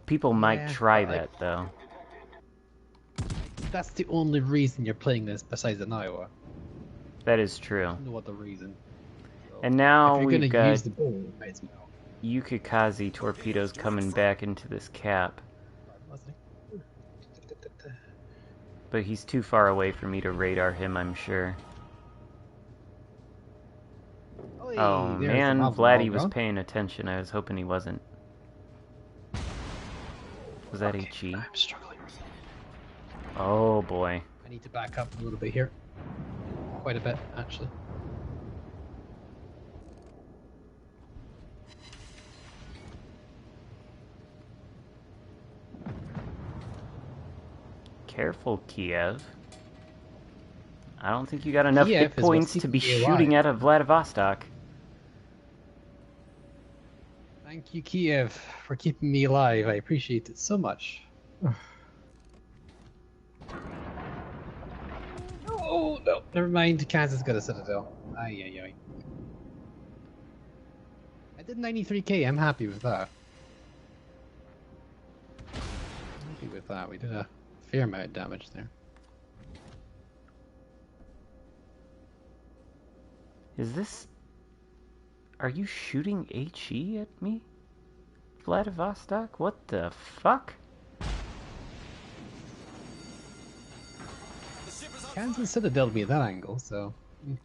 People might Yeah, try but, that though. That's the only reason you're playing this besides in Iowa. That is true. No other reason. So, And now if you're we've gonna got use the bow, you might as well. Yukikazi torpedoes coming back into this cap. But he's too far away for me to radar him, I'm sure. Oh man, Vladdy was paying attention. I was hoping he wasn't. Was that HE? I'm struggling. Oh boy. I need to back up a little bit here. Quite a bit, actually. Careful, Kiev. I don't think you got enough Kiev hit is what points to be keeps me shooting alive. at a Vladivostok. Thank you, Kiev, for keeping me alive. I appreciate it so much. Oh no! Never mind, Kansas got a citadel. Aye, aye, aye. I did 93k, I'm happy with that. Happy with that, we did a fair amount of damage there. Is this... Are you shooting HE at me? Vladivostok? What the fuck? Kansas citadel me at that angle, so... It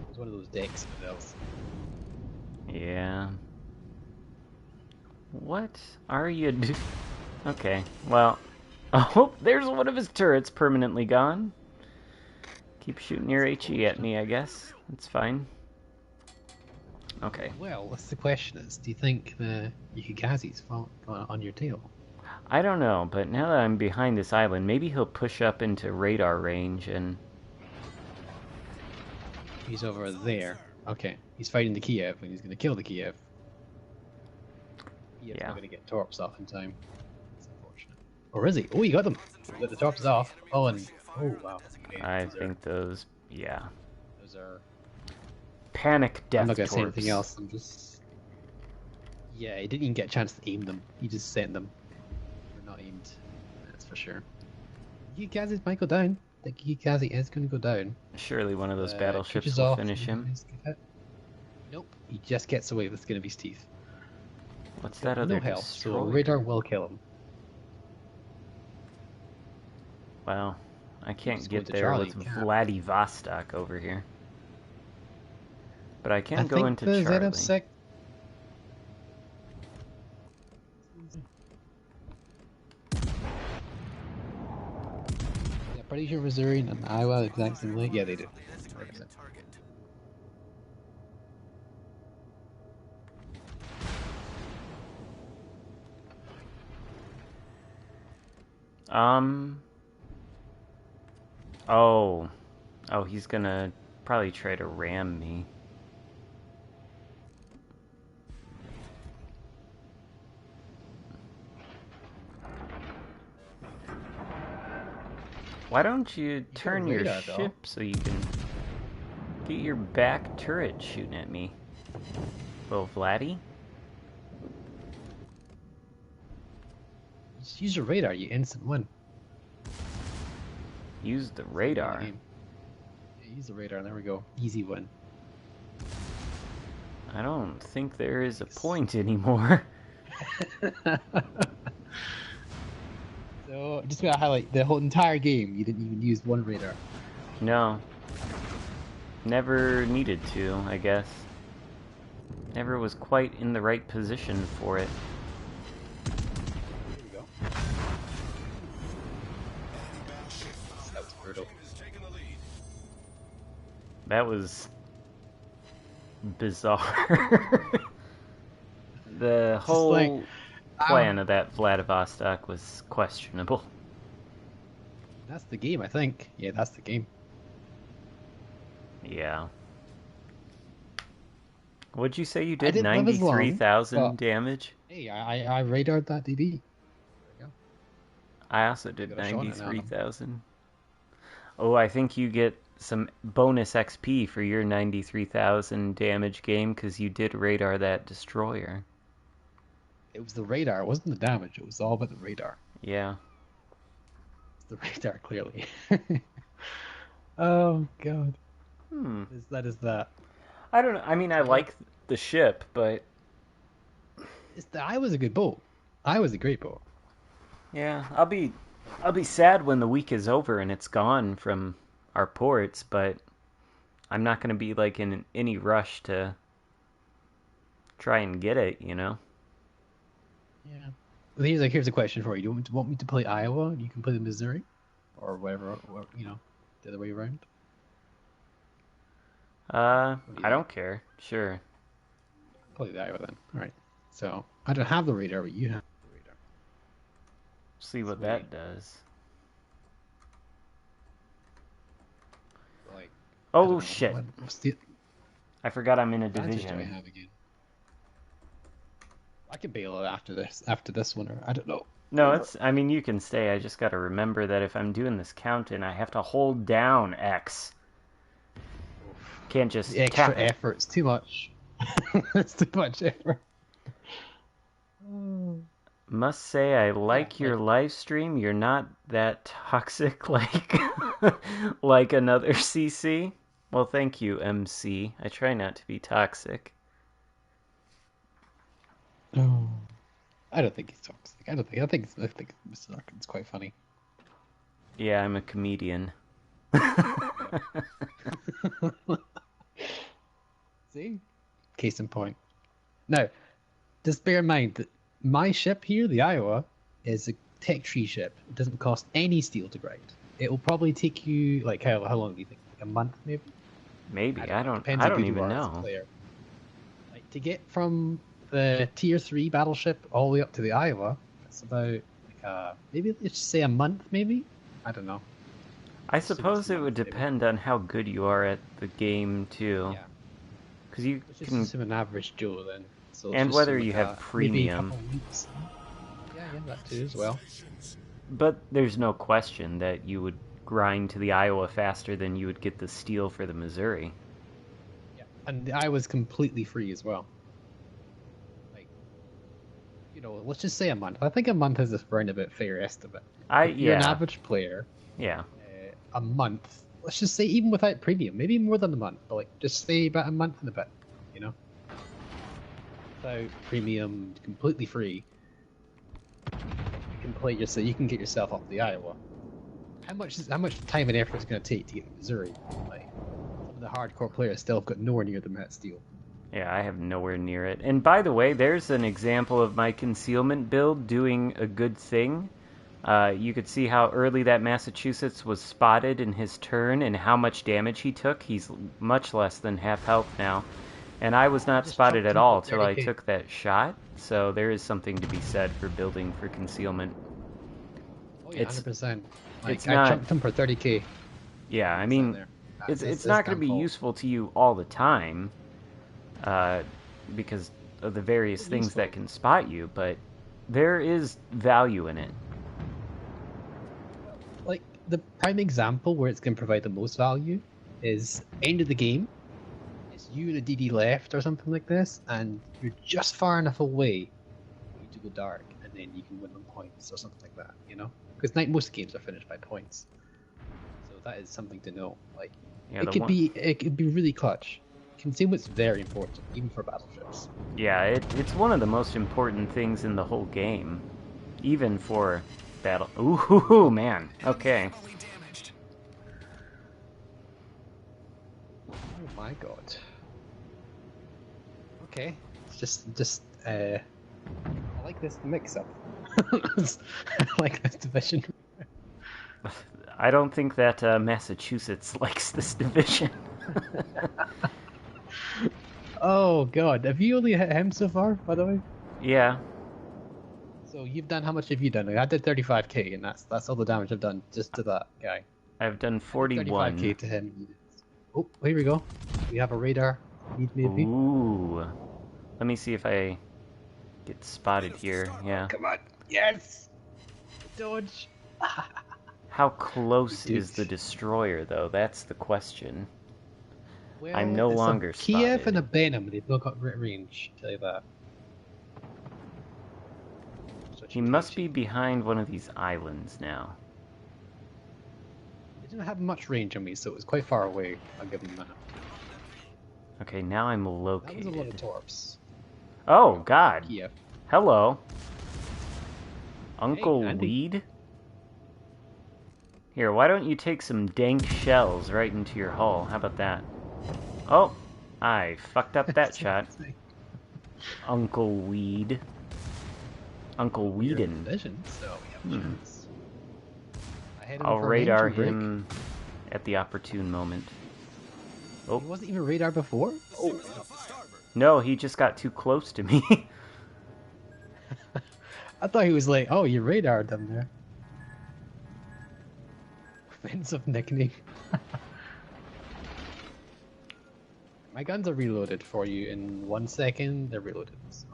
was one of those deck citadels. Yeah. What are you do... Okay, well... Oh, there's one of his turrets permanently gone. Keep shooting your HE at me, I guess. It's fine. Okay. Well, what's the question is, do you think the Yukigazi's on your tail? I don't know, but now that I'm behind this island, maybe he'll push up into radar range and... He's over there. Okay, he's fighting the Kiev, and he's going to kill the Kiev. Kiev's not going to get torps off in time. That's unfortunate. Or is he? Oh, he got them! He got the torps off. Oh, and... Oh, wow. Okay, I think those... Yeah. Those are... Panic death I'm not going to say torps. anything else, I'm just... Yeah, he didn't even get a chance to aim them. He just sent them. They're not aimed. That's for sure. Yukigazi might go down. I think Yukigazi is going to go down. Surely one of those battleships Twitches will off, finish him. Nope, he just gets away with the skin of his teeth. What's that other No health, so destroyer? radar will kill him. Well, I can't Just get go to there Charlie, with you can't. Vladivostok over here. But I can I go think into the Charlie. ZF6... Yeah, pretty sure Missouri and Iowa exact same link. Yeah, they do. 100%. Oh. Oh, he's gonna probably try to ram me. Why don't you turn your radar, though. ship so you can get your back turret shooting at me? Little Vladdy? Just use your radar, you instant win. Use the radar. Yeah, use the radar, there we go. Easy win. I don't think there is a point anymore. So, just gonna highlight the whole entire game, you didn't even use one radar. No. Never needed to, I guess. Never was quite in the right position for it. There we go. That was brutal. That was bizarre. The whole like, plan of that Vladivostok was questionable. That's the game, I think. Yeah, that's the game. Yeah. What'd you say you I did? didn't live as long, 93,000 but- damage? Hey, I radared that DB. There we go. I also did Got a shot on it now. 93,000. Oh, I think you get some bonus XP for your 93,000 damage game because you did radar that destroyer. It was the radar, it wasn't the damage, it was all about the radar. Yeah. It's the radar, clearly. Oh, God. That is that. I don't know. I mean, I like the ship, but I was a good boat. I was a great boat. yeah, I'll be sad when the week is over and it's gone from our ports, but I'm not going to be like in any rush to try and get it, you know? Yeah. Well, here's a question for you. Do you want me to play Iowa? You can play the Missouri, or whatever. Or, the other way around. I don't care. Sure. Play the Iowa then. All right. So I don't have the radar, but you have the radar. See what Sweet. that does. Like. I Oh don't know, shit! what's the I forgot I'm in a advantage do I division. have again? I can bail it after this one, or I don't know. No, it's. I mean, you can stay. I just got to remember that if I'm doing this count-in, I have to hold down X. Can't just The extra tap it. effort's too much. It's too much effort. Must say, I like your live stream. You're not that toxic like like another CC. Well, thank you, MC. I try not to be toxic. Oh. I don't think he's toxic. I think Mr. Xarkun's quite funny. Yeah, I'm a comedian. See? Case in point. Now, just bear in mind that my ship here, the Iowa, is a tech tree ship. It doesn't cost any steel to grind. It will probably take you, like, how long do you think? Like a month, maybe? Maybe. I don't Depends how good you even are as a know. player. Like, to get from the tier 3 battleship all the way up to the Iowa, it's about, like, maybe let's just say a month, maybe? I don't know. I suppose it would depend on how good you are at the game, too. Yeah. Because you Let's just can... assume an average Joe, then. So let's And just whether assume, you like, have maybe a premium. couple weeks. Yeah, that too as well. But there's no question that you would grind to the Iowa faster than you would get the steel for the Missouri. Yeah, and the Iowa's completely free as well. Like, let's just say a month. I think a month is a roundabout fair estimate. If you're an average player, Yeah. a month. Let's just say even without premium, maybe more than a month, but like just say about a month and a bit. Without premium, completely free. You can play yourself. You can get yourself up the Iowa. How much time and effort is it going to take to get to Missouri? Like, some of the hardcore players still have got nowhere near the Met Steel. Yeah, I have nowhere near it. And by the way, there's an example of my concealment build doing a good thing. You could see how early that Massachusetts was spotted in his turn and how much damage he took. He's much less than half health now. And I was not spotted at all till I took that shot. So there is something to be said for building for concealment. Oh yeah, 100%. It's I not, jumped him for 30k. Yeah, I mean, it's not going to be useful to you all the time, because of the various things that can spot you, but there is value in it. Like, the prime example where it's going to provide the most value is end of the game. It's you and a DD left or something like this, and you're just far enough away for you to go dark, and then you can win on points or something like that, Because most games are finished by points. So that is something to know. Like, Yeah, it could be really clutch. Concealment's very important, even for battleships. Yeah, it's one of the most important things in the whole game, even for battle. Ooh, man. Okay. Oh my god. Okay, it's just I like this mix-up. I like this division. I don't think that Massachusetts likes this division. Oh god, have you only hit him so far, by the way? Yeah. So how much have you done? I did 35k, and that's all the damage I've done just to that guy. I've done 41. 35k to him. Oh, here we go. We have a radar. Maybe. Ooh. Let me see if I get spotted here. Yeah. Come on. Yes! Dodge! How close is the destroyer, though? That's the question. Well, I'm no longer spotted. Kiev and a Benham, they've both got range, I'll tell you that. He must be behind one of these islands now. He didn't have much range on me, so it was quite far away. I'll give him that. Okay, now I'm located. That was a lot of torps. Oh, God. Kiev. Hello. Uncle Andy. Weed? Here, why don't you take some dank shells right into your hull? How about that? Oh, I fucked up that shot. Uncle Weed. Uncle Whedon. I'll radar him at the opportune moment. Oh. He wasn't even radar before? Oh. No, he just got too close to me. I thought he was like, oh, you radared them there. Offensive nickname. My guns are reloaded for you in 1 second. They're reloaded. So.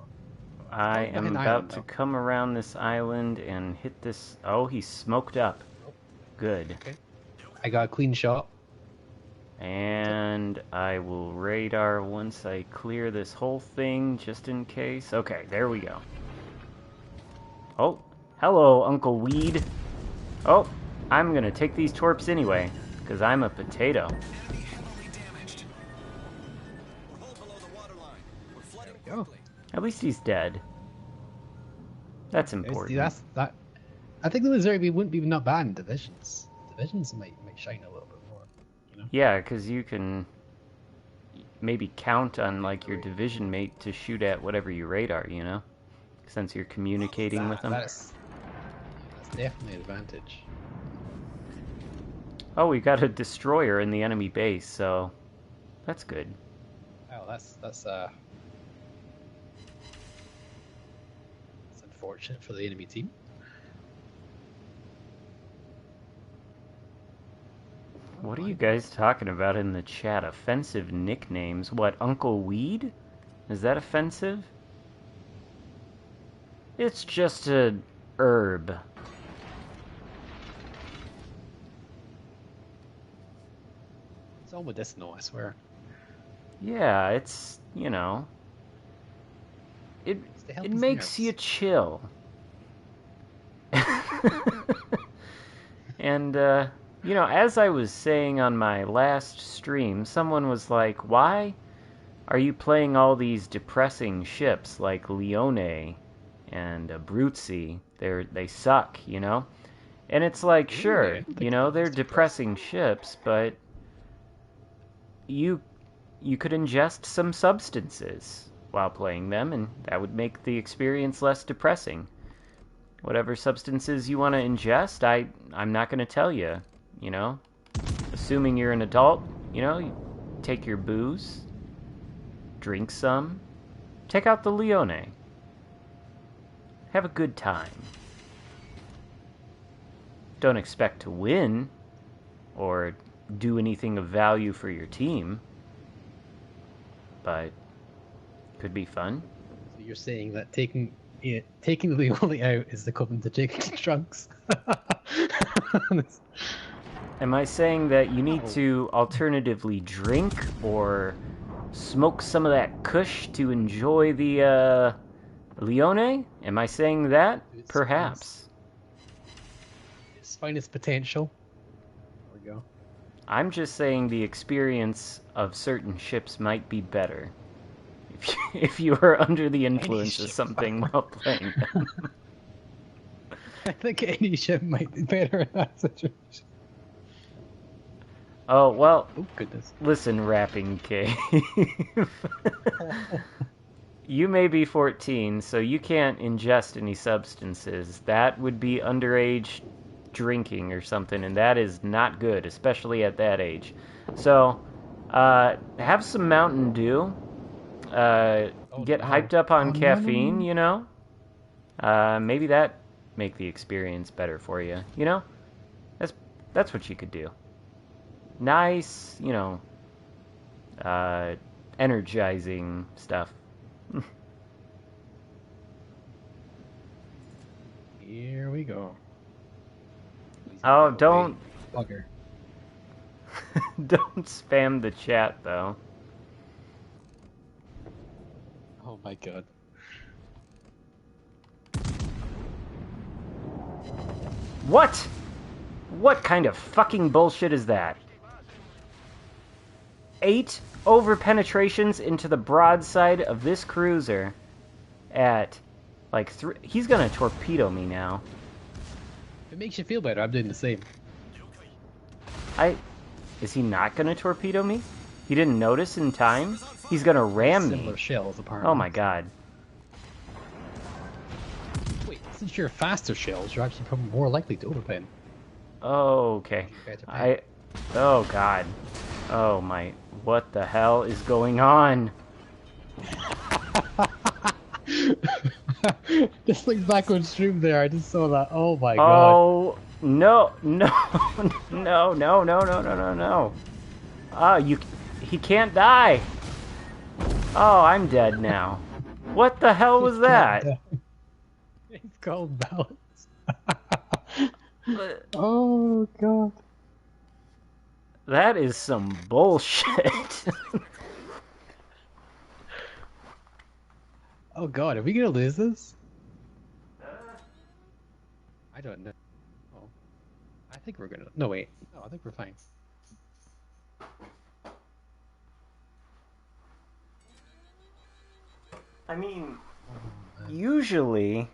I Oh, am an about island, to though. come around this island and hit this. Oh, he's smoked up. Good. Okay. I got a clean shot. And I will radar once I clear this whole thing, just in case. Okay, there we go. Oh, hello, Uncle Weed. Oh, I'm gonna take these torps anyway, because I'm a potato. Enemy heavily damaged. We're hull below the waterline. We're flooding we go. quickly. At least he's dead. That's See, important. that's that. I think the Missouri wouldn't be not bad in divisions. Divisions might shine a little bit more. You know. Yeah, because you can maybe count on like your division mate to shoot at whatever you radar, you know? Since you're communicating with them. That's definitely an advantage. Oh, we got a destroyer in the enemy base, so that's good. Oh, that's unfortunate for the enemy team. What are you guys talking about in the chat? Offensive nicknames? What, Uncle Weed? Is that offensive? It's just a herb. It's all medicinal, I swear. Yeah, it's, you know, it to help it his makes you nerves. chill. And you know, as I was saying on my last stream, someone was like, "Why are you playing all these depressing ships like Lione and Abruzzi? They suck, you know?" And it's like, Really? I sure, don't think you know, they're it's depressing ships, but you could ingest some substances while playing them, and that would make the experience less depressing. Whatever substances you want to ingest, I'm not going to tell you, you know? Assuming you're an adult, you know, you take your booze, drink some, take out the Lione. Have a good time. Don't expect to win or do anything of value for your team, but could be fun. So you're saying that taking the Leone out is the equivalent to taking drugs? Am I saying that you need No. to alternatively drink or smoke some of that kush to enjoy the Lione? Am I saying that? It's Perhaps. Its finest potential. There we go. I'm just saying the experience of certain ships might be better if you are under the influence of ship. something while playing them. I think any ship might be better in that situation. Oh, well, Oh goodness. listen, Rapping Cave. You may be 14, so you can't ingest any substances. That would be underage drinking or something, and that is not good, especially at that age. So, have some Mountain Dew. Get hyped up on caffeine, you know? Maybe that make the experience better for you, you know? That's what you could do. Nice, you know, energizing stuff. Here we go. Oh, don't Bugger. don't spam the chat though. Oh my god. What? What kind of fucking bullshit is that? 8 over penetrations into the broadside of this cruiser at like 3. He's gonna torpedo me now. If it makes you feel better, I'm doing the same. Is he not gonna torpedo me? He didn't notice in time? He's gonna ram me. Similar shells, apparently. Oh my god. Wait, since you're faster shells, you're actually probably more likely to overpen. Okay. Better pen. Oh god. Oh my. What the hell is going on? Just like back on stream there, I just saw that. Oh my god. Oh no, no, no, no, no, no, no, no, no. He can't die. Oh, I'm dead now. What the hell was that? It's called balance. Oh god. That is some bullshit. Oh god, are we gonna lose this? I don't know. Oh. I think we're gonna. No, wait. No, I think we're fine. I mean, usually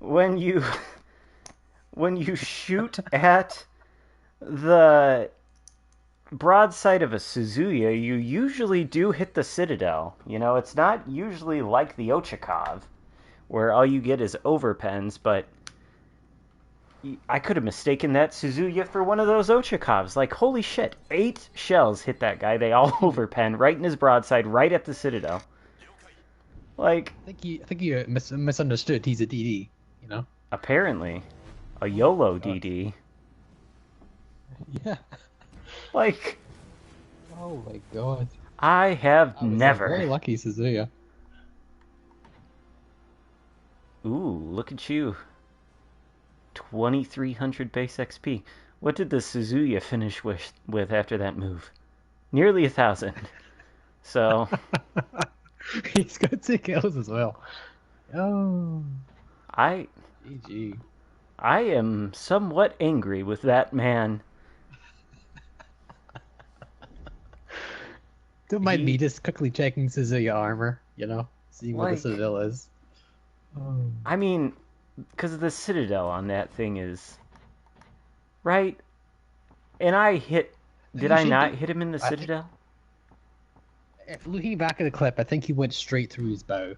when you shoot at the broadside of a Suzuya, you usually do hit the citadel. You know, it's not usually like the Ochakov, where all you get is overpens, but I could have mistaken that Suzuya for one of those Ochakovs. Like, holy shit, 8 shells hit that guy. They all overpen right in his broadside, right at the citadel. Like, I think you misunderstood. He's a DD. You know. apparently, a YOLO DD. Yeah. Like, Oh my god. I have That was never. very lucky, Suzuya. Ooh, look at you. 2,300 base XP. What did the Suzuya finish with after that move? Nearly 1,000. So, He's got 2 kills as well. Oh, I GG. I am somewhat angry with that man. Don't mind me just quickly checking Suzuya armor, you know, seeing what the Like- Citadel is. Oh. I mean, because the citadel on that thing is right, and I hit. Did You I should not do- hit him in the I think- citadel? If looking back at the clip, I think he went straight through his bow.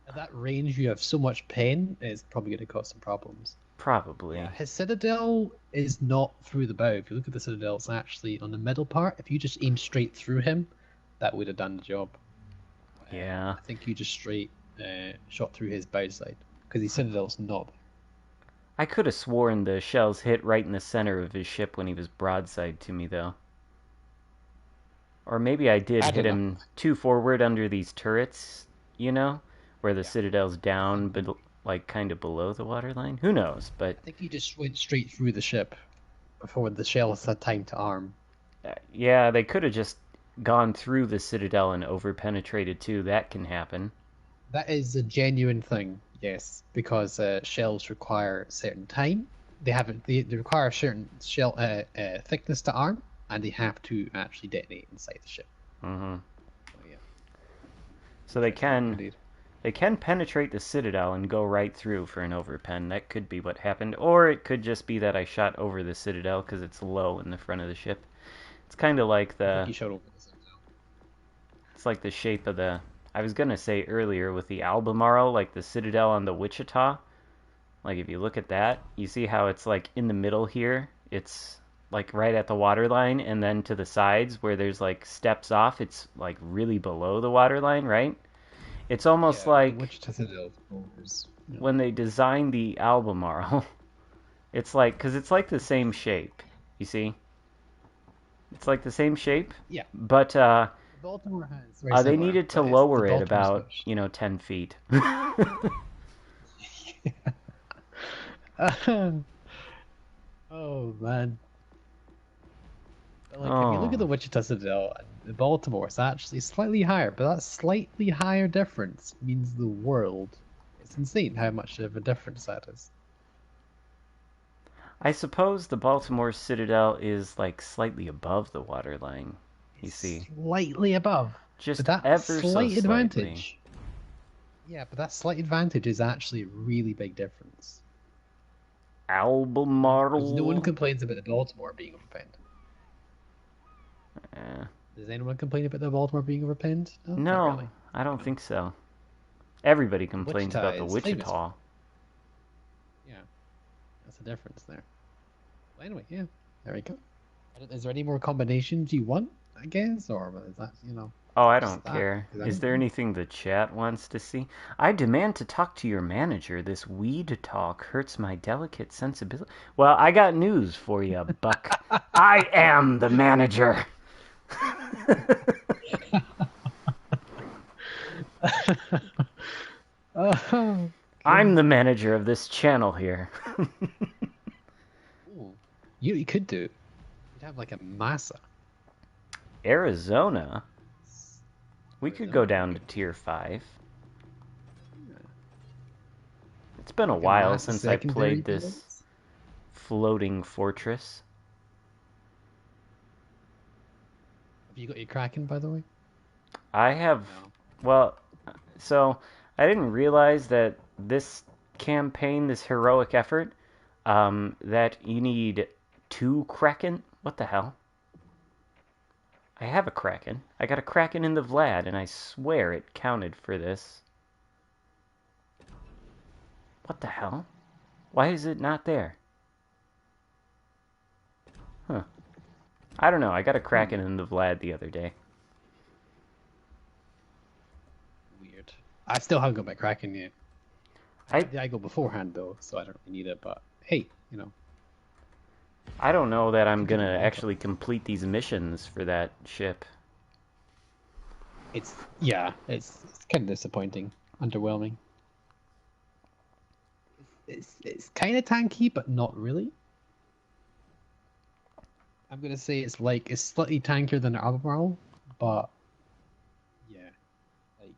At that range, you have so much pain, it's probably going to cause some problems. Probably. Yeah, his Citadel is not through the bow. If you look at the Citadel, it's actually on the middle part. If you just aim straight through him, that would have done the job. Yeah. I think you just straight shot through his bow side, because his Citadel's not. I could have sworn the shells hit right in the center of his ship when he was broadside to me, though. Or maybe I did I hit don't him too forward under these turrets, you know, where the Yeah. citadel's down, but like kind of below the waterline. Who knows? But I think you just went straight through the ship before the shells had time to arm. yeah, they could have just gone through the citadel and overpenetrated too. That can happen. That is a genuine thing, yes, because shells require certain time. They require a certain shell thickness to arm, and they have to actually detonate inside the ship. Hmm. So, yeah, So they can indeed. penetrate the citadel and go right through for an overpen. That could be what happened, or it could just be that I shot over the citadel because it's low in the front of the ship. It's kind of like I think the you shot over the Citadel. it's like the shape of the. I was gonna say earlier with the Albemarle, like the citadel on the Wichita. Like if you look at that, you see how it's like in the middle here. It's like right at the waterline, and then to the sides where there's like steps off, it's like really below the waterline, right? It's almost Yeah, like which Citadel is, when they designed the Albemarle. It's like, because it's like the same shape, you see? It's like the same shape, Yeah. but Baltimore has. they needed to lower it about, 10 feet. Oh man. But, like, if you look at the Oh. Wichita Citadel and the Baltimore, it's actually slightly higher, but that slightly higher difference means the world. It's insane how much of a difference that is. I suppose the Baltimore Citadel is like slightly above the waterline, you see. Slightly above. Just But that ever so slight slightly. advantage. Yeah, but that slight advantage is actually a really big difference. Because Albemarle. no one complains about the Baltimore being overpinned. Eh, Does anyone complain about the Baltimore being overpinned? Not no, really. I don't think so. Everybody complains Wichita about the is Wichita. Yeah, that's the difference there. Well, anyway, yeah, there we go. Is there any more combinations you want, I guess? Or is that, Oh, I Just don't that, care. 'cause I Is don't there know. anything the chat wants to see? I demand to talk to your manager. This weed talk hurts my delicate sensibility. Well, I got news for you, Buck. I am the manager. Oh, I'm goodness. the manager of this channel here. Ooh. You could do. You'd have like a massa. Arizona? We could go Arizona, down to okay. tier 5. Yeah. It's been a Like a while massa since I secondary played this builds. floating fortress. Have you got your Kraken, by the way? I have, No. well, so I didn't realize that this campaign, this heroic effort, that you need 2 Kraken. What the hell? I have a Kraken. I got a Kraken in the Vlad, and I swear it counted for this. What the hell? Why is it not there? Huh. I don't know. I got a Kraken in the Vlad the other day. Weird. I still haven't got my Kraken yet. I I had the Eagle beforehand though, so I don't really need it. But hey, I don't know that I'm you can gonna evolve it. actually complete these missions for that ship. It's kind of disappointing, underwhelming. It's kind of tanky, but not really. I'm gonna say it's slightly tankier than Albemarle, but yeah, like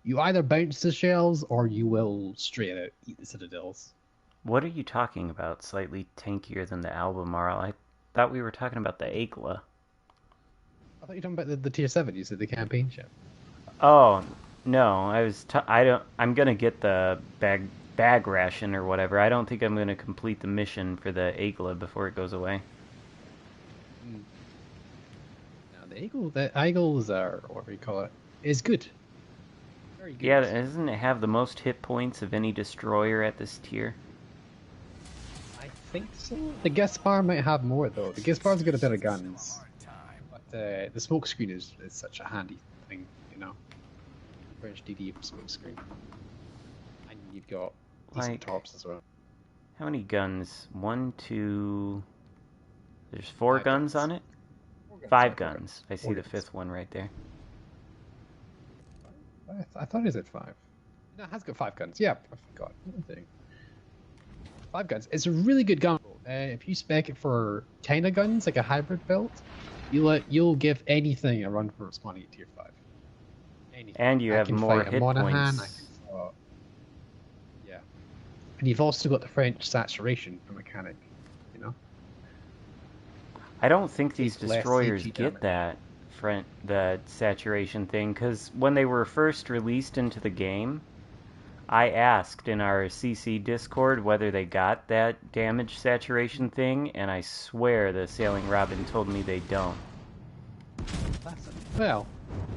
you either bounce the shells or you will straight out eat the citadels. What are you talking about? Slightly tankier than the Albemarle? I thought we were talking about the Agla. I thought you were talking about the tier 7. You said the campaign ship. Oh no, I don't. I'm gonna get the bag ration or whatever. I don't think I'm gonna complete the mission for the Agla before it goes away. Mm. Now the Eagles are or whatever you call it is good, very good. Yeah, doesn't it have the most hit points of any destroyer at this tier? I think so. The Gaspar might have more though. The Gaspar's got a bit of guns, but the smoke screen is such a handy thing, French DD smoke screen, and you've got decent Like, torps as well. how many guns? One, two. There's 4 Five guns on guns. it. 4 guns. 5 Yeah, 4 guns. guns. I see 4 the guns. 5th one right there. I thought it said 5. No, it has got 5 guns. Yeah, I forgot. 5 guns. It's a really good gun. If you spec it for kind of guns, like a hybrid build, you'll give anything a run for its money at tier 5. Anything. And you I have can more fight a hit Monahan. I can points. fight, yeah. And you've also got the French saturation for mechanic. You know, I don't think these takes less destroyers CP get damage. that saturation thing, because when they were first released into the game, I asked in our CC Discord whether they got that damage saturation thing, and I swear the Sailing Robin told me they don't. Well,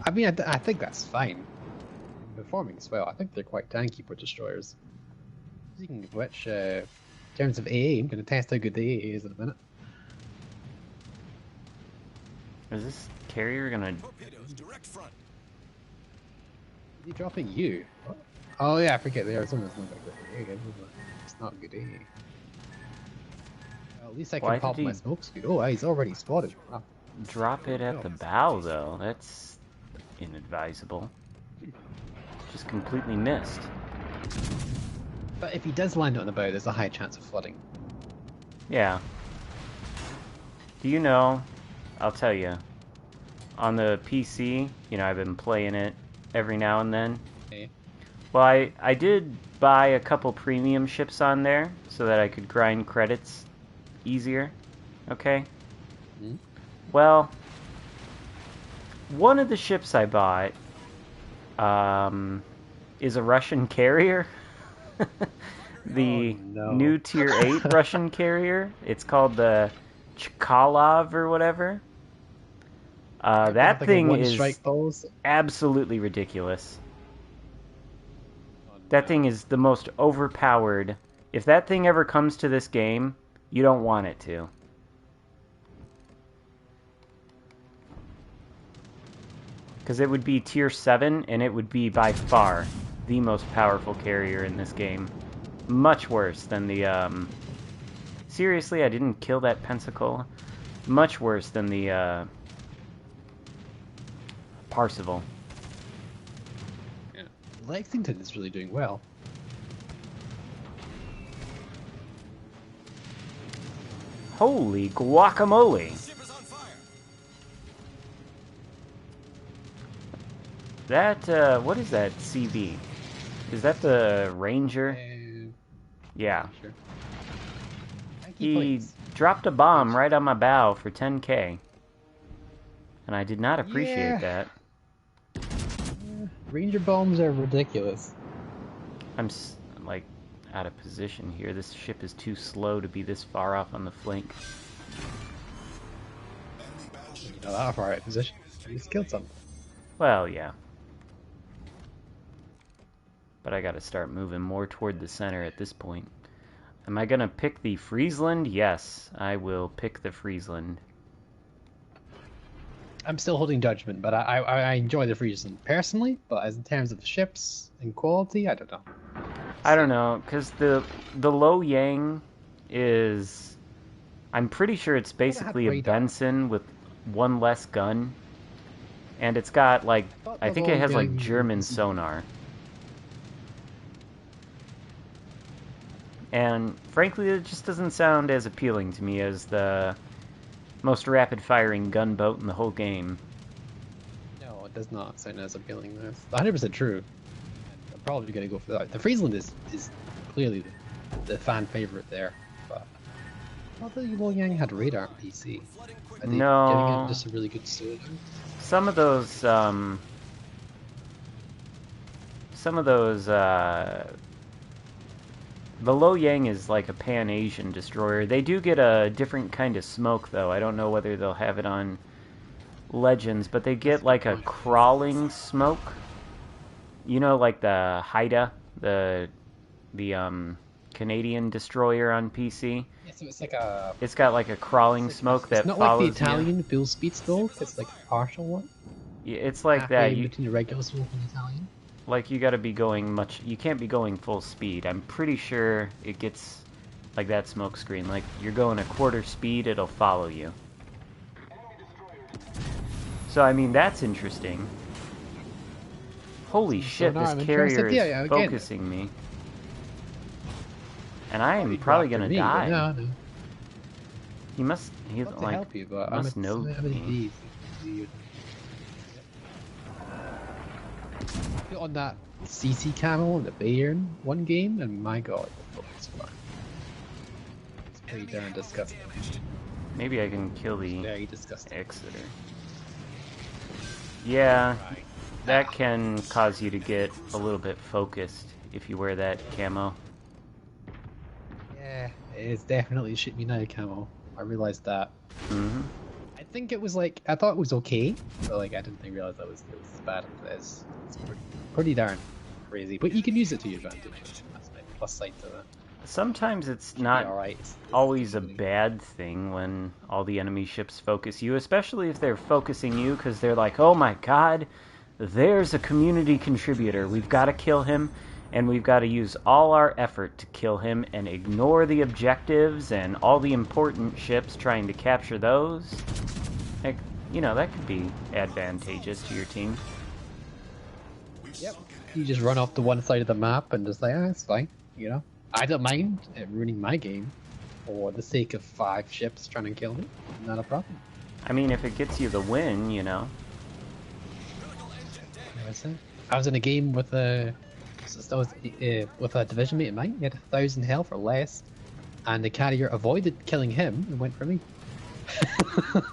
I mean, I think that's fine. Performing as well. I think they're quite tanky for destroyers. Speaking of which, in terms of AA, I'm going to test how good the AA is in a minute. Is this carrier gonna... Torpedoes, direct front. Is he dropping you? Oh yeah, I forget the Arizona's not that good AA. It's not good AA. Well, at least I Why can did pop he- my smoke screen. Oh, he's already spotted. Wow. drop it at the bow, though? That's inadvisable. Just completely missed. But if he does land on the bow, there's a high chance of flooding. Yeah. Do you know, I'll tell you, on the PC, I've been playing it every now and then. Okay. Well, I did buy a couple premium ships on there so that I could grind credits easier. Okay? Hmm? Well, one of the ships I bought is a Russian carrier. The Oh, no. new tier 8 Russian carrier. It's called the Chkalov or whatever. That thing is strike balls. absolutely ridiculous. Oh, That no. thing is the most overpowered. If that thing ever comes to this game, you don't want it to. Because it would be tier 7, and it would be by far the most powerful carrier in this game. Much worse than the, Seriously, I didn't kill that Pensacola. Much worse than the, Parseval. Yeah. Lexington is really doing well. Holy guacamole! Ship is on fire. That, what is that CV? Is that the Ranger? Yeah. Sure. He dropped a bomb right on my bow for 10k. And I did not appreciate that. Ranger bombs are ridiculous. I'm, like, out of position here. This ship is too slow to be this far off on the flank. You know that far out of position. You just killed something. Well, yeah. But I gotta start moving more toward the center at this point. Am I gonna pick the Friesland? Yes, I will pick the Friesland. I'm still holding judgment, but I enjoy the Friesland personally. But as in terms of ships and quality, I don't know. I don't know, because the Lo Yang is... I'm pretty sure it's basically a Benson with one less gun. And it's got, like... I think it has, like, German sonar. And, frankly, it just doesn't sound as appealing to me as the most rapid-firing gunboat in the whole game. No, it does not sound as appealing. That's 100% true. I'm probably going to go for that. The Friesland is clearly the fan favorite there. But I thought the Lo Yang had radar on PC. Are they No. giving it just a really good story? Some of those, the Lo Yang is like a Pan-Asian destroyer. They do get a different kind of smoke, though. I don't know whether they'll have it on Legends, but they get like a crawling smoke. You know, like the Haida, the Canadian destroyer on PC. Yeah, so it's like a... It's got like a crawling smoke that It's not follows like the Italian full speed smoke. It's like a partial one. you. It's like Halfway that. between the regular smoke and the Italian. Like, you gotta be going much... You can't be going full speed. I'm pretty sure it gets, like, that smoke screen. Like, you're going a quarter speed, it'll follow you. So, I mean, that's interesting. Holy shit, now I'm this carrier interested. Yeah, is again. focusing me. And I am probably gonna Me, die. but no. He must... He's, Not to like... help you, but must know me. On that CC camo and the Bayern one game, and my god, the fuck is fun. It's pretty darn disgusting. Maybe I can kill the Very disgusting. Exeter. Yeah, that can cause you to get a little bit focused if you wear that camo. Yeah, it's definitely shit me now camo. I realized that. Mm-hmm. I think it was like, I thought it was okay, but like I didn't realize that it was as bad as it is. It's pretty darn crazy, but you can use it to your advantage. That's my plus side to that. Sometimes it's not Alright. always a bad thing when all the enemy ships focus you, especially if they're focusing you because they're like, oh my god, there's a community contributor. We've got to kill him, and we've got to use all our effort to kill him and ignore the objectives and all the important ships, trying to capture those. Like, you know, that could be advantageous to your team. Yep. You just run off to one side of the map and just like, ah, it's fine, you know. I don't mind it ruining my game for the sake of 5 ships trying to kill me. Not a problem. I mean, if it gets you the win, you know. I was in a game with a division mate of mine. He had 1,000 health or less, and the carrier avoided killing him and went for me.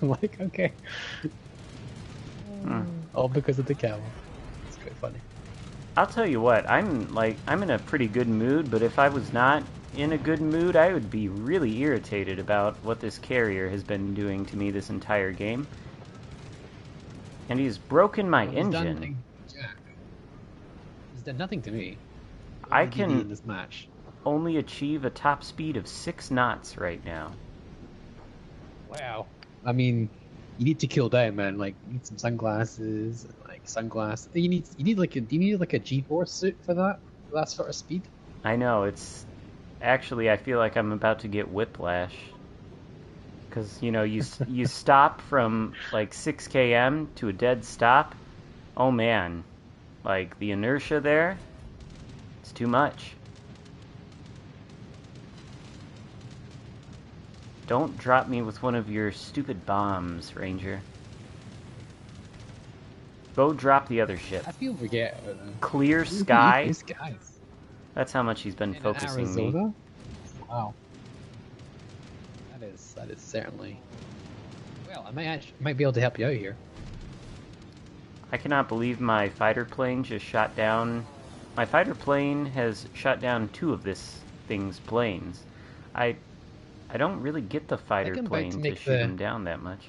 I'm like, okay. All because of the camel. It's quite funny. I'll tell you what, I'm in a pretty good mood, but if I was not in a good mood, I would be really irritated about what this carrier has been doing to me this entire game. And he's broken my engine. He's done nothing to me. I What did he do in can this match. only achieve a top speed of 6 knots right now. Wow. I mean, you need to kill down, man. Like, you need some sunglasses, and, like sunglasses. Do you need like a G-force suit for that? For that sort of speed? I know, it's... Actually, I feel like I'm about to get whiplash. Because, you know, you stop from, like, 6 km to a dead stop. Oh, man. Like, the inertia there, it's too much. Don't drop me with one of your stupid bombs, Ranger. Go drop the other ship. I feel forget about them. Clear Who are sky. these guys? That's how much he's been In focusing me. Arizona? Wow. That is certainly. Well, I might be able to help you out here. I cannot believe my fighter plane just shot down. My fighter plane has shot down 2 of this thing's planes. I don't really get the fighter I'm about plane to to make shoot them down that much.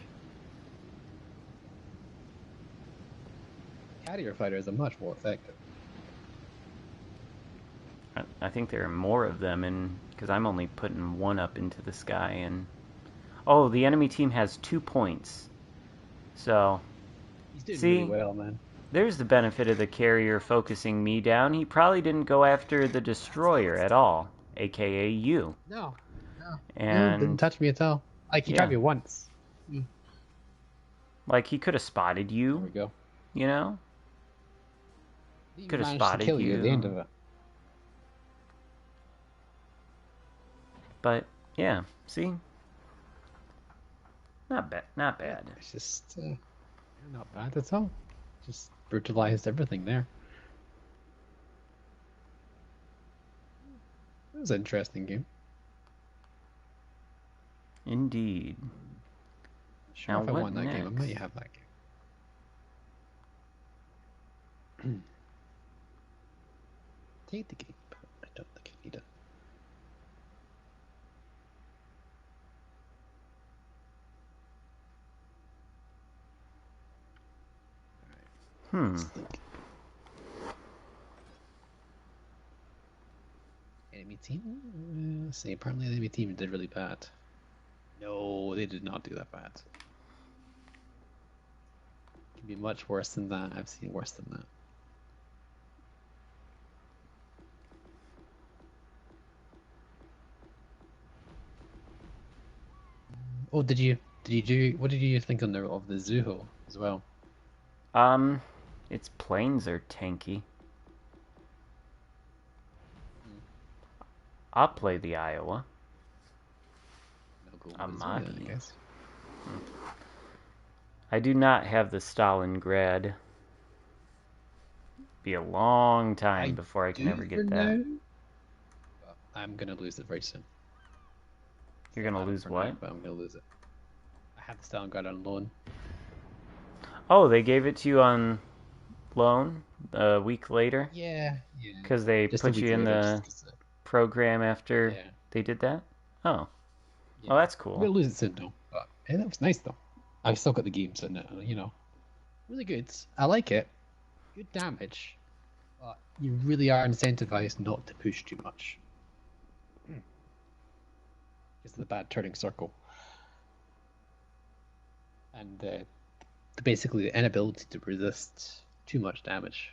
Carrier fighters are much more effective. I think there are more of them, because I'm only putting 1 up into the sky. And oh, the enemy team has 2 points. So He's doing see, really well, man. there's the benefit of the carrier focusing me down. He probably didn't go after the destroyer at all, aka you. No, And didn't touch me at all. Like he yeah. tried me once. Like, he could have spotted There you, we go. you know? He Could have managed to spotted kill you at the end you. of it. But yeah, see, not bad, not bad. It's just not bad at all. Just brutalized everything there. It was an interesting game. Indeed. Sure, Now if I what want that game, I next? might have that game. Take the game, but I don't think I need it. Let's think. Enemy team? Let's see, apparently the enemy team did really bad. No, they did not do that bad. It can be much worse than that. I've seen worse than that. Oh, what did you think of the Zuho as well? Its planes are tanky. I'll play the Iowa. No goal Amagi. I guess. I do not have the Stalingrad. Be a long time before I can ever get that. Well, I'm gonna lose it very soon. You're gonna lose For what? now, but I'm gonna lose it. I have the Stalingrad on loan. Oh, they gave it to you on loan a week later? Yeah. Because they Just a put week you in later, the just 'cause, program after yeah. they did that? Oh. Yeah. Well, that's I'm gonna cool. lose it soon though. But hey, that was nice though. I've still got the game, so you know, really good. I like it. Good damage, but you really are incentivized not to push too much. Because of the bad turning circle, and basically the inability to resist too much damage.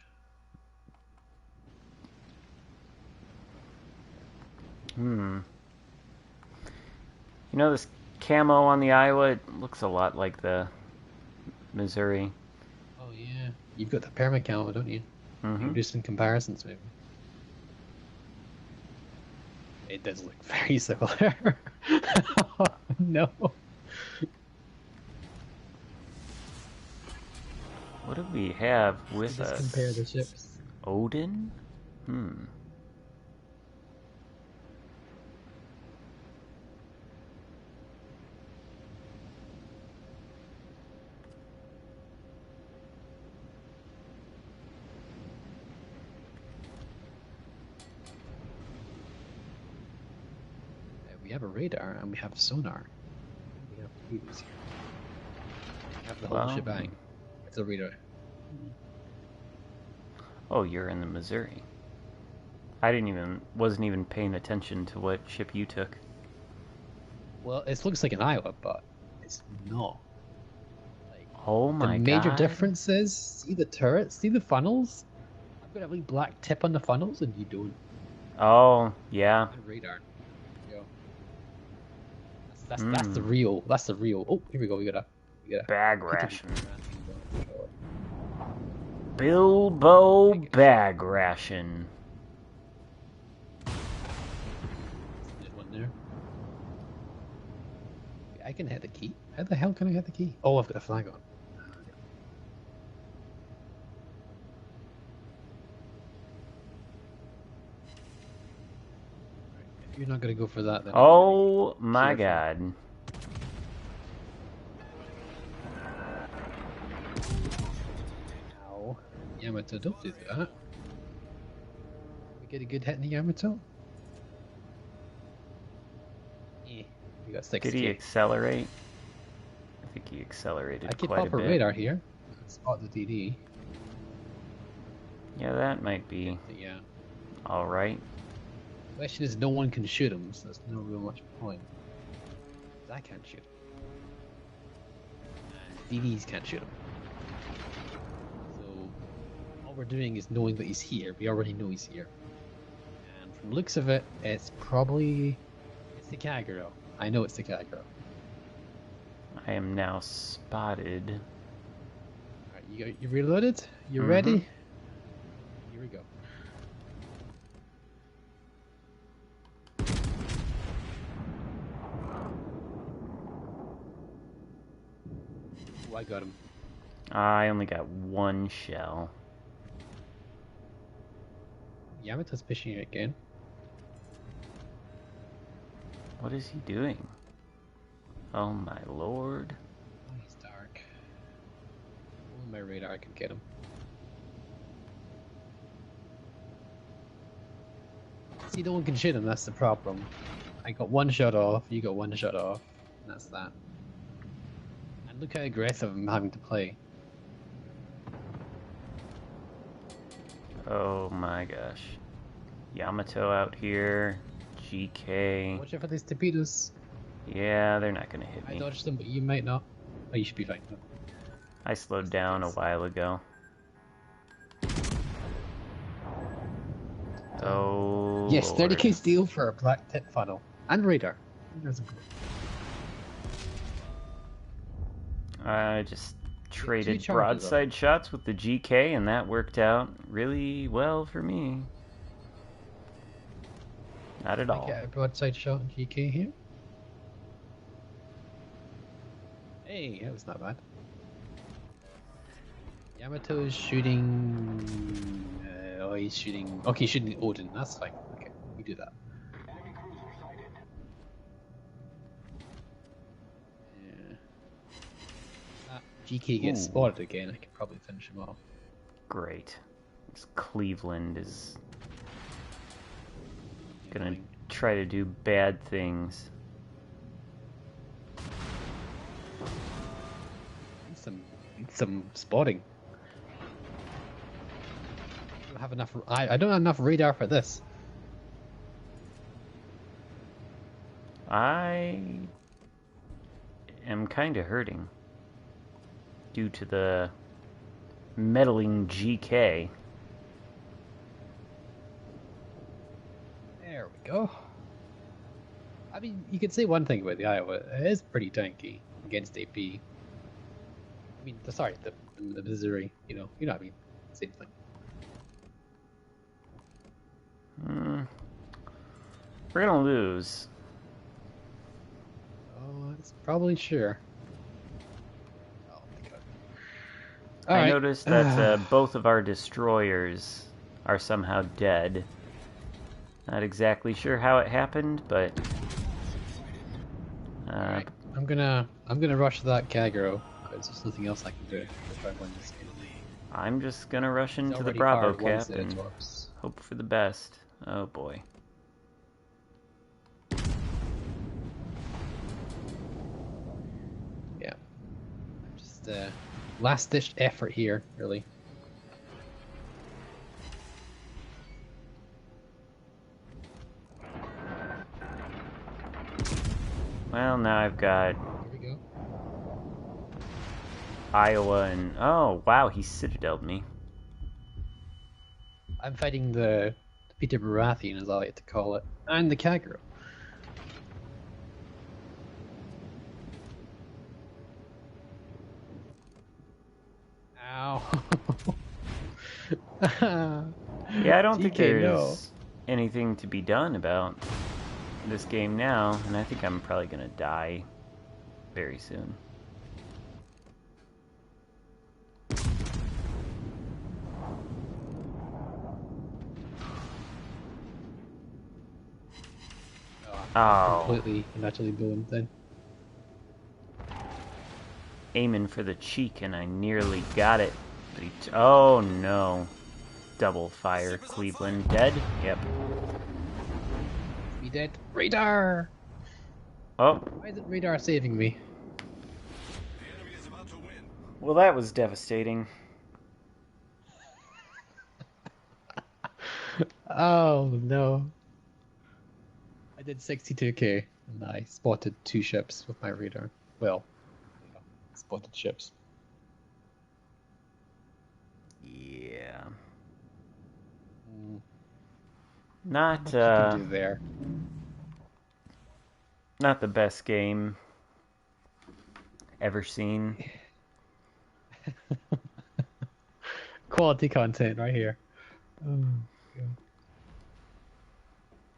You know this camo on the Iowa? It looks a lot like the Missouri. Oh yeah, you've got the permacamo, don't you? You can do some comparisons, maybe. It does look very similar. Oh, no. What do we have with Just us? compare the ships. Odin? We have a radar and we have sonar. We have views here. We have the whole Well, shebang. It's a radar. Oh, you're in the Missouri. Wasn't even paying attention to what ship you took. Well, it looks like an Iowa, but it's not. Like, Oh my the major god. difference is, see the turrets, see the funnels? I've got a wee black tip on the funnels and you don't. Oh, yeah. And radar. There you go. That's the real. That's the real. Oh, here we go. We got a Bag ration. Bilbo bag ration. There's one there. I can hit the key. How the hell can I hit the key? Oh, I've got a flag on. You're not gonna go for that then. Oh my Careful. god. Ow. Yamato, don't do that. We get a good hit in the Yamato? Yeah, we got 6K. Did he accelerate? I think he accelerated I could quite a pop a bit. radar here. Spot the DD. Yeah, that might be Yeah. alright. The question is, no one can shoot him, so there's no real much point. I can't shoot him. DDs can't shoot him. So, all we're doing is knowing that he's here. We already know he's here. And from the looks of it, it's probably... It's the Kagero. I know it's the Kagero. I am now spotted. Alright, you reloaded? You ready? Here we go. Ooh, I got him. I only got one shell. Yamato's fishing again. What is he doing? Oh my lord. Oh, he's dark. On my radar, I can get him. See, no one can shoot him, that's the problem. I got one shot off, you got one shot off, and that's that. And look how aggressive I'm having to play. Oh my gosh. Yamato out here. GK. Watch out for these torpedoes. Yeah, they're not gonna hit I me. dodged them, but you might not. Oh, you should be fine. I slowed down a while ago. Oh. Yes, Lord. 30k steel for a black tip funnel. And radar. There's a... I just traded charges broadside shots with the GK, and that worked out really well for me. Not at I all. get a broadside shot on GK here. Hey, that was not bad. Yamato is shooting... oh, he's shooting... Okay, he's shooting Odin. That's fine. Okay, we do that. Yeah. That GK gets Ooh. spotted again. I could probably finish him off. Great. This Cleveland is gonna try to do bad things. Some spotting. I don't have enough. I don't have enough radar for this. I am kind of hurting due to the meddling GK. There we go. I mean, you could say one thing about the Iowa. It is pretty tanky against AP. I mean, sorry, the Missouri. You know what I mean. Same thing. We're gonna lose. Oh, that's probably sure. Oh my god. I noticed that both of our destroyers are somehow dead. Not exactly sure how it happened, but Alright, I'm gonna rush that Kagero. Because there's nothing else I can do to try and win this game. I'm just gonna rush into the already Bravo fired one cap set of and torps. hope for the best. Oh boy. Yeah. Just last ditch effort here, really. Well, now I've got Here we go. Iowa and... Oh, wow, he citadeled me. I'm fighting the Peter Baratheon, as I like to call it, and the Kagero. Ow. Yeah, I don't think TK, no. there's anything to be done about this game now, and I think I'm probably gonna die very soon. Oh, Completely naturally boomed then. aiming for the cheek, and I nearly got it. But oh no. Double fire, Cleveland. Dead? Yep. Be dead. Radar! Oh, Why isn't radar saving me? The enemy is about to win. well, that was devastating. Oh no. I did 62k and I spotted 2 ships with my radar. Well, yeah, spotted ships. Yeah. Not Not, much you can do there. not the best game ever seen. Quality content right here. Oh, God.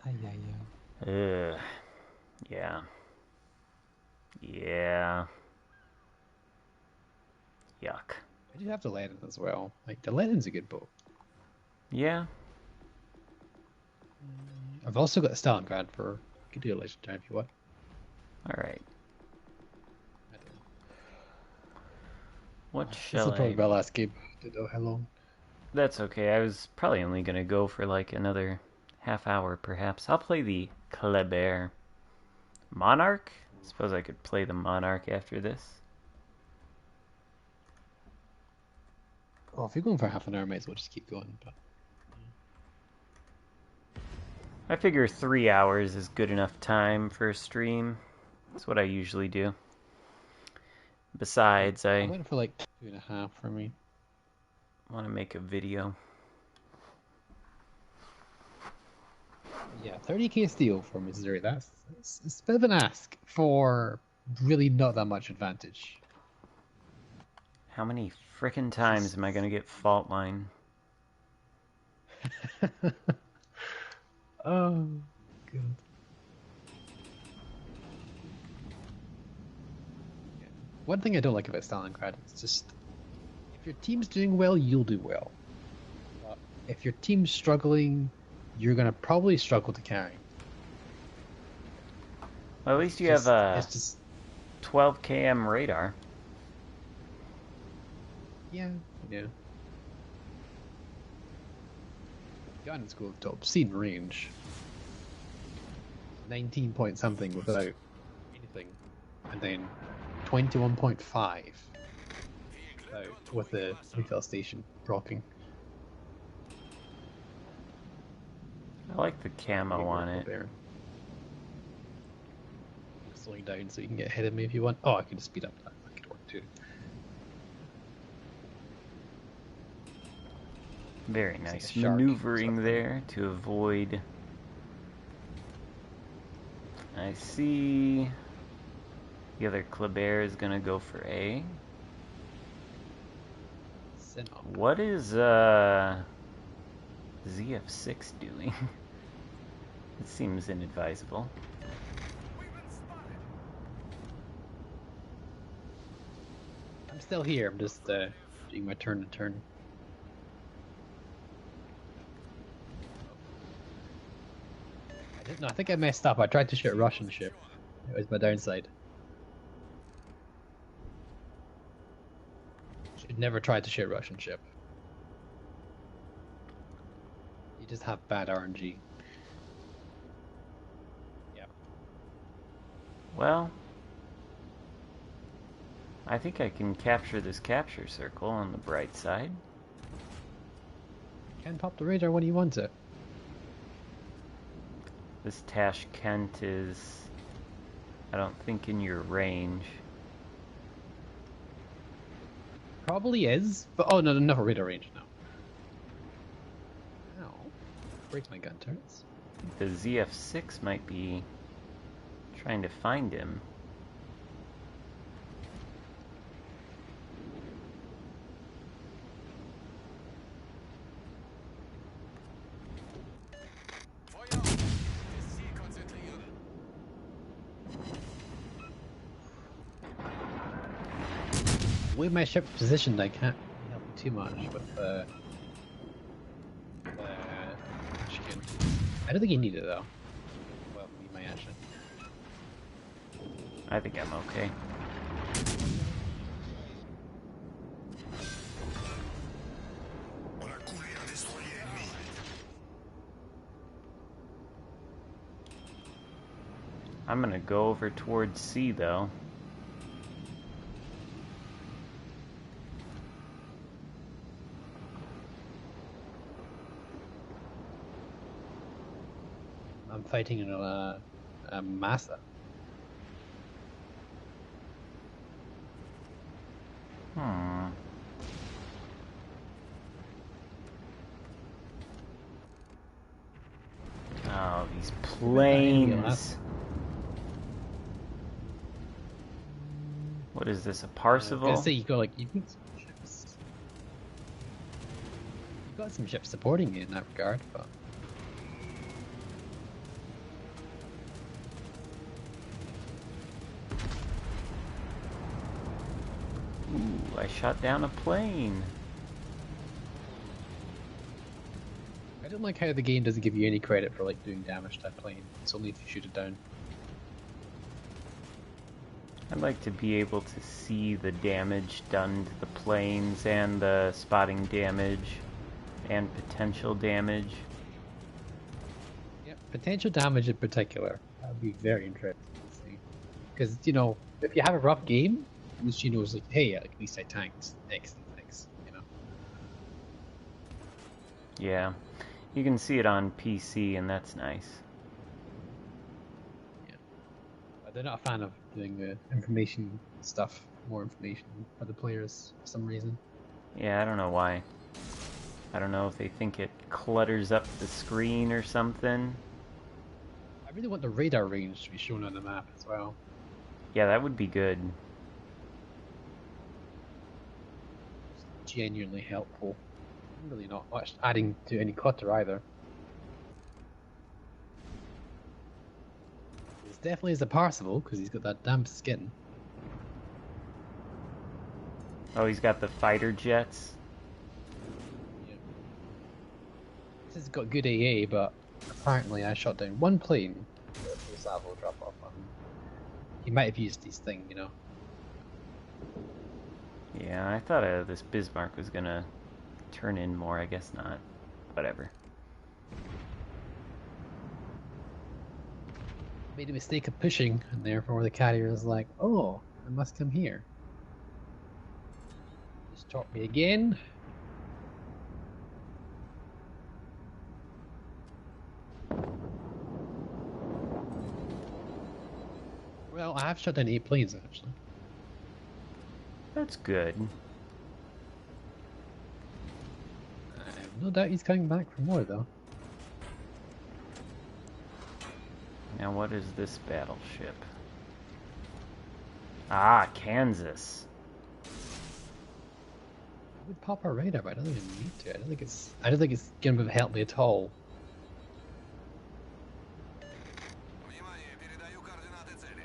Ay, ay, ay. Ugh. Yeah. Yeah. Yuck. I do have the Lenin as well. Like, the Lenin's a good boat. Yeah. I've also got the Stalingrad for... I could do a legendary if you want. Alright. I don't know. What This shall will probably I... be my last game. I don't know how long. That's okay. I was probably only gonna go for like another half hour, perhaps. I'll play the Kleber. Monarch? Suppose I could play the Monarch after this. Oh, if you're going for half an hour, I might as well just keep going. But I figure 3 hours is good enough time for a stream. That's what I usually do. Besides, I I went for like 2.5 for me. want to make a video. Yeah, 30k steel for Missouri. It's a bit of an ask for really not that much advantage. How many frickin' times am I gonna get fault line? Oh, God. Yeah. One thing I don't like about Stalingrad is just if your team's doing well, you'll do well. But if your team's struggling, you're gonna probably struggle to carry. Well, at least you Just- have a It's just 12 km radar. yeah. Guns go to obscene range. 19 point something without anything, and then 21.5 with the refill station dropping. I like the camo on it. There. Slowing down so you can get ahead of me if you want. Oh, I can just speed up that. That could work too. Very Looks like nice a shark. maneuvering there to avoid. I see the other Kleber is gonna go for A. Send up. What is ZF6 doing? It seems inadvisable. I'm still here. I'm just doing my turn to turn. I think I messed up. I tried to shoot a Russian ship. It was my downside. Should never try to shoot a Russian ship. You just have bad RNG. Yeah. Well, I think I can capture this capture circle on the bright side. Can pop the radar when you want it. This Tashkent is, I don't think, in your range. Probably is, but oh no, enough radar range now. Ow. Breaks my gun turrets. The ZF6 might be trying to find him. The way my ship's positioned, I can't help you too much with the Xarkun. I don't think you need it though. Well, you might actually. I think I'm okay. I'm gonna go over towards C though. I'm fighting in a massa. Hmm. Oh, these planes. What is this, a I was Parseval? gonna say you got you need some ships. You got some ships supporting you in that regard, but Ooh, I shot down a plane. I don't like how the game doesn't give you any credit for doing damage to that plane. It's only if you shoot it down. I'd like to be able to see the damage done to the planes and the spotting damage and potential damage. Yeah, potential damage in particular. That would be very interesting to see. Because, you know, if you have a rough game, at least you know it's hey, at least I tanked X and things, you know? Yeah, you can see it on PC and that's nice. But they're not a fan of doing the information stuff, more information for the players for some reason. Yeah, I don't know why. I don't know if they think it clutters up the screen or something. I really want the radar range to be shown on the map as well. Yeah, that would be good. Genuinely helpful. Really not much adding to any clutter either. This definitely is a Parseval because he's got that damn skin. Oh, he's got the fighter jets. Yeah. This has got good AA, but apparently I shot down one plane. The salvo drop off on him. He might have used these things, you know. Yeah, I thought this Bismarck was gonna turn in more. I guess not. Whatever. Made a mistake of pushing, and therefore the carrier is like, oh, I must come here. Just drop me again. Well, I have shot down 8 planes actually. That's good. I have no doubt he's coming back for more though. Now what is this battleship? Ah, Kansas. I would pop our radar, but I don't even need to. I don't think it's gonna help me at all. Внимание, передаю координаты цели.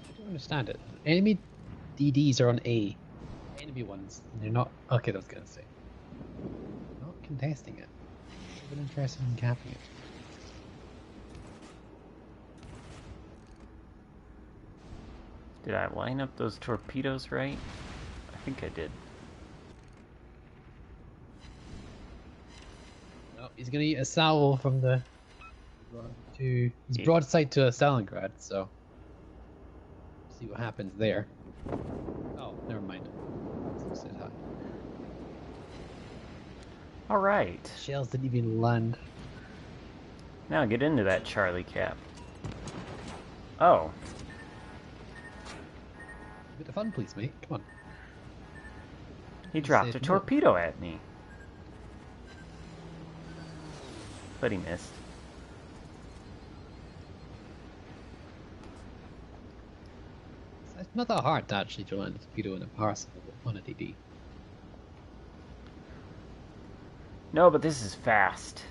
I don't understand it. Enemy DDs are on A. Enemy ones, and they're not. Okay, I was gonna say. Not contesting it. I've been interested in capping it. Did I line up those torpedoes right? I think I did. No, he's gonna eat a salvo from the. He's broadside to Stalingrad, so. See what happens there. Oh, never mind. Said hi. Alright. Shells didn't even land. Now get into that Charlie Cap. Oh. A bit of fun, please, mate. Come on. He dropped a Said no. torpedo at me. But he missed. Not that hard to actually to land a torpedo in a parcel on a DD. No, but this is fast.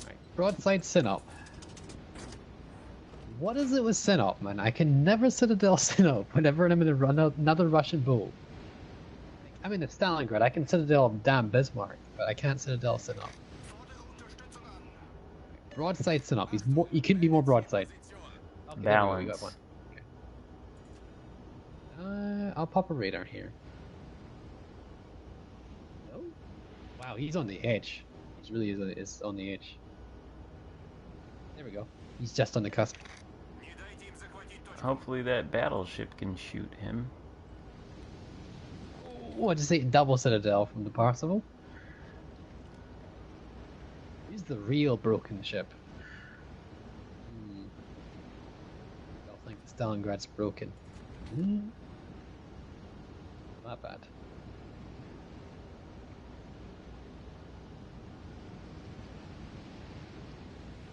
Right. Broadside Synop. What is it with Synop, man? I can never Citadel Synop whenever I'm in another Russian boat. I'm in the Stalingrad. I can Citadel damn Bismarck, but I can't Citadel Synop. Broadside Synop. He's more. He couldn't be more broadside. Okay, Balance. we got one. Okay. I'll pop a radar here. No. Wow, he's on the edge. He really is on the edge. There we go. He's just on the cusp. Hopefully that battleship can shoot him. Oh, I just ate double Citadel from the Parseval. He's the real broken ship. I think the Stalingrad's broken. Not bad.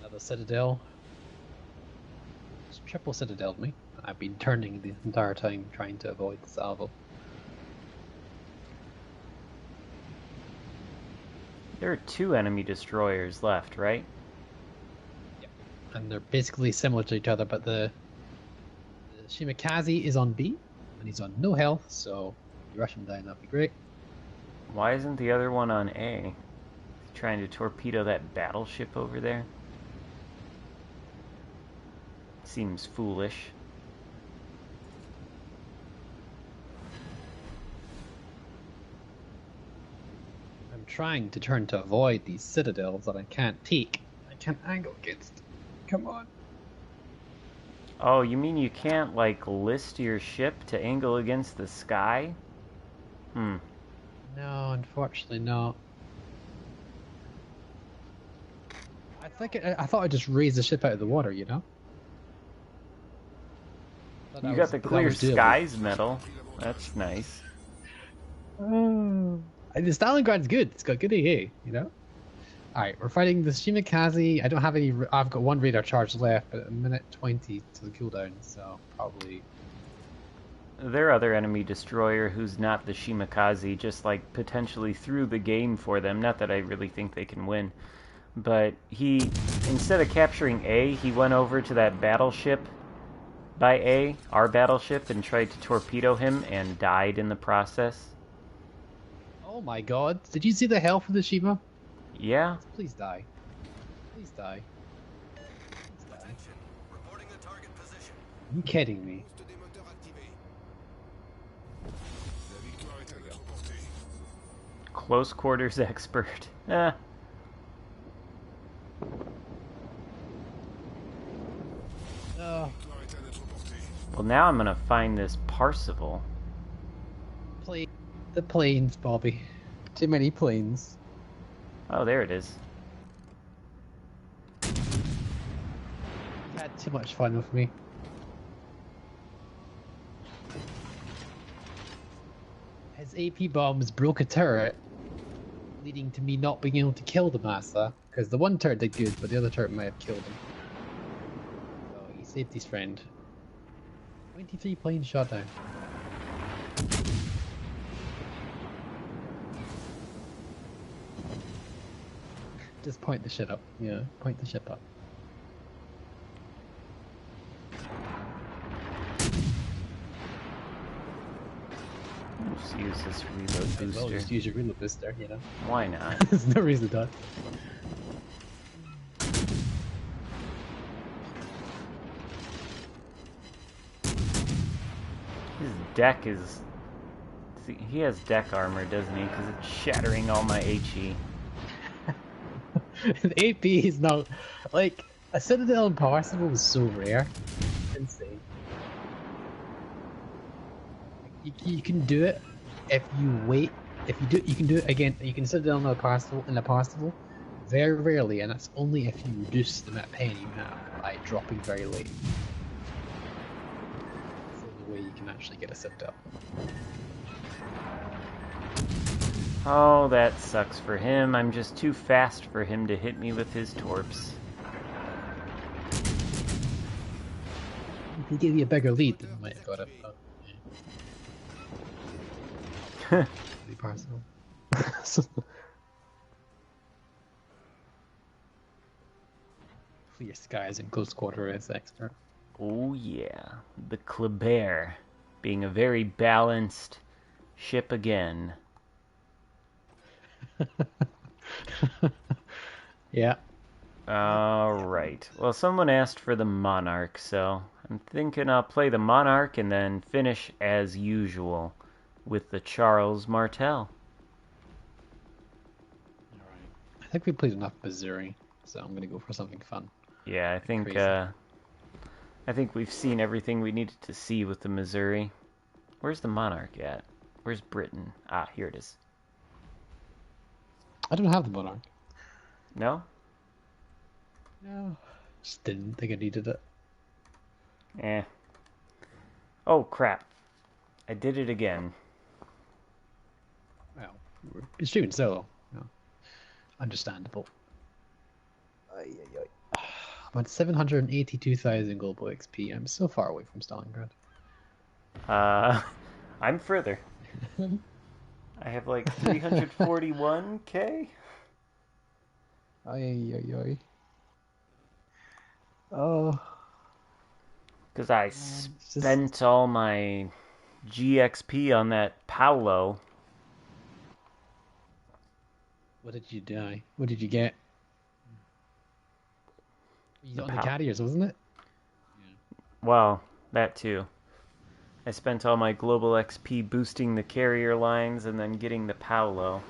Another Citadel. It's triple Citadel'd me. I've been turning the entire time trying to avoid the salvo. There are 2 enemy destroyers left, right? Yep. And they're basically similar to each other, but the Shimakaze is on B, and he's on no health, so if you rush him down, that'd be great. Why isn't the other one on A? Trying to torpedo that battleship over there? Seems foolish. I'm trying to turn to avoid these citadels that I can't take. I can't angle against. Come on. Oh, you mean you can't, like, list your ship to angle against the sky? No, unfortunately not. I thought I'd just raise the ship out of the water, you know? You got the clear skies medal. That's nice. And the Stalingrad's good. It's got good AA, you know? Alright, we're fighting the Shimakaze. I don't have any... I've got 1 radar charge left, but a minute 20 to the cooldown, so probably... Their other enemy destroyer, who's not the Shimakaze, just, like, potentially threw the game for them. Not that I really think they can win. But he, instead of capturing A, he went over to that battleship by A, our battleship, and tried to torpedo him and died in the process. Oh my god. Did you see the health of the Shima? Yeah. Please die. Please die. Please die. Reporting the target position. Are you kidding me? Close quarters expert. Eh. Oh, Well, now I'm gonna find this Parseval. the planes, Bobby. Too many planes. Oh, there it is. You had too much fun with me. His AP bombs broke a turret, leading to me not being able to kill the Massa, because the one turret did good, but the other turret might have killed him. So he saved his friend. 23 planes shot down. Just point the shit up. Yeah, point the ship up. Just use this reload booster. Well, just use your reload booster, you know. Why not? There's no reason to. His deck is... See, he has deck armor, doesn't he? Because it's shattering all my HE. The AP is not... Like, a Citadel and Parseval is so rare. It's insane. You can do it if you wait. If you do, you can do it again. You can Citadel and a Parseval very rarely, and that's only if you reduce the amount of pain you have by dropping very late. That's the only way you can actually get a Citadel. Oh, that sucks for him. I'm just too fast for him to hit me with his torps. If he gave you a bigger lead, then you might have got it. But, yeah. Pretty personal. Your skies in close quarter is expert. Oh yeah, the Kleber being a very balanced ship again. Yeah. Alright. Well, someone asked for the Monarch, so I'm thinking I'll play the Monarch and then finish as usual with the Charles Martel. Alright. I think we played enough Missouri, so I'm gonna go for something fun. Yeah, I think we've seen everything we needed to see with the Missouri. Where's the Monarch at? Where's Britain? Ah, here it is. I don't have the Monarch. No? No. Just didn't think I needed it. Eh. Oh, crap. I did it again. Well, we're shooting solo. No. Understandable. I'm at 782,000 global XP. I'm so far away from Stalingrad. I'm further. I have like 341k. Ay. Oh. Because I spent all my GXP on that Paolo. What did you die? What did you get? You got on the carriers, wasn't it? Well, that too. I spent all my global XP boosting the carrier lines and then getting the Paolo.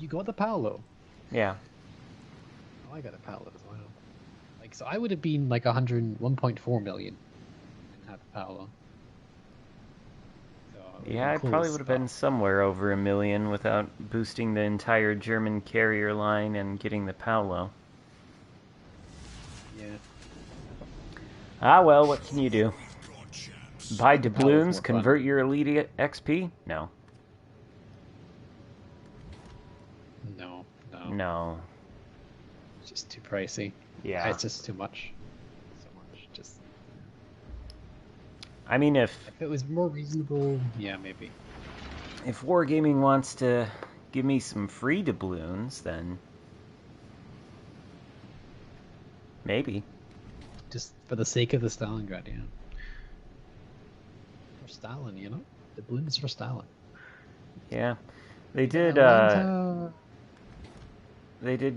You got the Paolo? Yeah. Oh, I got a Paolo as well. Like, so I would have been like 101.4 million and had the Paolo. So yeah, I probably would have been somewhere over 1 million without boosting the entire German carrier line and getting the Paolo. Yeah. Ah, well, what can you do? Buy doubloons, convert your elite XP? No. No. It's just too pricey. Yeah. It's just too much. So much. Just. I mean, if it was more reasonable, yeah, maybe. If Wargaming wants to give me some free doubloons, then maybe. Just for the sake of the Stalingrad, yeah. For Stalin, you know? Doubloons for Stalin. Yeah. They did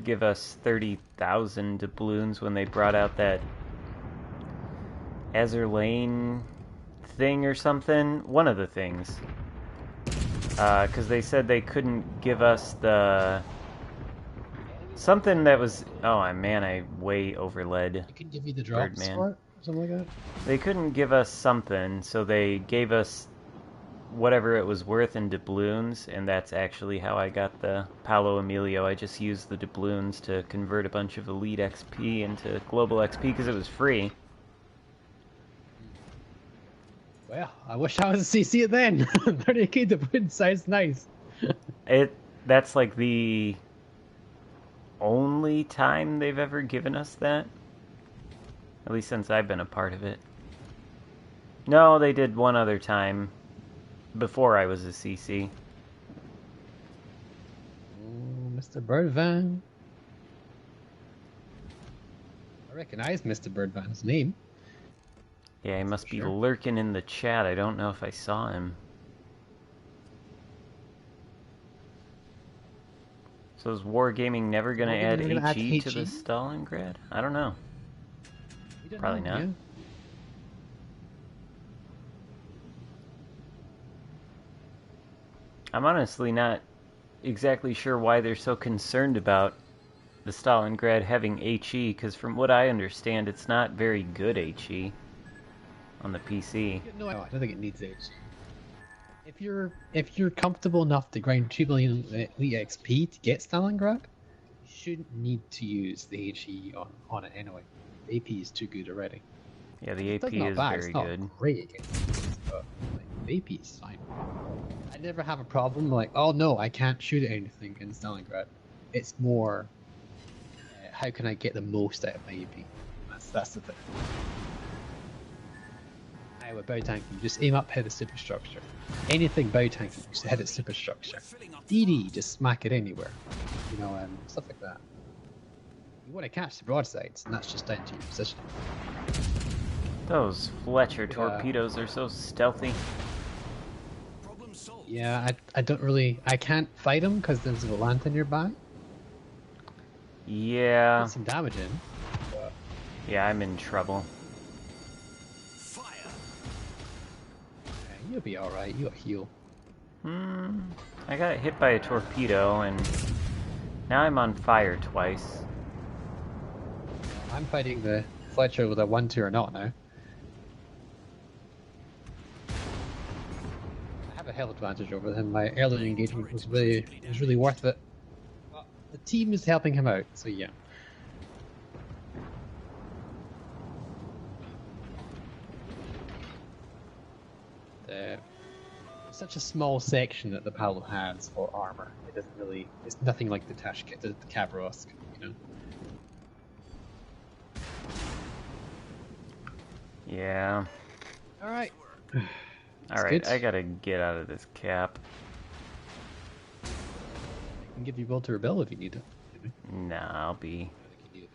give us 30,000 doubloons when they brought out that Azur Lane thing or something. One of the things. Because they said they couldn't give us the... Something that was... Oh, man, I way overled. They couldn't give you the drops for it? Something like that? They couldn't give us something, so they gave us whatever it was worth in doubloons, and that's actually how I got the Paolo Emilio. I just used the doubloons to convert a bunch of elite XP into global XP because it was free. Well, I wish I was a CC it then. 30k doubloons sounds nice. That's like the only time they've ever given us that. At least since I've been a part of it. No, they did one other time. Before I was a CC. Oh, Mr. Birdvan. I recognize Mr. Birdvan's name. Yeah, he must be lurking in the chat. I don't know if I saw him. So is Wargaming never going to add HE to the Stalingrad? I don't know. Probably not. Yeah. I'm honestly not exactly sure why they're so concerned about the Stalingrad having HE, because from what I understand, it's not very good HE on the PC. No, I don't think it needs HE. If you're comfortable enough to grind 2 million elite XP to get Stalingrad, you shouldn't need to use the HE on it anyway. The AP is too good already. Yeah, the AP is very good. Not great against, but the AP is fine. I never have a problem like, oh no, I can't shoot at anything in Stalingrad. It's more, how can I get the most out of my AP? That's the thing. Aye, with bow tanking, just aim up, hit the superstructure. Anything bow tanking, just hit its superstructure. DD, just smack it anywhere. You know, stuff like that. You want to catch the broadsides, and that's just down to your position. Those Fletcher torpedoes are so stealthy. Problem solved. Yeah, I don't really... I can't fight them because there's a Volanta nearby. Yeah. Put some damage in. But... Yeah, I'm in trouble. Fire. yeah, you'll be alright, you'll heal. I got hit by a torpedo, and now I'm on fire twice. I'm fighting the Fletcher with a 1-2 or not now. I have a hell advantage over him. My earlier engagement was really worth it. But the team is helping him out, so yeah. It's such a small section that the Paolo has for armor. It doesn't really. It's nothing like the the Kavrosk, you know. Yeah. All right. Alright, good. I gotta get out of this cap. I can give you will to rebel if you need it. Nah, I'll be... I think you need it.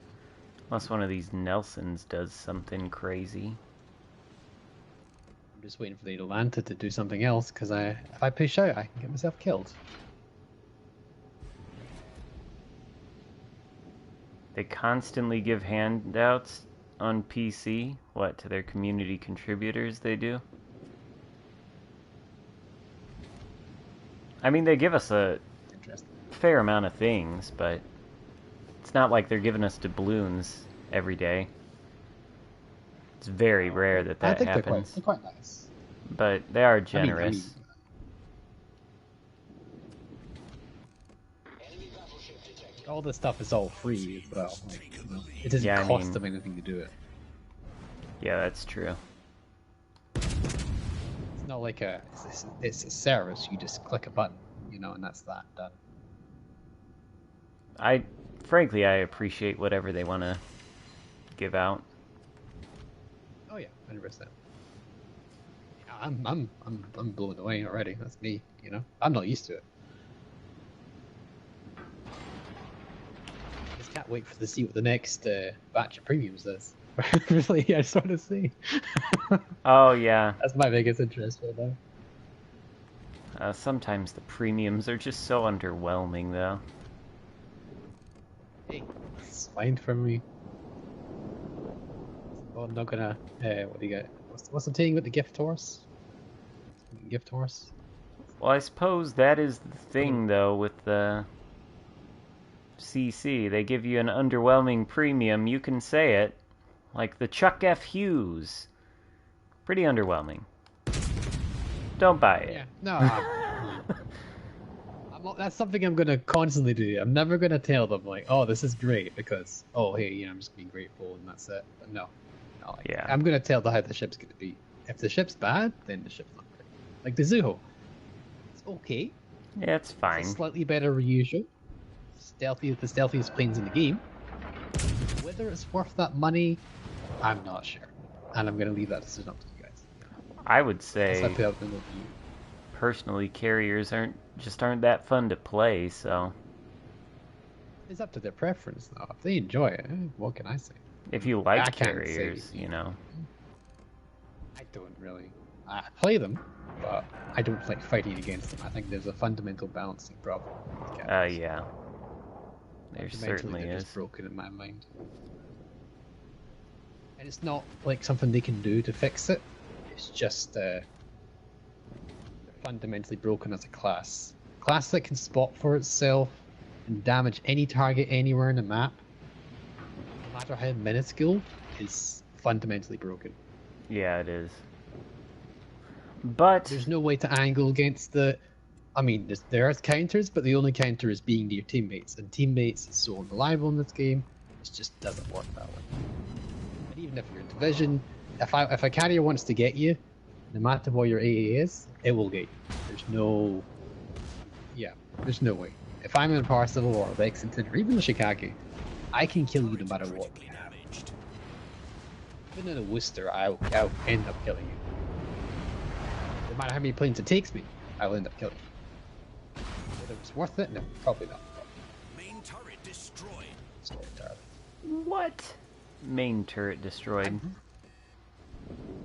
Unless one of these Nelsons does something crazy. I'm just waiting for the Atlanta to do something else, because if I push out, I can get myself killed. They constantly give handouts on PC. What, to their community contributors they do? I mean, they give us a Interesting. fair amount of things, but it's not like they're giving us doubloons every day. It's very rare that I that think happens. they're quite nice. But they are I mean- generous. all this stuff is all free as well. Like, you know, it doesn't Yeah, I cost mean- them anything to do it. Yeah, that's true. It's not like it's a service. You just click a button, you know, and that's that done. Frankly, I appreciate whatever they want to give out. Oh yeah, 100%. I'm blown away already. That's me, you know. I'm not used to it. I just can't wait to see what the next batch of premiums is. Really, I just want to see. Oh, yeah. That's my biggest interest right now. Sometimes the premiums are just so underwhelming, though. Hey, it's fine for me. Oh, I'm not gonna. What do you got? What's the thing with the gift horse? Gift horse? Well, I suppose that is the thing, though, with the CC. They give you an underwhelming premium. You can say it. Like the Chuck F. Hughes. Pretty underwhelming. Don't buy it. Yeah. No. That's something I'm gonna constantly do. I'm never gonna tell them like, "Oh, this is great," because, "Oh, hey, you know, I'm just being grateful and that's it." But no. Like, Yeah. I'm gonna tell them how the ship's gonna be. If the ship's bad, then the ship's not great. Like the Zuho. It's okay. Yeah, it's fine. It's slightly better than usual. The stealthiest planes in the game. Whether it's worth that money, I'm not sure. And I'm gonna leave that decision up to you guys. I would That's say, how I put up the review. personally, carriers aren't that fun to play, so It's up to their preference, though. If they enjoy it, what can I say? if you I like can't say carriers, anything. you know. I don't really. I play them, but I don't like fighting against them. I think there's a fundamental balancing problem. with characters. Yeah. There Fundamentally, certainly they're is. just broken in my mind. And it's not like something they can do to fix it. It's just they're fundamentally broken as a class. A class that can spot for itself and damage any target anywhere in the map, no matter how minuscule, is fundamentally broken. Yeah, it is. But There's no way to angle against the. I mean, there are counters, but the only counter is being to your teammates, and teammates is so unreliable in this game. It just doesn't work that way. And even if you're in division, if a carrier wants to get you, no matter what your AA is, it will get you. There's no. Yeah, there's no way. If I'm in a Power Civil or Lexington or even the Chicago, I can kill you no matter what. Critically damaged. Even in a Worcester, I'll end up killing you. No matter how many planes it takes me, I'll end up killing it. Whether it's worth it? No, probably not. Main turret destroyed. Sorry, darling. What? Main turret destroyed.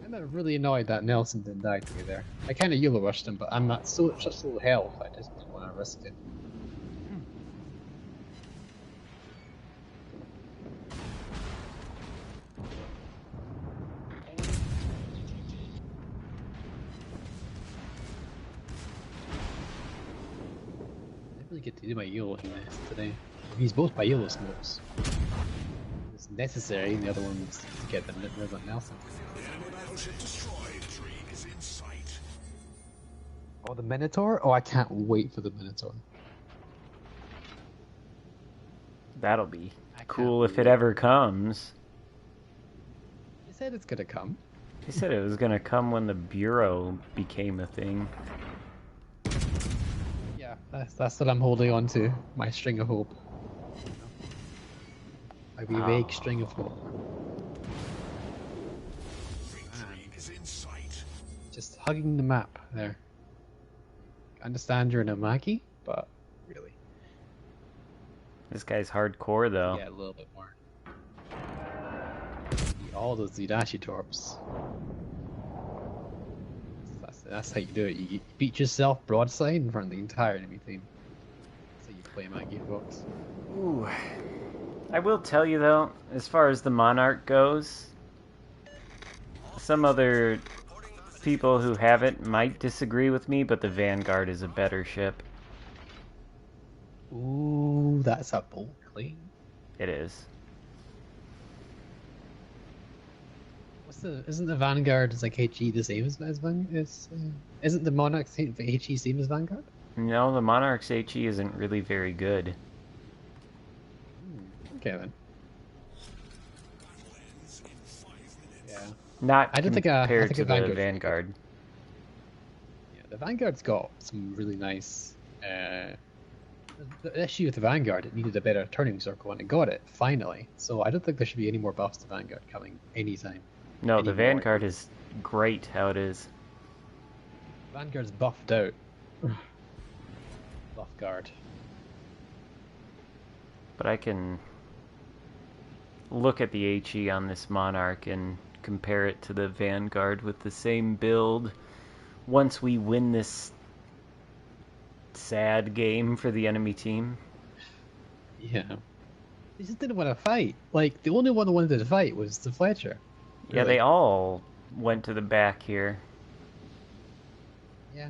I'm really annoyed that Nelson didn't die to me there. I kind of yellow rushed him, but I'm not such low health. I just didn't want to risk it. I didn't really get to do my yellow today. He's both by yellow smokes. It's necessary, and the other one's to get the rid on Nelson. The enemy battleship destroyed. Victory is in sight. Oh, the Minotaur? Oh, I can't wait for the Minotaur. That'll be I can't cool if it wait. ever comes. They said it's gonna come. They said it was gonna come when the Bureau became a thing. Yeah, that's what I'm holding on to. My string of hope. My wee vague string of hope. Victory is in sight. Just hugging the map there. I understand you're an Omaki, but really. This guy's hardcore though. Yeah, a little bit more. All those Zidashi torps. That's how you do it. You beat yourself broadside in front of the entire enemy team. That's how you play Maggie Fox. Ooh. I will tell you though, as far as the Monarch goes, some other people who have it might disagree with me, but the Vanguard is a better ship. Ooh, that's a bold claim. It is. Isn't the Vanguard is like HE the same as isn't the Monarch HE same as Vanguard? No, the Monarch's HE isn't really very good. Okay then. Yeah. Not I don't think compared to the Vanguard's Vanguard. Yeah, the Vanguard's got some really nice. The issue with the Vanguard, it needed a better turning circle, and it got it finally. So I don't think there should be any more buffs to Vanguard coming anytime. No, the anymore. Vanguard is great how it is. Vanguard's buffed out. Buff guard. But I can look at the HE on this Monarch and compare it to the Vanguard with the same build once we win this sad game for the enemy team. Yeah. They just didn't want to fight. Like, the only one that wanted to fight was the Fletcher. Yeah, they all went to the back here. Yeah.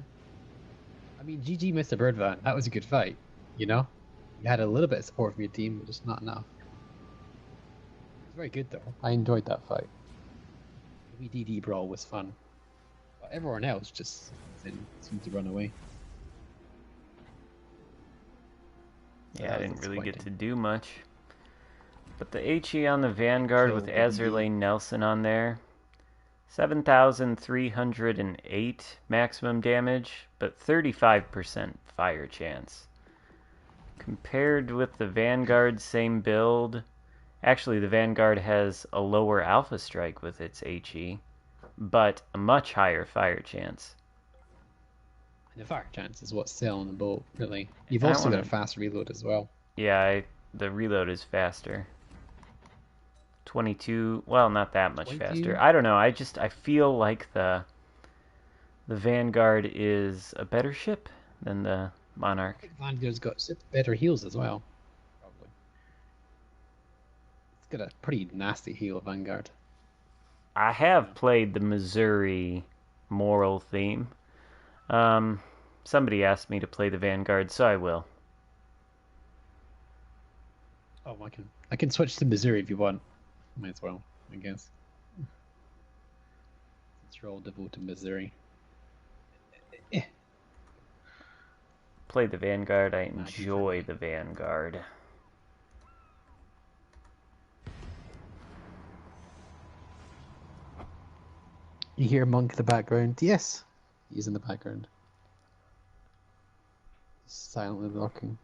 I mean, GG Mr. Birdvan, that was a good fight, you know? You had a little bit of support from your team, but just not enough. It was very good, though. I enjoyed that fight. The DD brawl was fun. But everyone else just seemed to run away. Yeah, I That was didn't really get to disappointing. do much. But the HE on the Vanguard with Killed Azerlane Nelson on there, 7,308 maximum damage, but 35% fire chance. Compared with the Vanguard, same build. Actually, the Vanguard has a lower alpha strike with its HE, but a much higher fire chance. And the fire chance is what's selling the boat, really. You've I also got wanna- a fast reload as well. Yeah, the reload is faster. 22, well, not that much 22? faster. I don't know, I feel like the Vanguard is a better ship than the Monarch. Vanguard's got better heals as well. Probably. It's got a pretty nasty heal, Vanguard. I have played the Missouri moral theme. Somebody asked me to play the Vanguard, so I will. Oh, I can switch to Missouri if you want. Might as well, I guess. Since you're all devoted to Missouri. Play the Vanguard, I enjoy the Vanguard. You hear Monk in the background? Yes, he's in the background. Silently lurking.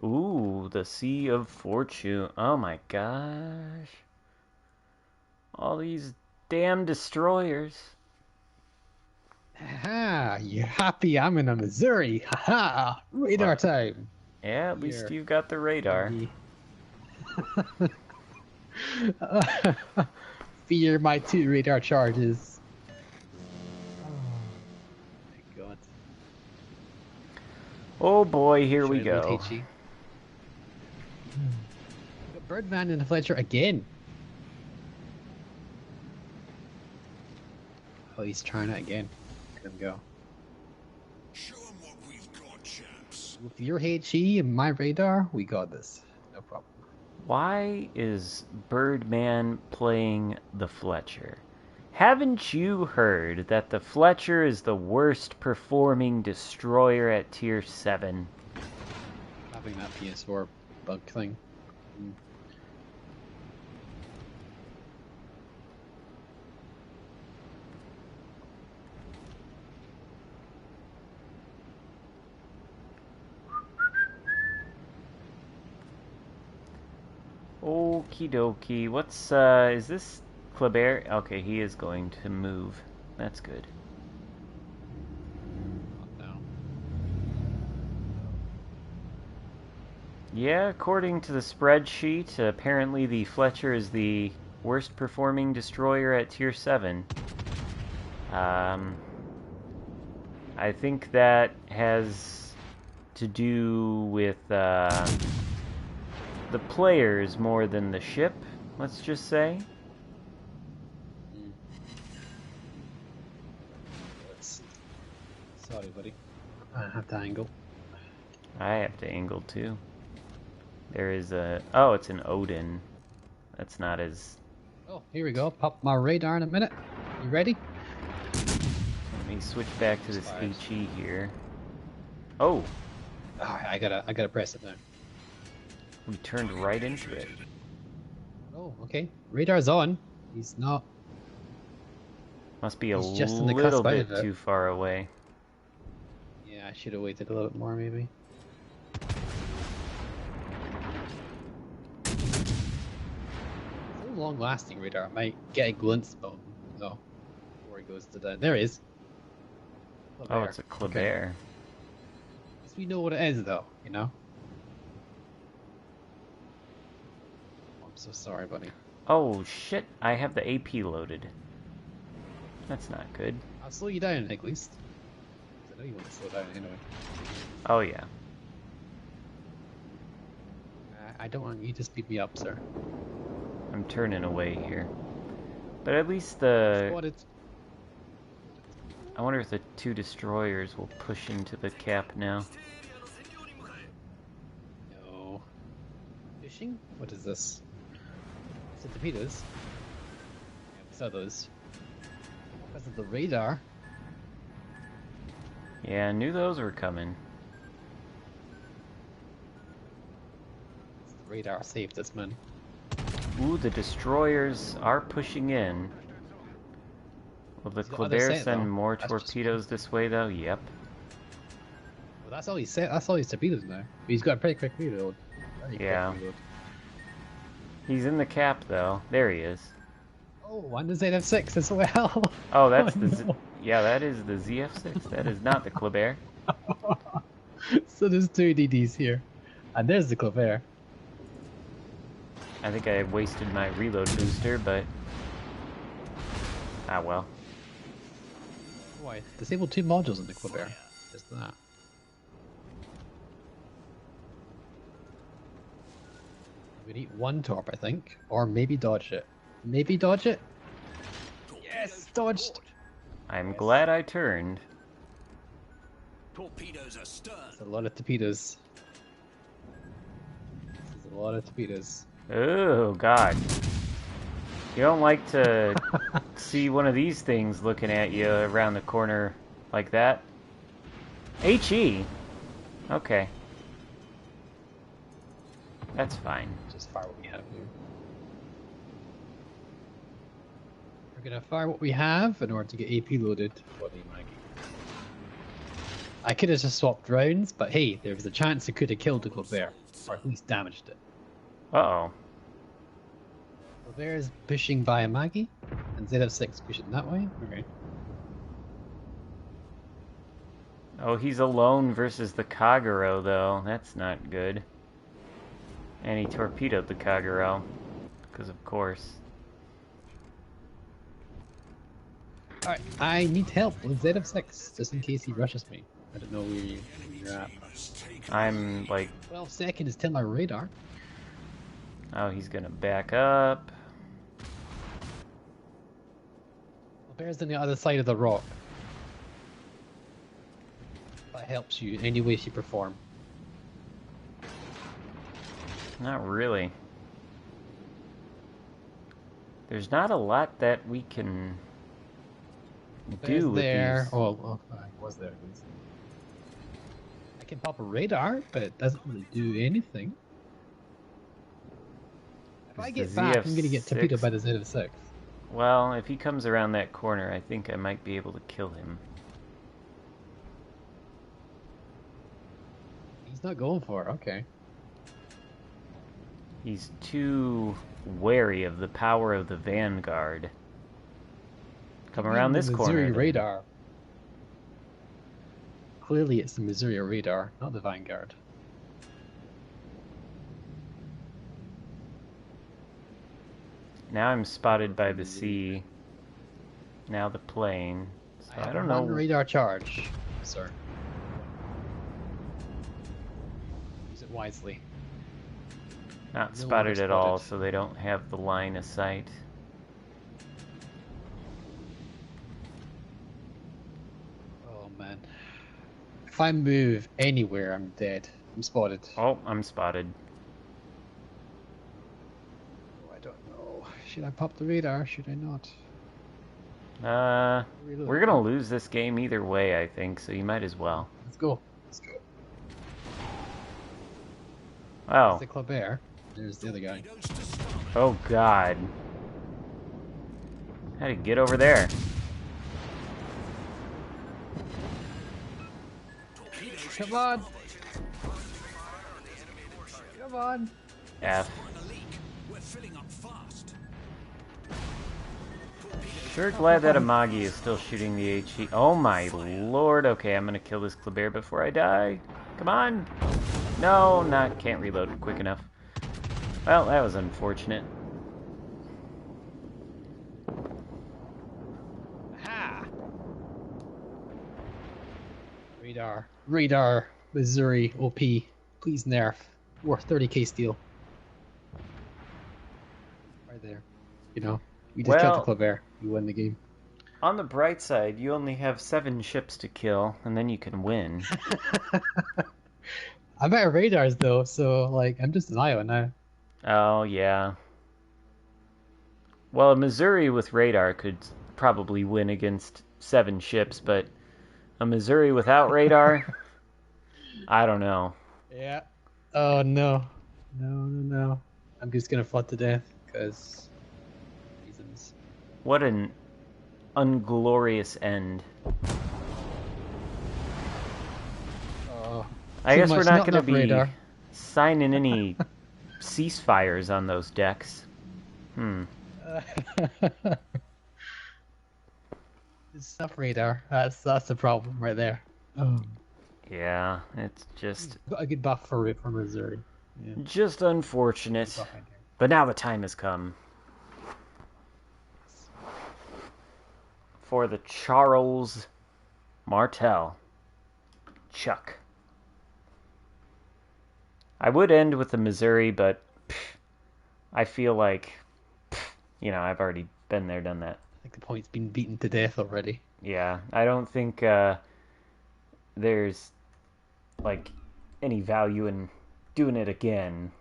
Ooh, the Sea of Fortune. Oh my gosh. All these damn destroyers. Ha! You happy I'm in a Missouri? Ha ha! Radar What? time. Yeah, at least Here. you've got the radar. Fear my 2 radar charges. Oh my god. Oh boy, here we Should I load go. HE? Got Birdman and the Fletcher again. Oh, he's trying it again. Let him go. Show 'em what we've got, chaps. With your HE and my radar, we got this. No problem. Why is Birdman playing the Fletcher? Haven't you heard that the Fletcher is the worst performing destroyer at tier 7? Having that PS4 bug thing. Okie dokie. What's, is this Kleber? Okay, he is going to move. That's good. No. Yeah, according to the spreadsheet, apparently the Fletcher is the worst performing destroyer at tier 7. I think that has to do with the players more than the ship, let's just say. Sorry, buddy. I have to angle. I have to angle too. There is a... Oh, it's an Odin. That's not as... Oh, here we go. Pop my radar in a minute. You ready? Let me switch back to this Fires. HE here. Oh, Oh, I gotta press it now. we turned right into it. Oh, okay. Radar's on. He's not. Must be a He's just in the little cusp out bit of it. too far away. Yeah, I should have waited a little bit more, maybe. So long-lasting radar. I might get a glimpse of him. No. Before he goes to that. There he is. Oh, Kleber. it's a Kleber. At least we know what it is, though. You know. I'm so sorry, buddy. Oh, shit. I have the AP loaded. That's not good. I'll slow you down at least. I know you want to slow down anyway. Oh, yeah. I don't want you to speed me up, sir. I'm turning away here. But at least the... Spotted. I wonder if the 2 destroyers will push into the cap now. No. Fishing? What is this? Is it torpedoes? Yeah, we saw those. Because of the radar. Yeah, I knew those were coming. The radar saved us, man. Ooh, the destroyers are pushing in. Will the He's got other Kleber set, send though. more That's just- torpedoes this way, though? Yep. Well, that's all he said. That's all his torpedoes now. But he's got a pretty quick reload. Very quick Yeah. reload. He's in the cap, though. There he is. Oh, and the ZF6 as well. Oh, that's Oh, the... no. Yeah, that is the ZF6. That is not the Kleber. So there's 2 DDs here. And there's the Kleber. I think I wasted my reload booster, but... Ah, well. Why? Disable 2 modules in the Kleber. Just that. We need 1 torp, I think. Or maybe dodge it. Maybe dodge it? Yes, dodged! I'm glad I turned. Torpedoes astern. That's a lot of torpedoes. This is a lot of torpedoes. Oh, God. You don't like to see one of these things looking at you around the corner like that. HE? Okay. That's fine. Just fire what we have here. We're gonna fire what we have in order to get AP loaded. What are you, Maggie? I could have just swapped rounds, but hey, there was a chance it could have killed the Colbert. or at least damaged it. Uh-oh. There's pushing via Maggie, and Z6 pushing that way. Okay. Oh, he's alone versus the Kagero, though. That's not good. And he torpedoed the Kagero. Because of course. Alright, I need help with Z6, just in case he rushes me. I don't know where you're at. I'm like... 12 seconds till our radar. Oh, he's gonna back up. Bear's on the other side of the rock. That helps you in any way, shape, or form. Not really. There's not a lot that we can do with there. these. Oh, I was there. I can pop a radar, but it doesn't really do anything. If I get back, I'm gonna get torpedoed by the Z6. Well, if he comes around that corner, I think I might be able to kill him. He's not going for it, okay. He's too wary of the power of the Vanguard. Come around this corner. Missouri radar. Clearly it's the Missouri radar, not the Vanguard. Now I'm spotted by the sea. Now the plane. So I don't know. One radar charge, sir. Use it wisely. Not No spotted longer at all, spotted. so they don't have the line of sight. Oh man. If I move anywhere, I'm dead. I'm spotted. Oh, I'm spotted. Oh, I don't know. Should I pop the radar? Should I not? Reload. We're gonna lose this game either way, I think, so you might as well. Let's go. Let's go. Oh. There's the Club Air. There's the other guy. Torpedoes to starboard. Oh, God. How to get over there? Torpedoes Come on! Come on! F. on a leak. We're filling up fast. Sure glad that Amagi is still shooting the HE. Oh my lord. Okay, I'm gonna kill this Kleber before I die. Come on! No, can't reload quick enough. Well, that was unfortunate. Ha! Radar, Missouri, OP. Please nerf. Worth 30k steel. Right there. You know, you just killed the Well- Club Air. You win the game. On the bright side, you only have 7 ships to kill, and then you can win. I'm out of radars though, so like I'm just an Iowa now. Oh, yeah. Well, a Missouri with radar could probably win against 7 ships, but a Missouri without radar? I don't know. Yeah. Oh no. No. I'm just gonna flood to death because reasons. What an unglorious end. Oh. I Too guess we're much, not going to enough be radar. signing any ceasefires on those decks. It's enough radar. That's the problem right there. Oh. Yeah, it's just Got a good buff for Missouri. Yeah. just unfortunate. Buff right there. But now the time has come for the Charles Martel Chuck. I would end with the Missouri, but I feel like, I've already been there, done that. I think the point's been beaten to death already. Yeah, I don't think there's, any value in doing it again.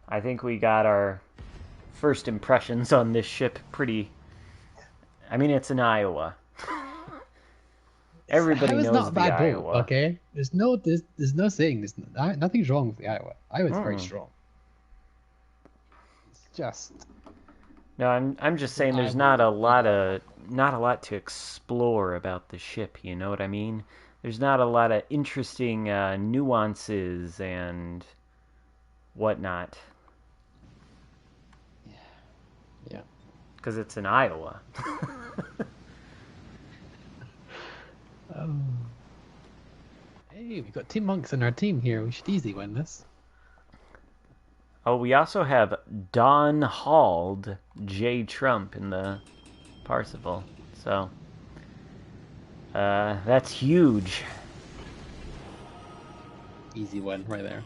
I think we got our first impressions on this ship pretty... I mean, it's in Iowa. Everybody Iowa's knows not a the bad Iowa. boat, okay? There's no saying nothing's wrong with the Iowa. Iowa's very strong. It's just No, I'm just saying there's Iowa. not a lot to explore about the ship, you know what I mean? there's not a lot of interesting nuances and whatnot. Yeah. Because it's in Iowa. Oh. Hey, we've got 2 monks in our team here. We should easily win this. Oh, we also have Don Hald J. Trump in the Parsifal. So, that's huge. Easy win right there.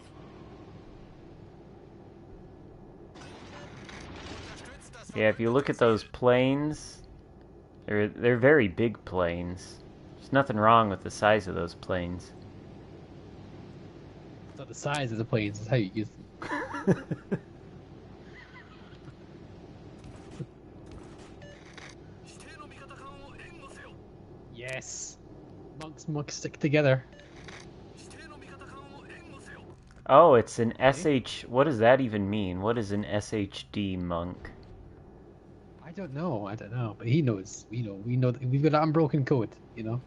Yeah, if you look at those planes, they're very big planes. There's nothing wrong with the size of those planes. It's not the size of the planes, it's how you use them. Yes! Monks stick together. Oh, it's an SH... What does that even mean? What is an SHD monk? I don't know, but he knows. We know, we've got an unbroken code, you know?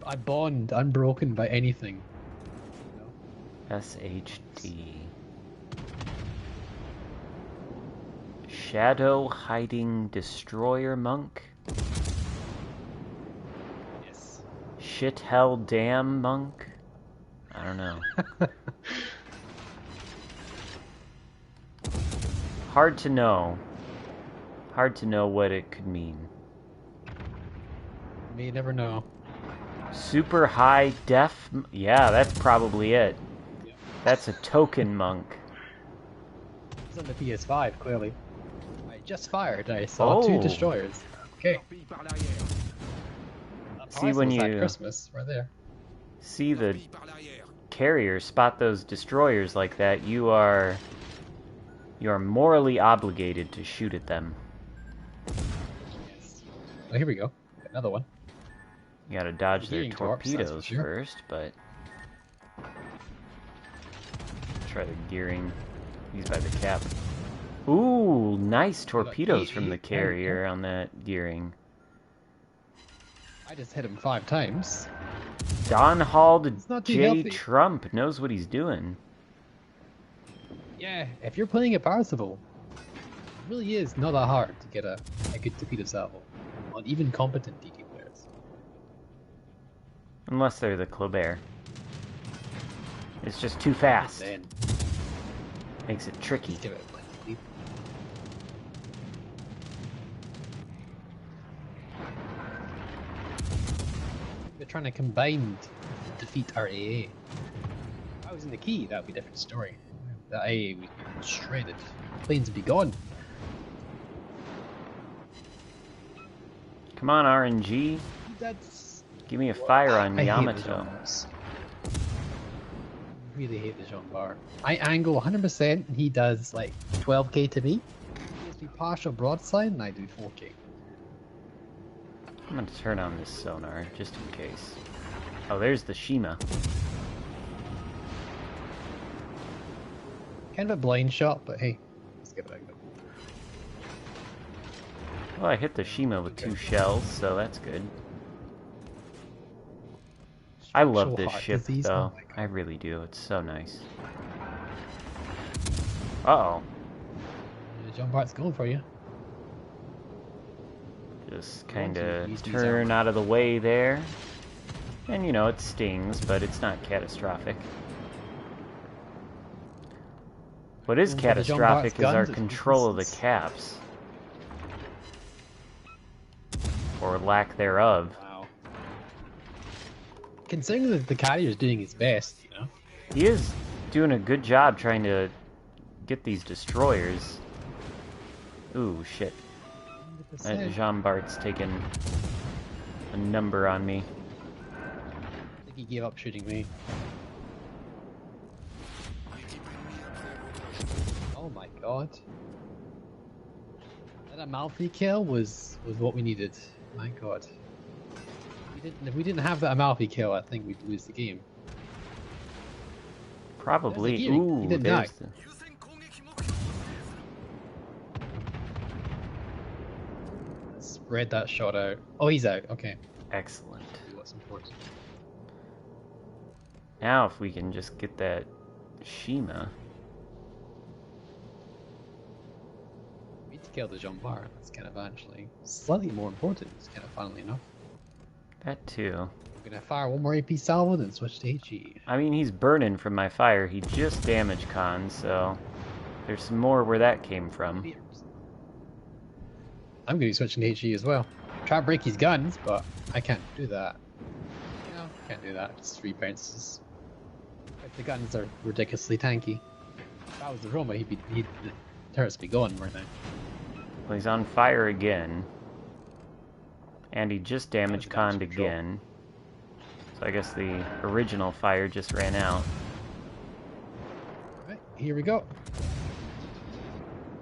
I bond unbroken by anything. You know? SHD. Shadow Hiding Destroyer Monk? Yes. Shit Hell Damn Monk? I don't know. Hard to know. Hard to know what it could mean. You never know. Super High Def... Yeah, that's probably it. Yeah. That's a token monk. It's on the PS5, clearly. I just fired. I saw 2 Oh. destroyers. Okay. See when you Christmas, right there. see the carrier spot those destroyers like that, you are morally obligated to shoot at them. Yes. Oh, here we go. Another one. You gotta dodge their Gearing torps, that's for torpedoes sure. first, but try the gearing. He's by the cap. Ooh, nice torpedoes from the carrier on that gearing. I just hit him 5 times. Don Hald not too J. healthy. Trump knows what he's doing. Yeah, if you're playing a Parsifal, it really is not that hard to get a good torpedo salvo on even competent DD players. Unless they're the Clobert. It's just too fast. Then Makes it tricky. give it a leap. They're trying to combine to defeat our AA. If I was in the key, that would be a different story. The AA would be shredded. Planes would be gone. Come on, RNG. That's... Give me a fire on I hate the Yamato. Jean-Bars. Really hate the Jean-Bar. I angle 100% and he does like 12k to me. He gives me partial broadside and I do 4k. I'm gonna turn on this sonar, just in case. Oh, there's the Shima. Kind of a blind shot, but hey, let's get it out. Well, I hit the Shima with 2 shells, so that's good. I love Structural this heart ship, disease, though. oh my God. I really do. It's so nice. Uh-oh. Jean-Bart's going for you. Just Once kind you of use these turn out of the way there. And, you know, it stings, but it's not catastrophic. What is And for the catastrophic is Jean-Bart's our guns, it's control of the weaknesses. caps. Or lack thereof. Wow. Considering that the carrier's doing his best, you know? He is doing a good job trying to get these destroyers. Ooh, shit. 100%. Jean Bart's taking a number on me. I think he gave up shooting me. Oh my god. That Amalfi kill was what we needed. My god. If we didn't have that Amalfi kill, I think we'd lose the game. Probably. There's a gearing. He Ooh, didn't there's die. the... Spread that shot out. Oh, he's out. Okay. Excellent. what's important. Now if we can just get that Shima. We need to kill the Jean Bar. That's kind of actually slightly more important. It's kind of funnily enough. That too. We're gonna fire one more AP salvo, then switch to HE. I mean, he's burning from my fire. He just damaged Khan, so there's some more where that came from. I'm gonna be switching to HE as well. Try to break his guns, but I can't do that. No, can't do that. Just 3 bounces. Like, the guns are ridiculously tanky. If that was the Roma, the turrets be gone right now. Well, he's on fire again. And he just damaged Khan again. So I guess the original fire just ran out. Alright, here we go.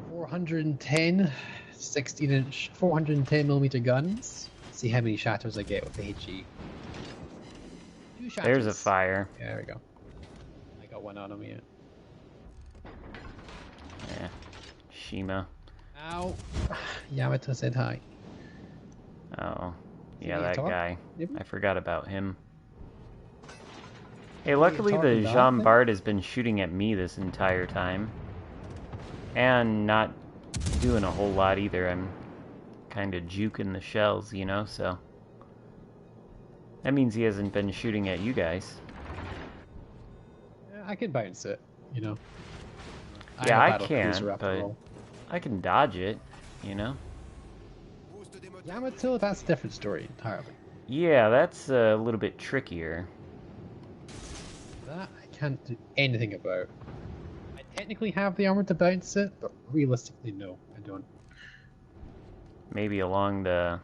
410 16-inch, 410mm guns. See how many shatters I get with the HE. 2 shatters. There's a fire. Yeah, there we go. I got one on him yet. Yeah. Shima. Ow! Yamato said hi. Oh. Yeah, Did he that talk? guy. Yep. I forgot about him. Hey, luckily the talking Jean about Bart has been shooting at me this entire time. And not doing a whole lot either. I'm kind of juking the shells, you know, so... That means he hasn't been shooting at you guys. Yeah, I can bounce it, you know. Yeah, am a I battle can, cruiser after but all. I can dodge it, you know? Yamato, that's a different story entirely. Yeah, that's a little bit trickier. That I can't do anything about. I technically have the armor to bounce it, but realistically, no, I don't. Maybe along the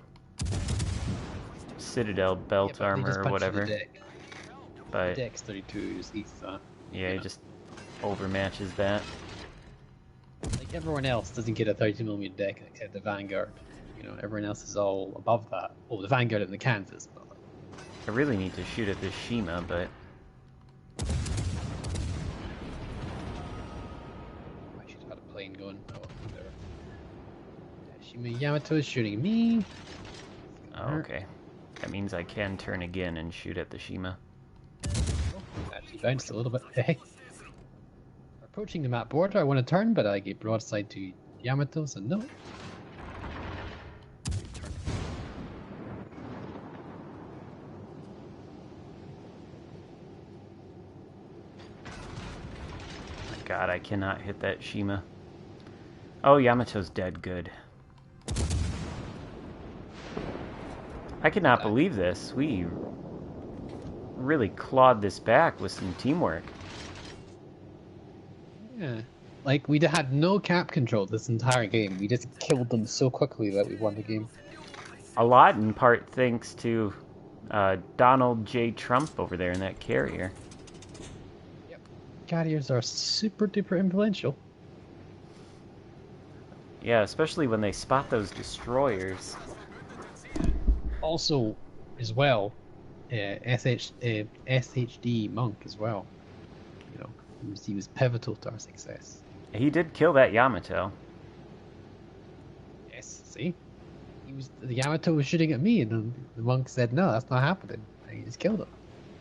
citadel belt Yeah, but they just armor or punch whatever. The deck. But Dex 32 just eats that. yeah, you he know. just overmatches that. Like everyone else doesn't get a 30mm deck except the Vanguard. You know, everyone else is all above that. Oh, the Vanguard and the Kansas. But I really need to shoot at this Shima, but I should have had a plane going. Oh, whatever. Shima Yamato is shooting at me. oh, okay. That means I can turn again and shoot at the Shima. Oh, actually bounced a little bit. Approaching the map border, I want to turn, but I get broadside to Yamato, so no. God, I cannot hit that Shima. Oh, Yamato's dead. Good. I cannot believe this. We really clawed this back with some teamwork. Yeah. Like, we had no cap control this entire game. We just killed them so quickly that we won the game. A lot in part thanks to Donald J. Trump over there in that carrier. Carriers are super duper influential. Yeah, especially when they spot those destroyers. Also, as well, SHD Monk as well. You know, he was pivotal to our success. He did kill that Yamato. Yes, see? The Yamato was shooting at me, and the Monk said, no, that's not happening. And he just killed him.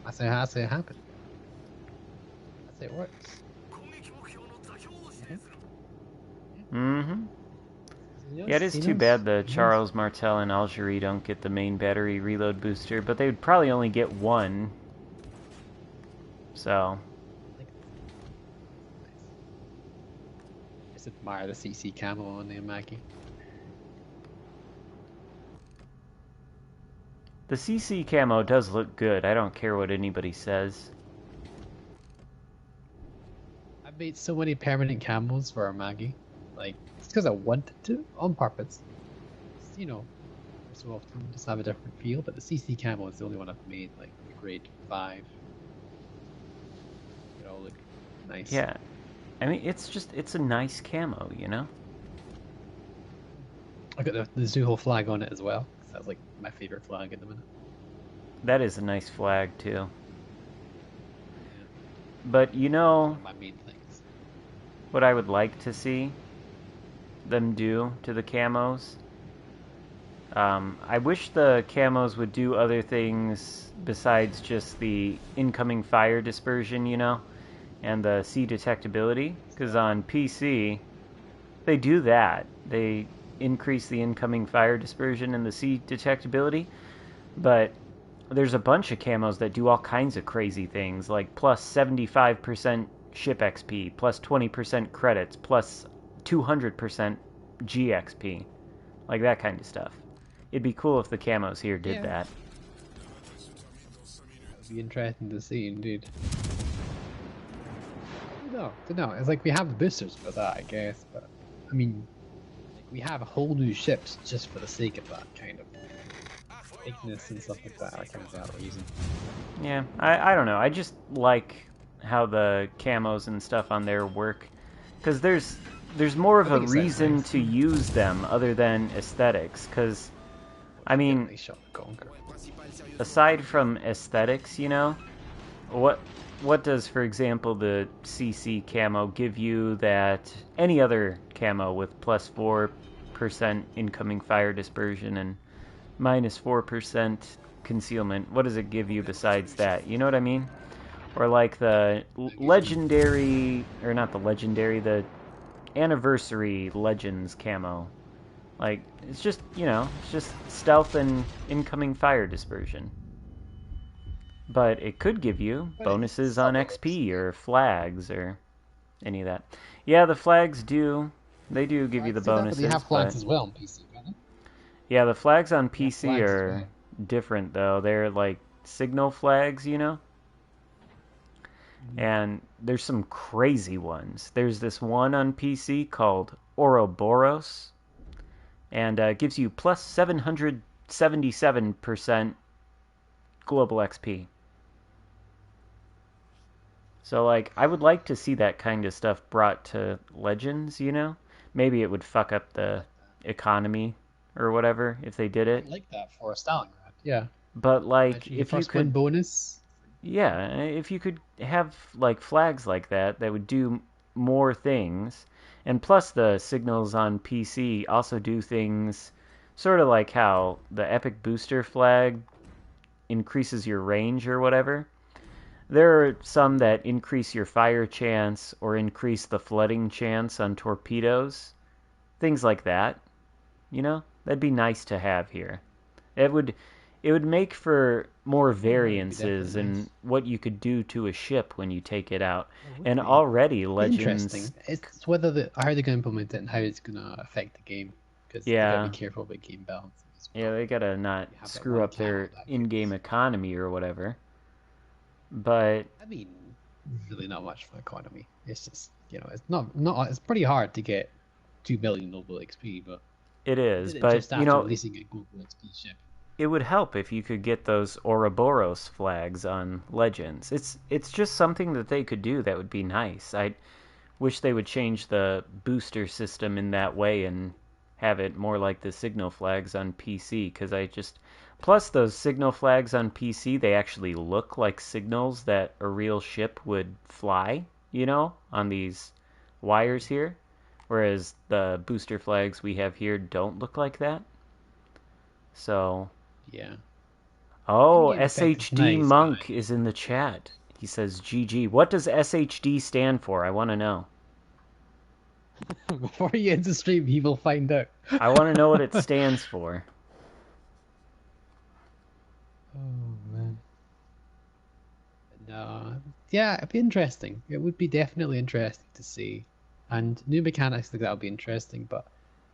That's how it happened. That's how it works. Mm-hmm. Yeah, it is too bad the Charles Martel and Algerie don't get the main battery reload booster, but they would probably only get one. So. Just admire the CC camo on the Amaki. The CC camo does look good. I don't care what anybody says. I've made so many permanent camos for our Maggie. Like, it's because I wanted to, on purpose. It's, you know, so often just have a different feel, but the CC camo is the only one I've made, like, grade 5. It all look nice. Yeah. I mean, it's a nice camo, you know? I got the Zuho flag on it as well. That's like my favorite flag at the minute. That is a nice flag, too. But, you know, My main things. what I would like to see them do to the camos? I wish the camos would do other things besides just the incoming fire dispersion, you know, and the sea detectability. Because on PC, they do that. They increase the incoming fire dispersion and the sea detectability, but there's a bunch of camos that do all kinds of crazy things, like plus 75% ship XP, plus 20% credits, plus 200% GXP, like that kind of stuff. It'd be cool if the camos here did that. It'd be interesting to see, indeed. No, it's like we have the boosters for that, I guess, but I mean, we have whole new ships just for the sake of that kind of thickness and stuff like that. I kind of that reason. Yeah, I don't know. I just like how the camos and stuff on there work, because there's more of a reason to use them other than aesthetics. Because I mean, aside from aesthetics, you know, what does, for example, the CC camo give you that any other camo with plus 4% incoming fire dispersion and minus 4% concealment, what does it give you besides that? You know what I mean? Or like the legendary, or not the legendary, the anniversary legends camo. Like, it's just, you know, it's just stealth and incoming fire dispersion. But it could give you bonuses on XP or flags or any of that. Yeah, the flags do. They do give you the bonuses. But they have flags as well on PC, don't they? Yeah, the flags on PC are different, though. They're like signal flags, you know? And there's some crazy ones. There's this one on PC called Ouroboros, and it gives you plus 777% global XP. So, like, I would like to see that kind of stuff brought to Legends, you know? Maybe it would fuck up the economy or whatever if they did it. I like that for Stalingrad, yeah. But, like, if you could... bonus... Yeah, if you could have, like, flags like that would do more things. And plus the signals on PC also do things sort of like how the Epic Booster flag increases your range or whatever. There are some that increase your fire chance or increase the flooding chance on torpedoes. Things like that. You know? That'd be nice to have here. It would make for more variances in what you could do to a ship when you take it out. And already Legends... Interesting. It's whether how they're going to implement it and how it's going to affect the game. Because they got to be careful about game balance. Yeah, they got to not screw up their in-game economy or whatever. But I mean, really not much for economy. It's just, you know, it's not. It's pretty hard to get 2 million global XP, but it is. But you know, releasing a global XP ship, it would help if you could get those Ouroboros flags on Legends. It's just something that they could do that would be nice. I wish they would change the booster system in that way and have it more like the signal flags on PC, because plus those signal flags on PC, they actually look like signals that a real ship would fly, you know, on these wires here, whereas the booster flags we have here don't look like that. So yeah. Oh, SHD Monk is in the chat. He says GG. What does SHD stand for? I want to know. Before you end the stream, he will find out. I want to know what it stands for. Oh, man. No. Yeah, it'd be interesting. It would be definitely interesting to see. And new mechanics like that would be interesting, but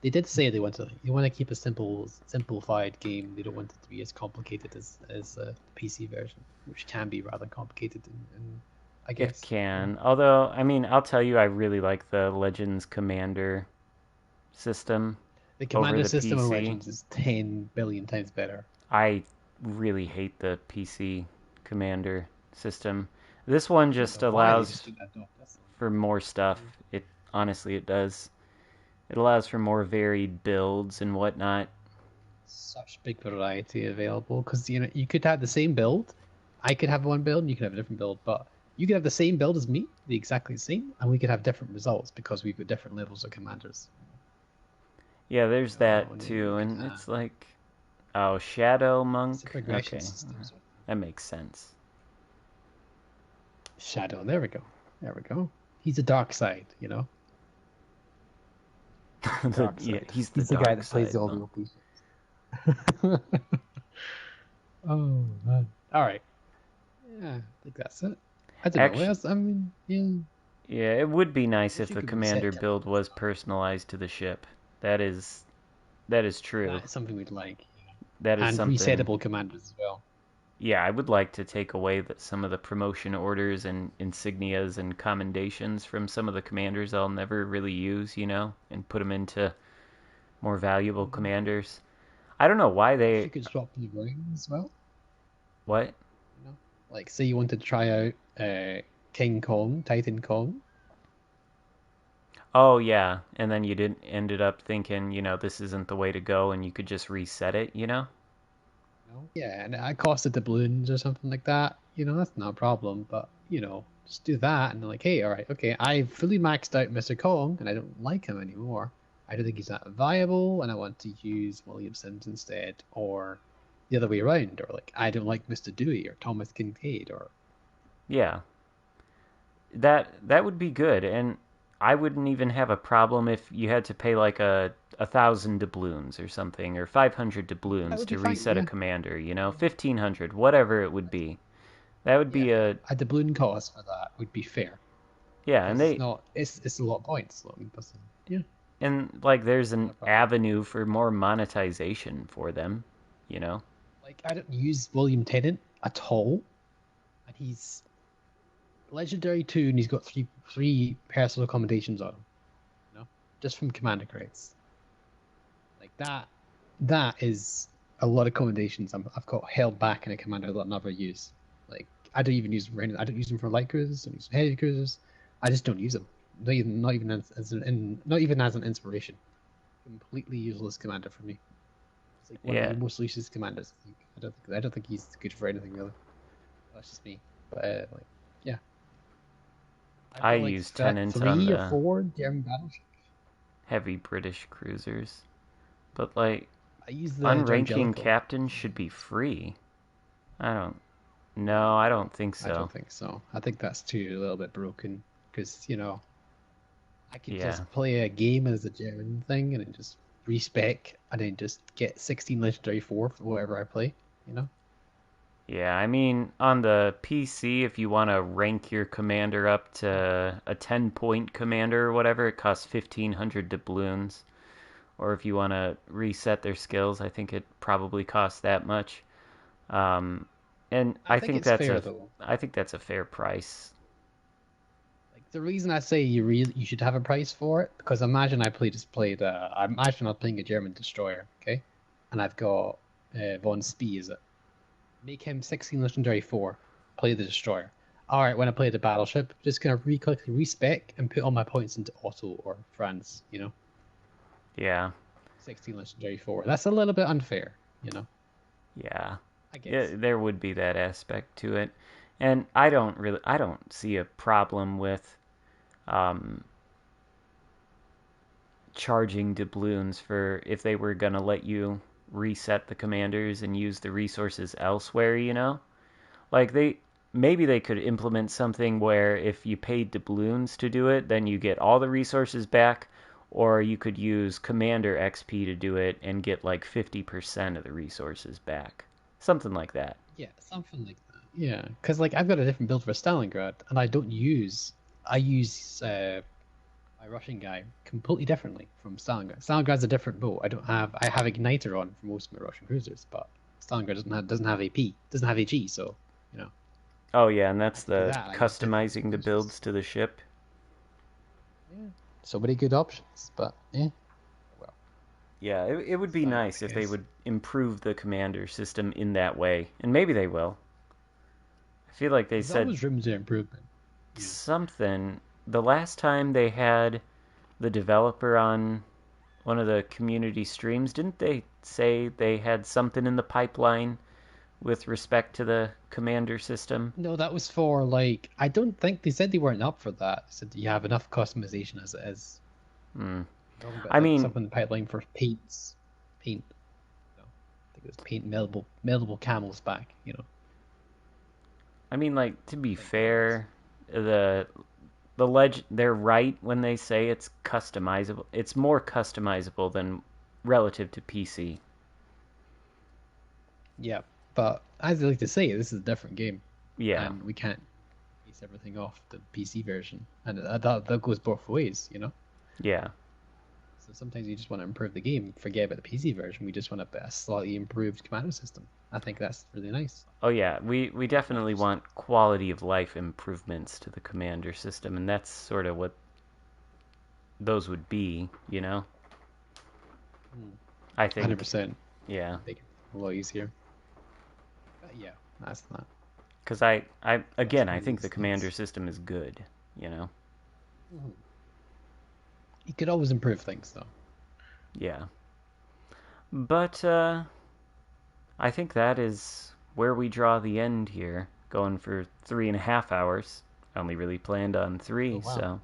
they did say they want to keep a simplified game. They don't want it to be as complicated as the PC version, which can be rather complicated and I guess. It can. Although, I mean, I'll tell you, I really like the Legends Commander system. The Commander system of Legends is 10 billion times better. I really hate the PC Commander system. This one just allows for more stuff. Honestly, it does. It allows for more varied builds and whatnot. Such big variety available, because you know you could have the same build. I could have one build, and you could have a different build, but you could have the same build as me, the exactly same, and we could have different results because we've got different levels of commanders. Yeah, there's that too, and it's like, Oh, Shadow Monk. It's a progression Okay, system. So. that makes sense. Shadow. There we go. There we go. He's a dark side, you know. Dark Yeah, side. he's He's the guy dark that plays side, all the though. OP. Oh man. All right. Yeah, I think that's it. I don't know. What Actually, else? I mean, yeah. yeah, it would be nice Wish if you the could reset commander them. build was personalized to the ship. That is true. That is something we'd like. That is And something. resettable commanders as well. Yeah, I would like to take away some of the promotion orders and insignias and commendations from some of the commanders I'll never really use, and put them into more valuable commanders. I don't know why Wish you they. could swap the ring as well. What? You know, like say you wanted to try out King Kong, Titan Kong. Oh yeah, and then you didn't ended up thinking, this isn't the way to go, and you could just reset it, You know? Yeah, and it costed doubloons or something like that. You know, that's not a problem. But just do that, and they're like, hey, all right, okay, I fully maxed out Mr. Kong, and I don't like him anymore. I don't think he's that viable, and I want to use Williamson's instead, or the other way around, or like I don't like Mr. Dewey or Thomas Kincaid, or Yeah, that would be good, and I wouldn't even have a problem if you had to pay like a thousand doubloons or something, or 500 that doubloons would be to fine. reset a Yeah, commander. 1,500, whatever it would be. That would yeah. be a A doubloon cost for that would be fair yeah, and because they it's a lot of points. Yeah, and like there's not an a problem. avenue for more monetization for them. You know. Like I don't use William Tennant at all, and he's legendary 2, and he's got three personal accommodations on him. Just from commander crates. Like that is a lot of accommodations I've got held back in a commander that I never use. Like I don't even use them for anything. I don't use them for light cruisers. I don't use them for heavy cruisers. I just don't use them. Not even not even as an inspiration. Completely useless commander for me. It's like one of Yeah, the most useless commanders. I don't think he's good for anything really. That's just me. But like yeah, I've I got like use Tenant on 3 or 4 German battleships. heavy British cruisers, but like I use the unranking Evangelical. captains should be free. I don't. No, I don't think I so. don't think so. I think that's too a little bit broken because I could Yeah. just play a game as a German thing and then just respec and then just get 16 legendary 4 for whatever I play. You know? Yeah, I mean, on the PC, if you want to rank your commander up to a 10-point commander or whatever, it costs 1,500 doubloons. Or if you want to reset their skills, I think it probably costs that much. Um, and I think it's fair though. I think that's a fair price. Like the reason I say you should have a price for it because imagine I imagine I'm playing a German destroyer, okay, and I've got von Spee, is it? Make him 16 legendary 4. Play the destroyer. All right, when I play the battleship, just gonna respec and put all my points into Otto or France. Yeah, 16 legendary 4. That's a little bit unfair. yeah. I guess. Yeah, there would be that aspect to it. And I don't see a problem with um, charging doubloons for if they were gonna let you reset the commanders and use the resources elsewhere. Like maybe they could implement something where if you paid doubloons to do it, then you get all the resources back, or you could use commander XP to do it and get like 50% of the resources back. Something like that. Yeah, something like that. Yeah, because like I've got a different build for Stalingrad, and I use my Russian guy completely differently from Stalingrad. Stalingrad's a different boat. I have igniter on for most of my Russian cruisers, but Stalingrad doesn't have AP, doesn't have AG, so you know. Oh yeah, and that's To do the that, I use different customizing the cruisers. builds to the ship. Yeah, so many good options, but yeah. Well, Yeah, it would be fine, nice I if they guess. would improve the commander system in that way, and maybe they will. I feel like they There's said always room for improvement. Yeah. something the last time they had the developer on one of the community streams. Didn't they say they had something in the pipeline with respect to the commander system? No, that was for like I don't think they said they weren't up for that. They said you have enough customization as it is. Hmm. Talking I about like mean, something in the pipeline for paints, paint. No, the Let's paint meldable camels back, you know. I mean, like, to be Like fair, they're right when they say it's customizable. It's more customizable than relative to PC. yeah, but as I like to say, this is a different game, Yeah. and we can't base everything off the PC version, and that goes both ways, you know. Yeah. So sometimes you just want to improve the game, forget about the PC version. We just want a slightly improved commando system. I think that's really nice. Oh yeah, we definitely want quality of life improvements to the commander system, and that's sort of what those would be, you know? I think 100%. yeah. Make it a lot easier. But yeah, that's not. Cuz I again, I really think the nice. commander system is good, you know? You could always improve things, though. Yeah. But I think that is where we draw the end here, going for 3.5 hours. I only really planned on 3, Oh, wow.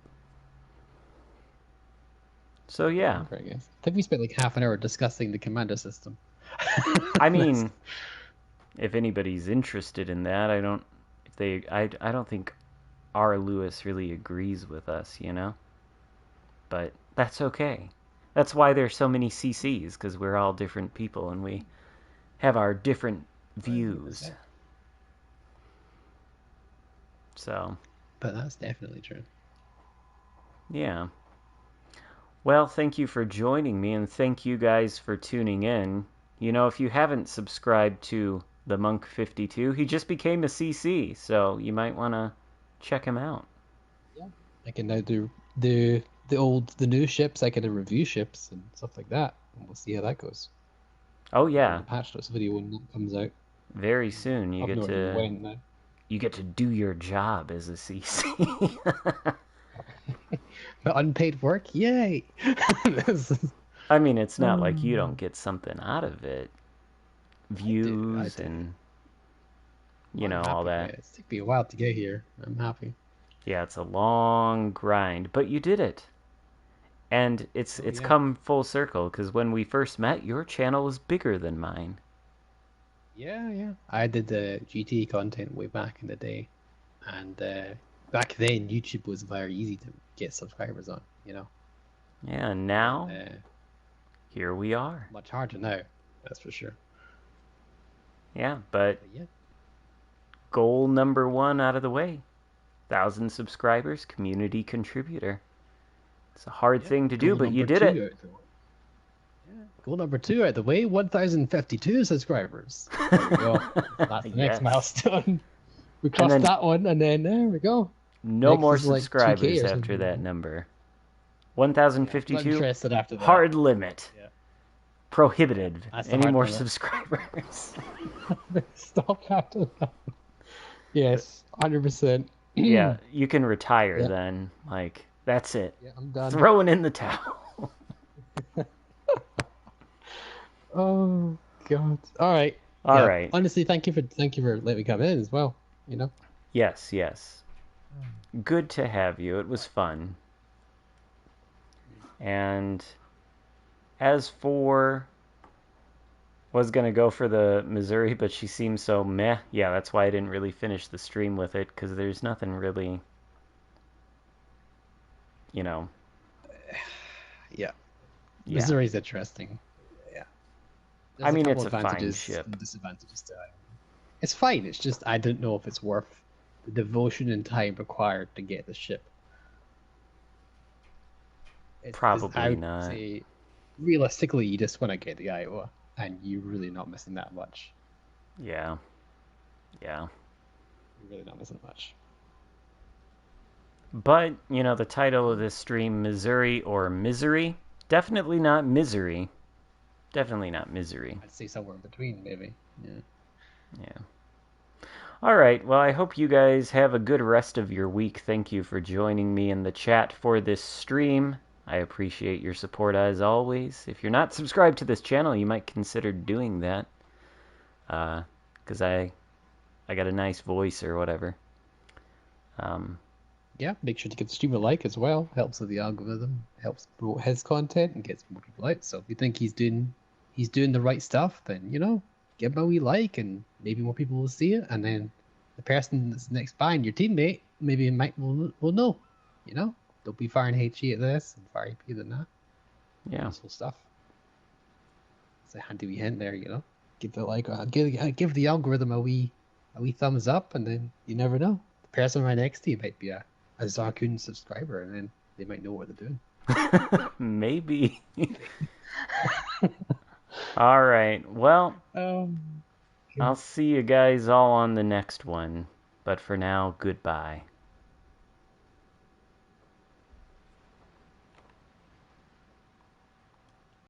so yeah. I think we spent like half an hour discussing the commando system. I mean, if anybody's interested in that, I don't think R. Lewis really agrees with us, you know? But that's okay. That's why there's so many CCs, because we're all different people and we have our different views. So. But that's definitely true. Yeah. Well, thank you for joining me, and thank you guys for tuning in. You know, if you haven't subscribed to the Monk 52, he just became a CC, so you might want to check him out. Yeah, I can now do the new ships. I can review ships and stuff like that, and we'll see how that goes. Oh yeah, the patch notes video when that comes out. Very soon you get to when now. You get to do your job as a CC. But unpaid work, yay! I mean, it's not like you don't get something out of it. Views I do. And you know all that. It took me a while to get here. I'm happy. Yeah, it's a long grind, but you did it. And it's come full circle, because when we first met, your channel was bigger than mine. Yeah. I did the GT content way back in the day, and back then YouTube was very easy to get subscribers on. You know. Yeah, and now here we are. Much harder now, that's for sure. Yeah, but yeah. Goal number 1 out of the way. 1,000 subscribers, community contributor. It's a hard thing to do, but you did it. Goal number 2 out of the way, 1,052 subscribers. There we go. That's the next milestone. We crossed that one, and then there we go. No more subscribers after that number. 1,052, hard limit. Yeah. Prohibited. Any more subscribers. Stop after that. Yes, 100%. Yeah, you can retire then. Like, that's it. Yeah, I'm done. Throwing in the towel. Oh God! All right. All right. Honestly, thank you for letting me come in as well. You know. Yes. Good to have you. It was fun. And as for, was gonna go for the Missouri, but she seems so meh. Yeah, that's why I didn't really finish the stream with it, because there's nothing really, you know. Yeah. Missouri's interesting. Yeah. I mean, it's a fine ship. And disadvantages to it. It's fine. It's just I don't know if it's worth the devotion and time required to get the ship. Probably not. Say, realistically, you just want to get the Iowa, and you're really not missing that much. Yeah. You're really not missing much. But, you know, the title of this stream, Missouri or Misery? Definitely not Misery. Definitely not Misery. I'd say somewhere in between, maybe. Yeah. All right. Well, I hope you guys have a good rest of your week. Thank you for joining me in the chat for this stream. I appreciate your support as always. If you're not subscribed to this channel, you might consider doing that. Because I got a nice voice or whatever. Yeah, make sure to give the stream a like as well. Helps with the algorithm. Helps promote his content and gets more people out. So if you think he's he's doing the right stuff, then give him a wee like, and maybe more people will see it, and then the person that's next by, your teammate, maybe will know. Don't be firing HE at this and firing P than that. Yeah. Useful stuff. It's a handy wee hint there, Give the like, give the algorithm a wee thumbs up, and then you never know. The person right next to you might be a Xarkun subscriber, and then they might know what they're doing. Maybe. All right. Well, I'll see you guys all on the next one. But for now, goodbye.